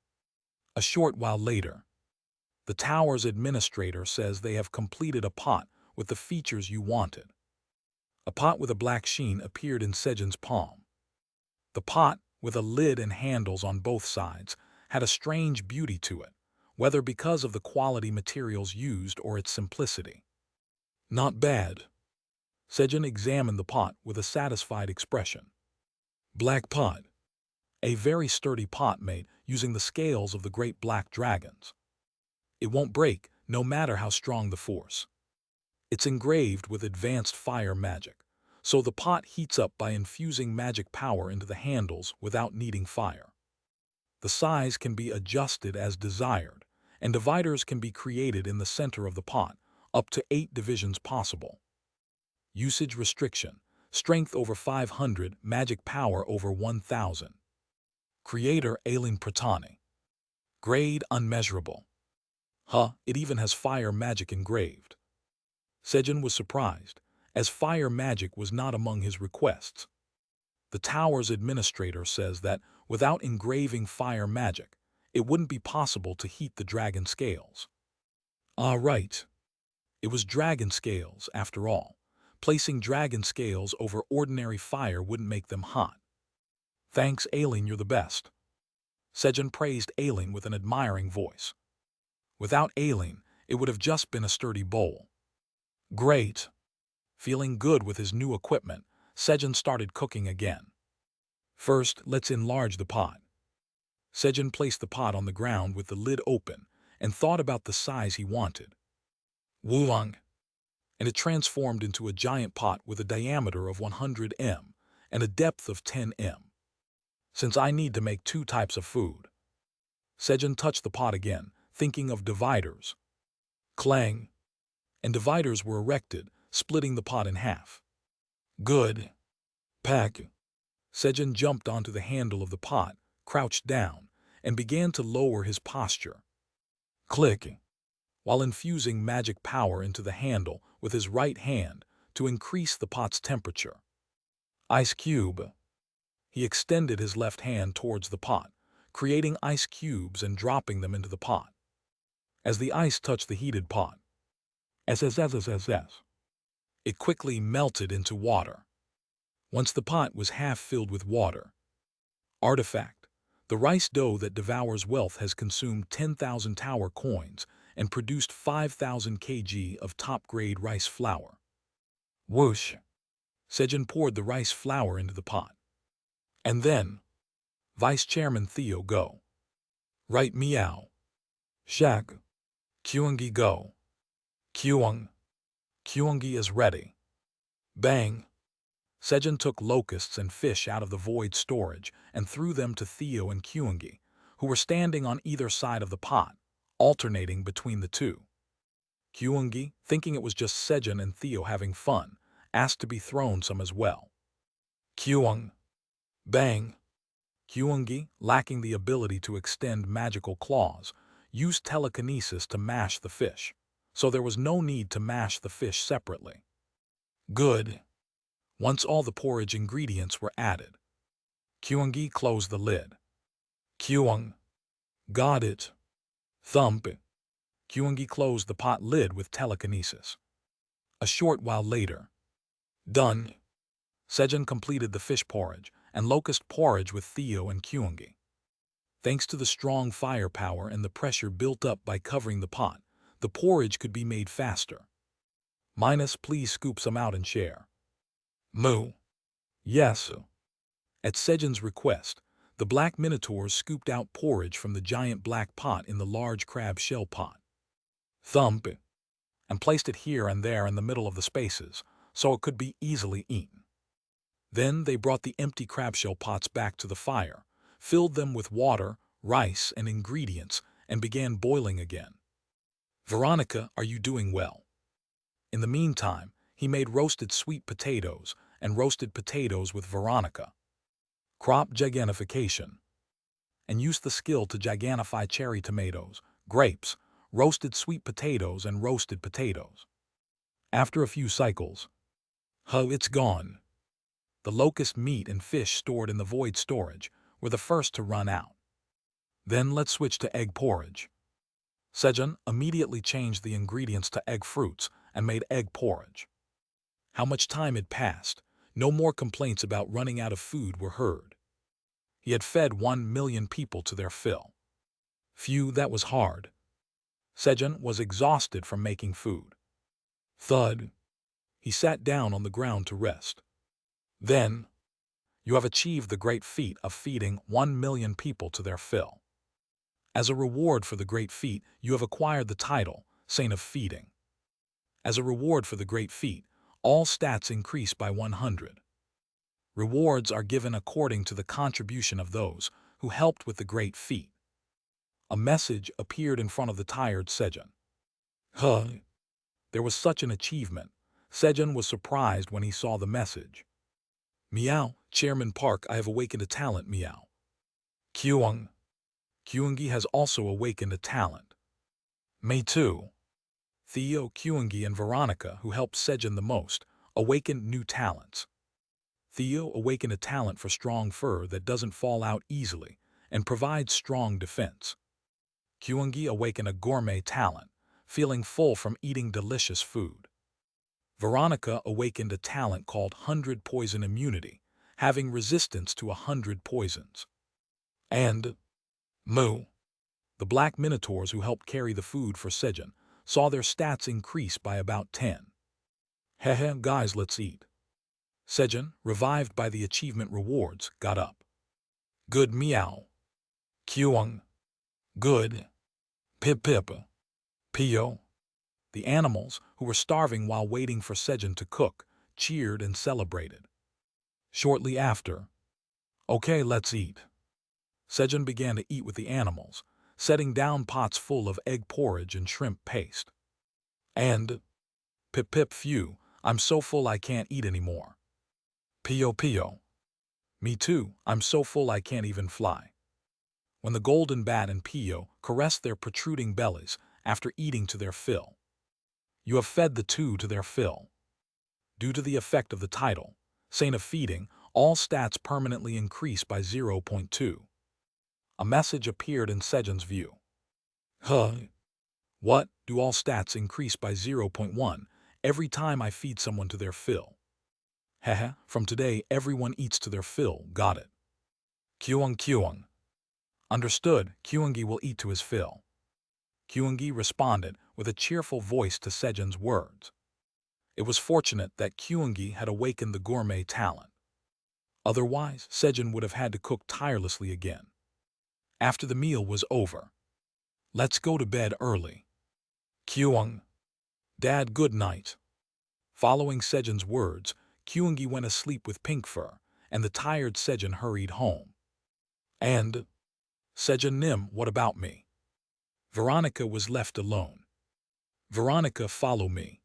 A short while later, the tower's administrator says they have completed a pot with the features you wanted. A pot with a black sheen appeared in Sejun's palm. The pot, with a lid and handles on both sides, had a strange beauty to it, whether because of the quality materials used or its simplicity. Not bad. Sejun examined the pot with a satisfied expression. Black pot. A very sturdy pot made using the scales of the great black dragons. It won't break, no matter how strong the force. It's engraved with advanced fire magic, so the pot heats up by infusing magic power into the handles without needing fire. The size can be adjusted as desired, and dividers can be created in the center of the pot, up to 8 divisions possible. Usage restriction, strength over 500, magic power over 1000. Creator Aileen Pratani. Grade unmeasurable. It even has fire magic engraved. Sejun was surprised, as fire magic was not among his requests. The tower's administrator says that without engraving fire magic, it wouldn't be possible to heat the dragon scales. Ah, right. It was dragon scales, after all. Placing dragon scales over ordinary fire wouldn't make them hot. Thanks, Aileen, you're the best. Sejun praised Aileen with an admiring voice. Without Aileen, it would have just been a sturdy bowl. Great. Feeling good with his new equipment, Sejun started cooking again. First, let's enlarge the pot. Sejun placed the pot on the ground with the lid open and thought about the size he wanted. Wulang. And it transformed into a giant pot with a diameter of 100 m and a depth of 10 m. Since I need to make 2 types of food. Sejun touched the pot again, thinking of dividers. Clang. And dividers were erected, splitting the pot in half. Good. Pack. Sejun jumped onto the handle of the pot, crouched down, and began to lower his posture. Click. While infusing magic power into the handle with his right hand to increase the pot's temperature. Ice cube. He extended his left hand towards the pot, creating ice cubes and dropping them into the pot. As the ice touched the heated pot, it quickly melted into water. Once the pot was half filled with water. Artifact. The rice dough that devours wealth has consumed 10,000 tower coins and produced 5,000 kg of top-grade rice flour. Whoosh. Sejun poured the rice flour into the pot. And then, Vice Chairman Theo go. Right meow. Shag. Kyungi go. Kyung. Kyungi is ready. Bang. Sejun took locusts and fish out of the void storage and threw them to Theo and Kyungi, who were standing on either side of the pot, alternating between the two. Kyungi, thinking it was just Sejun and Theo having fun, asked to be thrown some as well. Kyung. Bang. Kyungi, lacking the ability to extend magical claws, used telekinesis to mash the fish, so there was no need to mash the fish separately. Good. Once all the porridge ingredients were added, Kyungi closed the lid. Kyung. Got it. Thump. Kyungi closed the pot lid with telekinesis. A short while later. Done. Sejun completed the fish porridge and locust porridge with Theo and Kyungi. Thanks to the strong firepower and the pressure built up by covering the pot, the porridge could be made faster. Minus, please scoop some out and share. Moo. Yes. At Sejun's request, the black minotaurs scooped out porridge from the giant black pot in the large crab shell pot. Thump. And placed it here and there in the middle of the spaces, so it could be easily eaten. Then they brought the empty crab shell pots back to the fire, filled them with water, rice, and ingredients, and began boiling again. Veronica, are you doing well? In the meantime, he made roasted sweet potatoes and roasted potatoes with Veronica. Crop gigantification. And used the skill to gigantify cherry tomatoes, grapes, roasted sweet potatoes, and roasted potatoes. After a few cycles, it's gone. The locust meat and fish stored in the void storage were the first to run out. Then let's switch to egg porridge. Sejun immediately changed the ingredients to egg fruits and made egg porridge. How much time had passed, no more complaints about running out of food were heard. He had fed 1 million people to their fill. Phew, that was hard. Sejun was exhausted from making food. Thud. He sat down on the ground to rest. Then, you have achieved the great feat of feeding 1 million people to their fill. As a reward for the great feat, you have acquired the title, Saint of Feeding. As a reward for the great feat, all stats increase by 100. Rewards are given according to the contribution of those who helped with the great feat. A message appeared in front of the tired Sejun. There was such an achievement. Sejun was surprised when he saw the message. Meow, Chairman Park, I have awakened a talent, meow. Kyungi has also awakened a talent. Me too. Theo, Kyungi, and Veronica, who helped Sejun the most, awakened new talents. Theo awakened a talent for strong fur that doesn't fall out easily and provides strong defense. Kyungi awakened a gourmet talent, feeling full from eating delicious food. Veronica awakened a talent called 100 Poison Immunity, having resistance to 100 poisons. And Moo, the black minotaurs who helped carry the food for Sejun, saw their stats increase by about 10. Heh, guys, let's eat. Sejun, revived by the achievement rewards, got up. Good, meow. Kyung. Good. Pip pip. Pio. The animals, who were starving while waiting for Sejun to cook, cheered and celebrated. Shortly after, okay, let's eat. Sejun began to eat with the animals, setting down pots full of egg porridge and shrimp paste. And, pip pip phew, I'm so full I can't eat anymore. Pio pio. Me too, I'm so full I can't even fly. When the golden bat and Pio caressed their protruding bellies after eating to their fill. You have fed the two to their fill. Due to the effect of the title, Saint of Feeding, all stats permanently increase by 0.2. A message appeared in Sejun's view. What? Do all stats increase by 0.1 every time I feed someone to their fill? Heh, from today everyone eats to their fill, got it. Kyung. Understood, Kyungi will eat to his fill. Kyungi responded with a cheerful voice to Sejun's words. It was fortunate that Kyungi had awakened the gourmet talent. Otherwise, Sejun would have had to cook tirelessly again. After the meal was over, let's go to bed early. Kyung. Dad, good night. Following Sejun's words, Kyungi went asleep with pink fur, and the tired Sejun hurried home. And, Sejun Nim, what about me? Veronica was left alone. Veronica, follow me.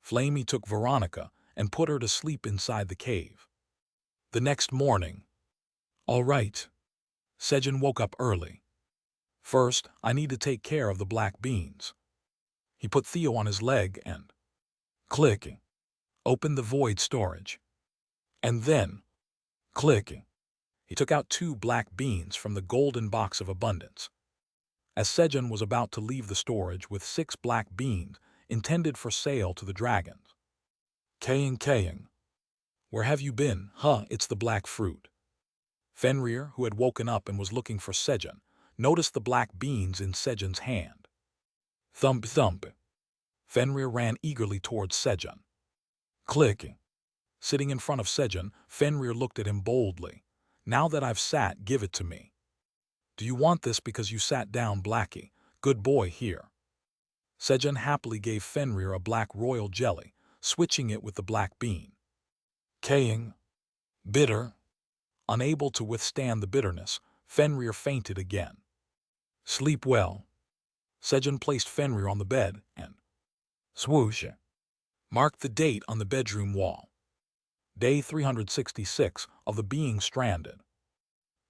Flamey took Veronica and put her to sleep inside the cave. The next morning. All right. Sejun woke up early. First, I need to take care of the black beans. He put Theo on his leg and, clicking, opened the void storage. And then, clicking, he took out 2 black beans from the golden box of abundance. as Sejun was about to leave the storage with 6 black beans intended for sale to the dragons. Kaying, where have you been? Huh, it's the black fruit. Fenrir, who had woken up and was looking for Sejun, noticed the black beans in Sejun's hand. Thump thump. Fenrir ran eagerly towards Sejun. Click. Sitting in front of Sejun, Fenrir looked at him boldly. Now that I've sat, give it to me. Do you want this because you sat down, Blackie? Good boy, here. Sejun happily gave Fenrir a black royal jelly, switching it with the black bean. Kaying. Bitter. Unable to withstand the bitterness, Fenrir fainted again. Sleep well. Sejun placed Fenrir on the bed and swoosh marked the date on the bedroom wall. Day 366 of the being stranded.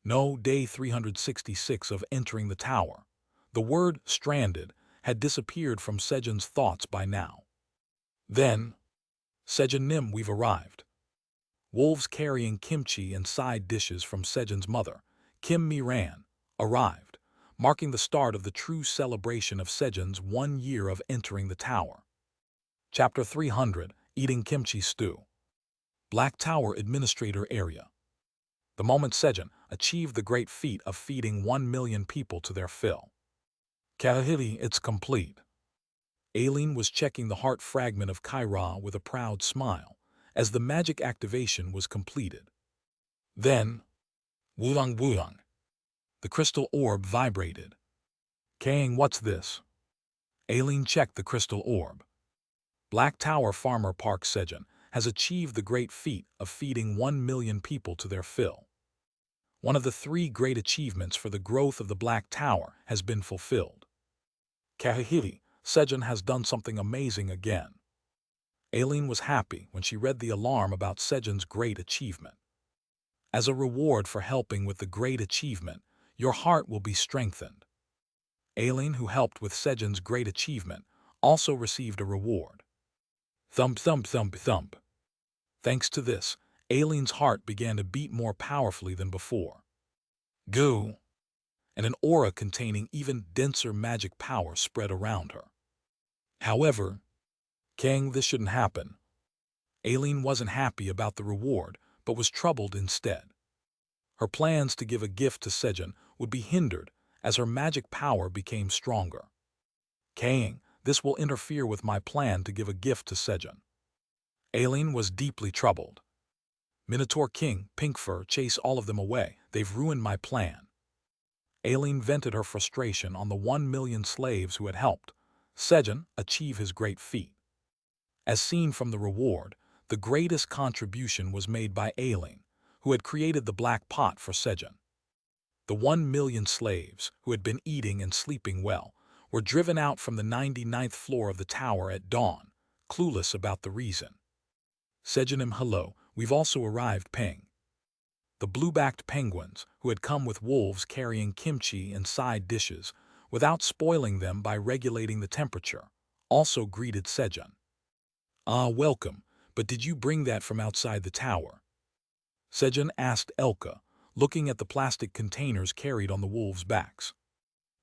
No, day 366 of entering the tower. The word stranded had disappeared from Sejun's thoughts by now. Then, Sejun, we've arrived. Wolves carrying kimchi and side dishes from Sejun's mother, Kim Mi-ran, arrived, marking the start of the true celebration of Sejun's 1 year of entering the tower. Chapter 300, Eating Kimchi Stew. Black Tower Administrator Area. The moment Sejun achieved the great feat of feeding 1 million people to their fill. Kahili, it's complete. Aileen was checking the heart fragment of Kaira with a proud smile, as the magic activation was completed. Then, wulong wulong. The crystal orb vibrated. Kang, what's this? Aileen checked the crystal orb. Black Tower Farmer Park Sejun has achieved the great feat of feeding 1 million people to their fill. One of the 3 great achievements for the growth of the Black Tower has been fulfilled. Kahihili, Sejun has done something amazing again. Aileen was happy when she read the alarm about Sejun's great achievement. As a reward for helping with the great achievement, your heart will be strengthened. Aileen, who helped with Sejun's great achievement, also received a reward. Thump thump thump thump. Thanks to this, Aileen's heart began to beat more powerfully than before. Goo! And an aura containing even denser magic power spread around her. However, Kang, this shouldn't happen. Aileen wasn't happy about the reward, but was troubled instead. Her plans to give a gift to Sejun would be hindered as her magic power became stronger. Kang, this will interfere with my plan to give a gift to Sejun. Aileen was deeply troubled. Minotaur King, Pinkfur, chase all of them away. They've ruined my plan. Aileen vented her frustration on the 1 million slaves who had helped Sejun achieve his great feat. As seen from the reward, the greatest contribution was made by Aileen, who had created the black pot for Sejun. The 1 million slaves, who had been eating and sleeping well, were driven out from the 99th floor of the tower at dawn, clueless about the reason. Sejun, hello, we've also arrived, Peng. The blue-backed penguins, who had come with wolves carrying kimchi and side dishes, without spoiling them by regulating the temperature, also greeted Sejun. Welcome, but did you bring that from outside the tower? Sejun asked Elka, looking at the plastic containers carried on the wolves' backs.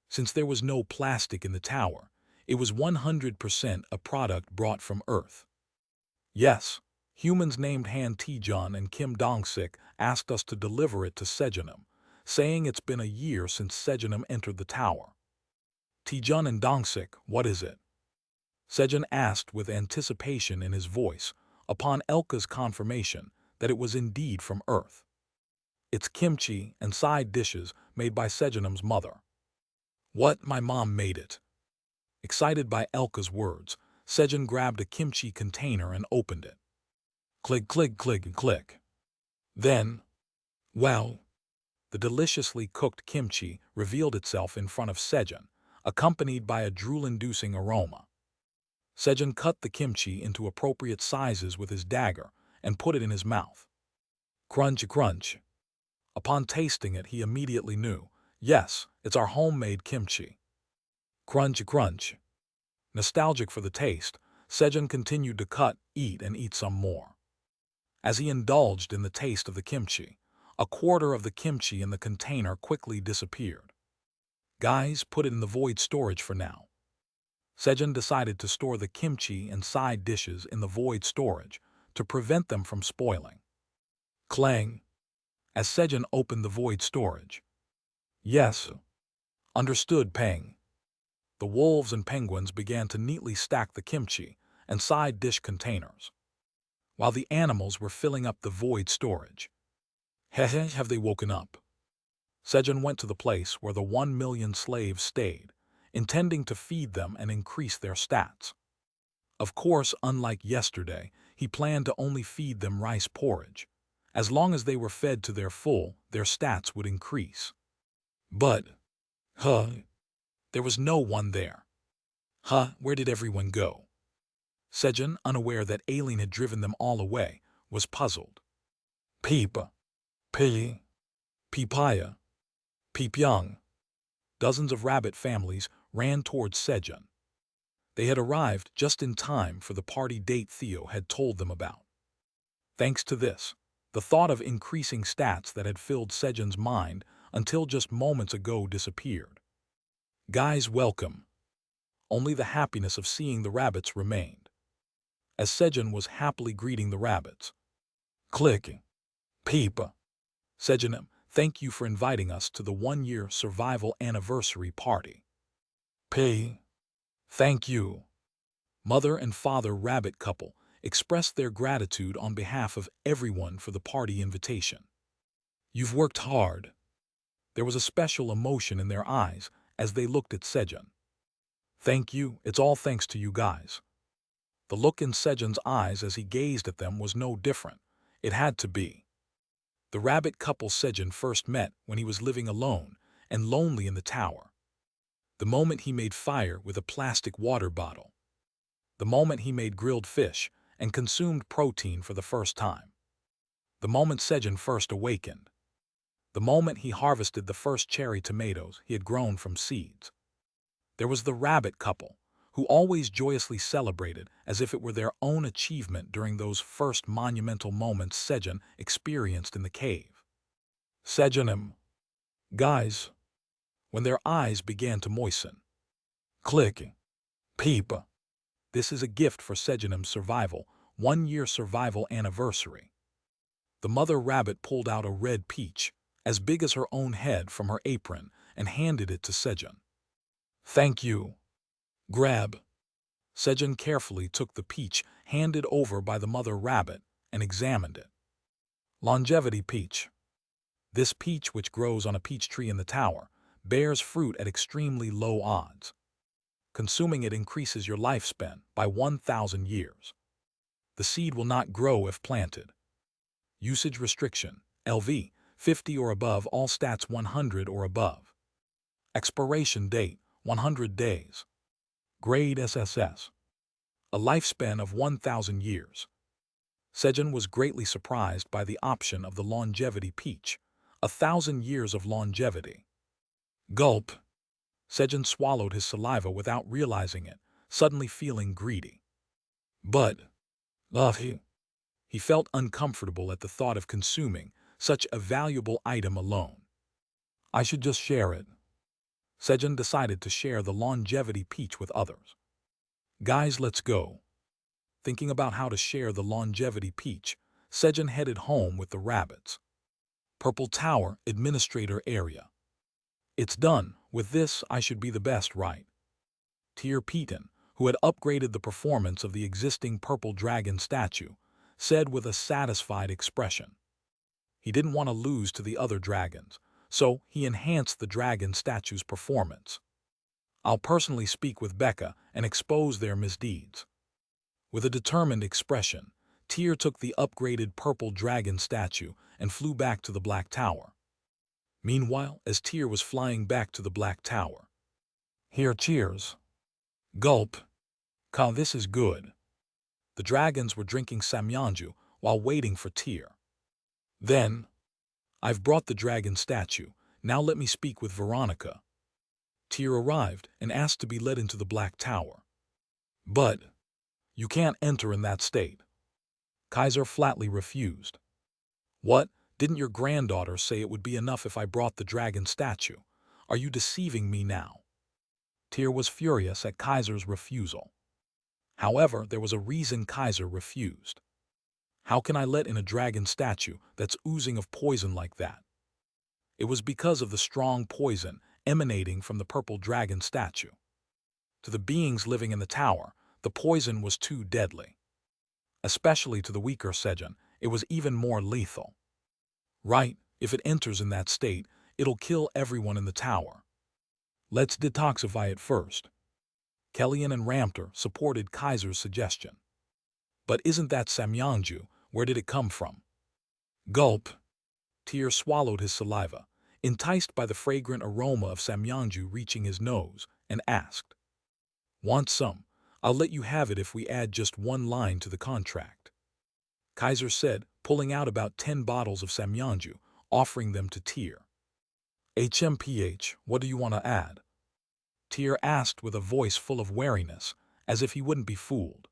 Since there was no plastic in the tower, it was 100% a product brought from Earth. Yes, humans named Han Taejun and Kim Dong-sik asked us to deliver it to Sejun, saying it's been a year since Sejun entered the tower. Taejun and Dong-sik, what is it? Sejun asked with anticipation in his voice, upon Elka's confirmation that it was indeed from Earth. It's kimchi and side dishes made by Sejun's mother. What, my mom made it? Excited by Elka's words, Sejun grabbed a kimchi container and opened it. Click, click, click, click. Then, wow! The deliciously cooked kimchi revealed itself in front of Sejun, accompanied by a drool-inducing aroma. Sejun cut the kimchi into appropriate sizes with his dagger and put it in his mouth. Crunch, crunch. Upon tasting it, he immediately knew, yes, it's our homemade kimchi. Crunch, crunch. Nostalgic for the taste, Sejun continued to cut, eat, and eat some more. As he indulged in the taste of the kimchi, a quarter of the kimchi in the container quickly disappeared. Guys, put it in the void storage for now. Sejun decided to store the kimchi and side dishes in the void storage to prevent them from spoiling. Clang! As Sejun opened the void storage. Yes. Understood, Peng. The wolves and penguins began to neatly stack the kimchi and side dish containers, while the animals were filling up the void storage. Hehe, have they woken up? Sejun went to the place where the 1,000,000 slaves stayed, intending to feed them and increase their stats. Of course, unlike yesterday, he planned to only feed them rice porridge. As long as they were fed to their full, their stats would increase. But, there was no one there. Where did everyone go? Sejun, unaware that Aileen had driven them all away, was puzzled. Peepa, Pee, Peepaya, Peepyoung. Dozens of rabbit families ran towards Sejun. They had arrived just in time for the party date Theo had told them about. Thanks to this, the thought of increasing stats that had filled Sejun's mind until just moments ago disappeared. Guys, welcome. Only the happiness of seeing the rabbits remained. As Sejun was happily greeting the rabbits. Clicking. Peepa. Sejun, thank you for inviting us to the 1-year survival anniversary party. Pee. Thank you. Mother and father rabbit couple expressed their gratitude on behalf of everyone for the party invitation. You've worked hard. There was a special emotion in their eyes as they looked at Sejun. Thank you, it's all thanks to you guys. The look in Sejun's eyes as he gazed at them was no different. It had to be. The rabbit couple Sejun first met when he was living alone and lonely in the tower. The moment he made fire with a plastic water bottle. The moment he made grilled fish and consumed protein for the first time. The moment Sejun first awakened. The moment he harvested the first cherry tomatoes he had grown from seeds. There was the rabbit couple, who always joyously celebrated as if it were their own achievement during those first monumental moments Sejun experienced in the cave. Sejun, guys, when their eyes began to moisten. Clicking. Peepa. This is a gift for Sejun's survival, 1-year survival anniversary. The mother rabbit pulled out a red peach, as big as her own head, from her apron and handed it to Sejun. Thank you. Grab. Sejun carefully took the peach handed over by the mother rabbit and examined it. Longevity peach. This peach, which grows on a peach tree in the tower, bears fruit at extremely low odds. Consuming it increases your lifespan by 1,000 years. The seed will not grow if planted. Usage restriction, LV, 50 or above, all stats 100 or above. Expiration date, 100 days. Grade SSS. A lifespan of 1,000 years. Sejun was greatly surprised by the option of the longevity peach, 1,000 years of longevity. Gulp. Sejun swallowed his saliva without realizing it, suddenly feeling greedy. But, he felt uncomfortable at the thought of consuming such a valuable item alone. I should just share it. Sejun decided to share the longevity peach with others. Guys, let's go. Thinking about how to share the longevity peach, Sejun headed home with the rabbits. Purple Tower Administrator Area. It's done. With this, I should be the best, right? Tyr Peton, who had upgraded the performance of the existing purple dragon statue, said with a satisfied expression. He didn't want to lose to the other dragons, so he enhanced the dragon statue's performance. I'll personally speak with Becca and expose their misdeeds. With a determined expression, Tyr took the upgraded purple dragon statue and flew back to the Black Tower. Meanwhile, as Tyr was flying back to the Black Tower. Here, cheers. Gulp. This is good. The dragons were drinking samyangju while waiting for Tyr. Then, I've brought the dragon statue, now let me speak with Veronica. Tyr arrived and asked to be led into the Black Tower. But, you can't enter in that state. Kaiser flatly refused. What? Didn't your granddaughter say it would be enough if I brought the dragon statue? Are you deceiving me now? Tyr was furious at Kaiser's refusal. However, there was a reason Kaiser refused. How can I let in a dragon statue that's oozing of poison like that? It was because of the strong poison emanating from the purple dragon statue. To the beings living in the tower, the poison was too deadly. Especially to the weaker Sejun, it was even more lethal. Right, if it enters in that state, it'll kill everyone in the tower. Let's detoxify it first. Kellyan and Ramter supported Kaiser's suggestion. But isn't that Samyangju? Where did it come from? Gulp. Tyr swallowed his saliva, enticed by the fragrant aroma of Samyangju reaching his nose, and asked, "Want some? I'll let you have it if we add just one line to the contract." Kaiser said, pulling out about 10 bottles of Samyangju, offering them to Tyr. "HMPH, what do you want to add?" Tyr asked with a voice full of wariness, as if he wouldn't be fooled.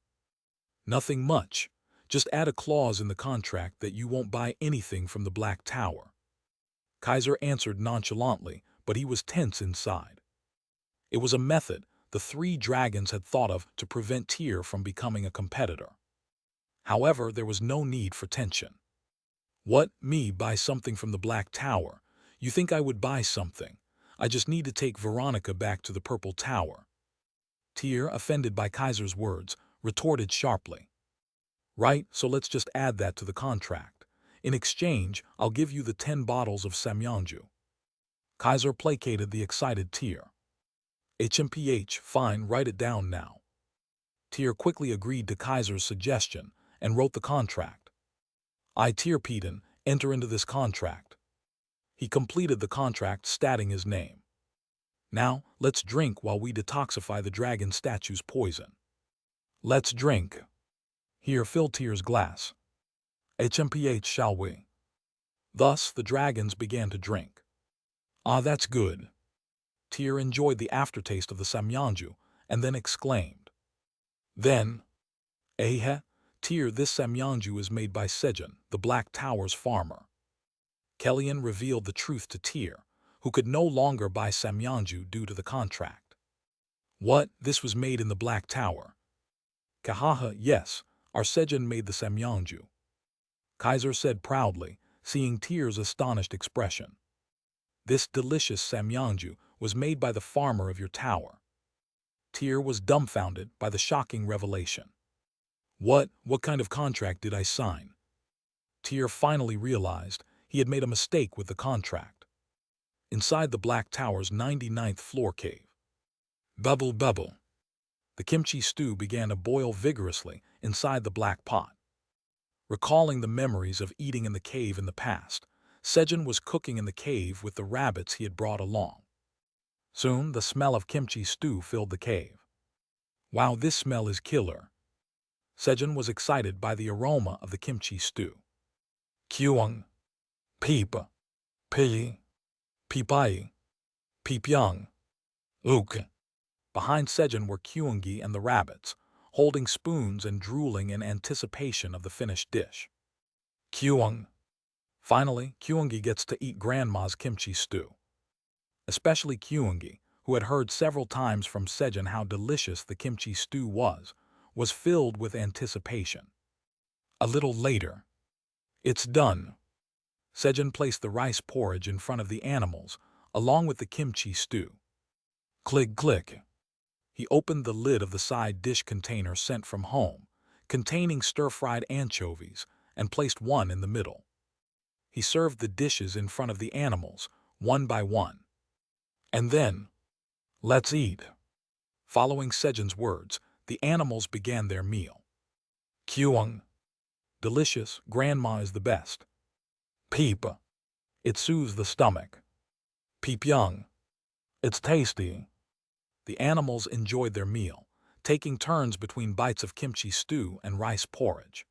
"Nothing much. Just add a clause in the contract that you won't buy anything from the Black Tower." Kaiser answered nonchalantly, but he was tense inside. It was a method the 3 dragons had thought of to prevent Tyr from becoming a competitor. However, there was no need for tension. "What, me buy something from the Black Tower? You think I would buy something? I just need to take Veronica back to the Purple Tower." Tyr, offended by Kaiser's words, retorted sharply. "Right, so let's just add that to the contract. In exchange, I'll give you the 10 bottles of Samyangju." Kaiser placated the excited Tyr. "HMPH, fine, write it down now." Tyr quickly agreed to Kaiser's suggestion and wrote the contract. "I, Tyr Peden, enter into this contract." He completed the contract stating his name. "Now, let's drink while we detoxify the dragon statue's poison." "Let's drink." "Here, fill Tyr's glass." "HMPH, shall we?" Thus, the dragons began to drink. "Ah, that's good." Tyr enjoyed the aftertaste of the Samyangju and then exclaimed. Then, "Eh, Tyr, this Samyangju is made by Sejun, the Black Tower's farmer." Kellyan revealed the truth to Tyr, who could no longer buy Samyangju due to the contract. "What, this was made in the Black Tower?" "Kahaha, yes, our Sejun made the Samyangju," Kaiser said proudly, seeing Tyr's astonished expression. "This delicious Samyangju was made by the farmer of your tower." Tyr was dumbfounded by the shocking revelation. What kind of contract did I sign?" Tyr finally realized he had made a mistake with the contract. Inside the Black Tower's 99th floor cave. Bubble, bubble. The kimchi stew began to boil vigorously inside the black pot. Recalling the memories of eating in the cave in the past, Sejun was cooking in the cave with the rabbits he had brought along. Soon, the smell of kimchi stew filled the cave. "Wow, this smell is killer." Sejun was excited by the aroma of the kimchi stew. "Kyung, peep, pi, peepai, peepyoung, ook." Behind Sejun were Kyungi and the rabbits, holding spoons and drooling in anticipation of the finished dish. Kyung. Finally, Kyungi gets to eat Grandma's kimchi stew. Especially Kyungi, who had heard several times from Sejun how delicious the kimchi stew was filled with anticipation. A little later. "It's done." Sejun placed the rice porridge in front of the animals, along with the kimchi stew. Click, click. He opened the lid of the side dish container sent from home, containing stir-fried anchovies, and placed one in the middle. He served the dishes in front of the animals, one by one. And then, "Let's eat." Following Sejun's words, the animals began their meal. Kyung. Delicious, Grandma is the best. Peep. It soothes the stomach. Peepyoung. It's tasty. The animals enjoyed their meal, taking turns between bites of kimchi stew and rice porridge.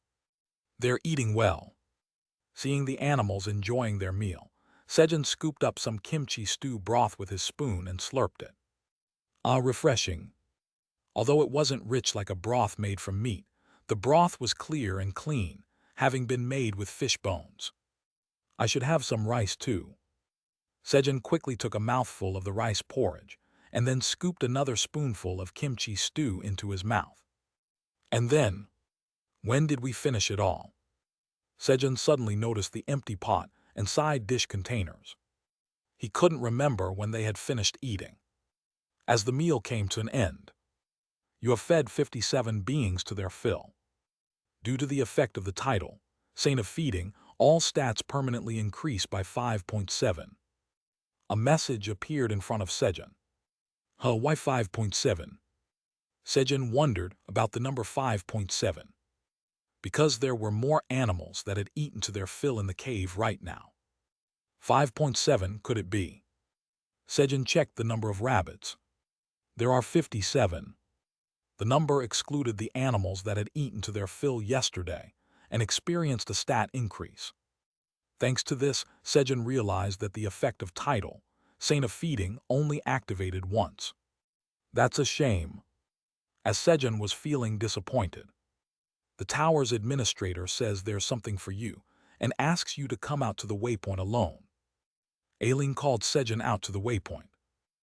"They're eating well." Seeing the animals enjoying their meal, Sejun scooped up some kimchi stew broth with his spoon and slurped it. Ah, refreshing. Although it wasn't rich like a broth made from meat, the broth was clear and clean, having been made with fish bones. "I should have some rice too." Sejun quickly took a mouthful of the rice porridge and then scooped another spoonful of kimchi stew into his mouth. And then, when did we finish it all? Sejun suddenly noticed the empty pot and side dish containers. He couldn't remember when they had finished eating. As the meal came to an end, you have fed 57 beings to their fill. Due to the effect of the title, Saint of Feeding, all stats permanently increased by 5.7. A message appeared in front of Sejun. Huh, why 5.7? Sejun wondered about the number 5.7. Because there were more animals that had eaten to their fill in the cave right now. 5.7 could it be? Sejun checked the number of rabbits. There are 57. The number excluded the animals that had eaten to their fill yesterday and experienced a stat increase. Thanks to this, Sejun realized that the effect of title, Saint of Feeding, only activated once. That's a shame. As Sejun was feeling disappointed, the tower's administrator says there's something for you and asks you to come out to the waypoint alone. Aileen called Sejun out to the waypoint.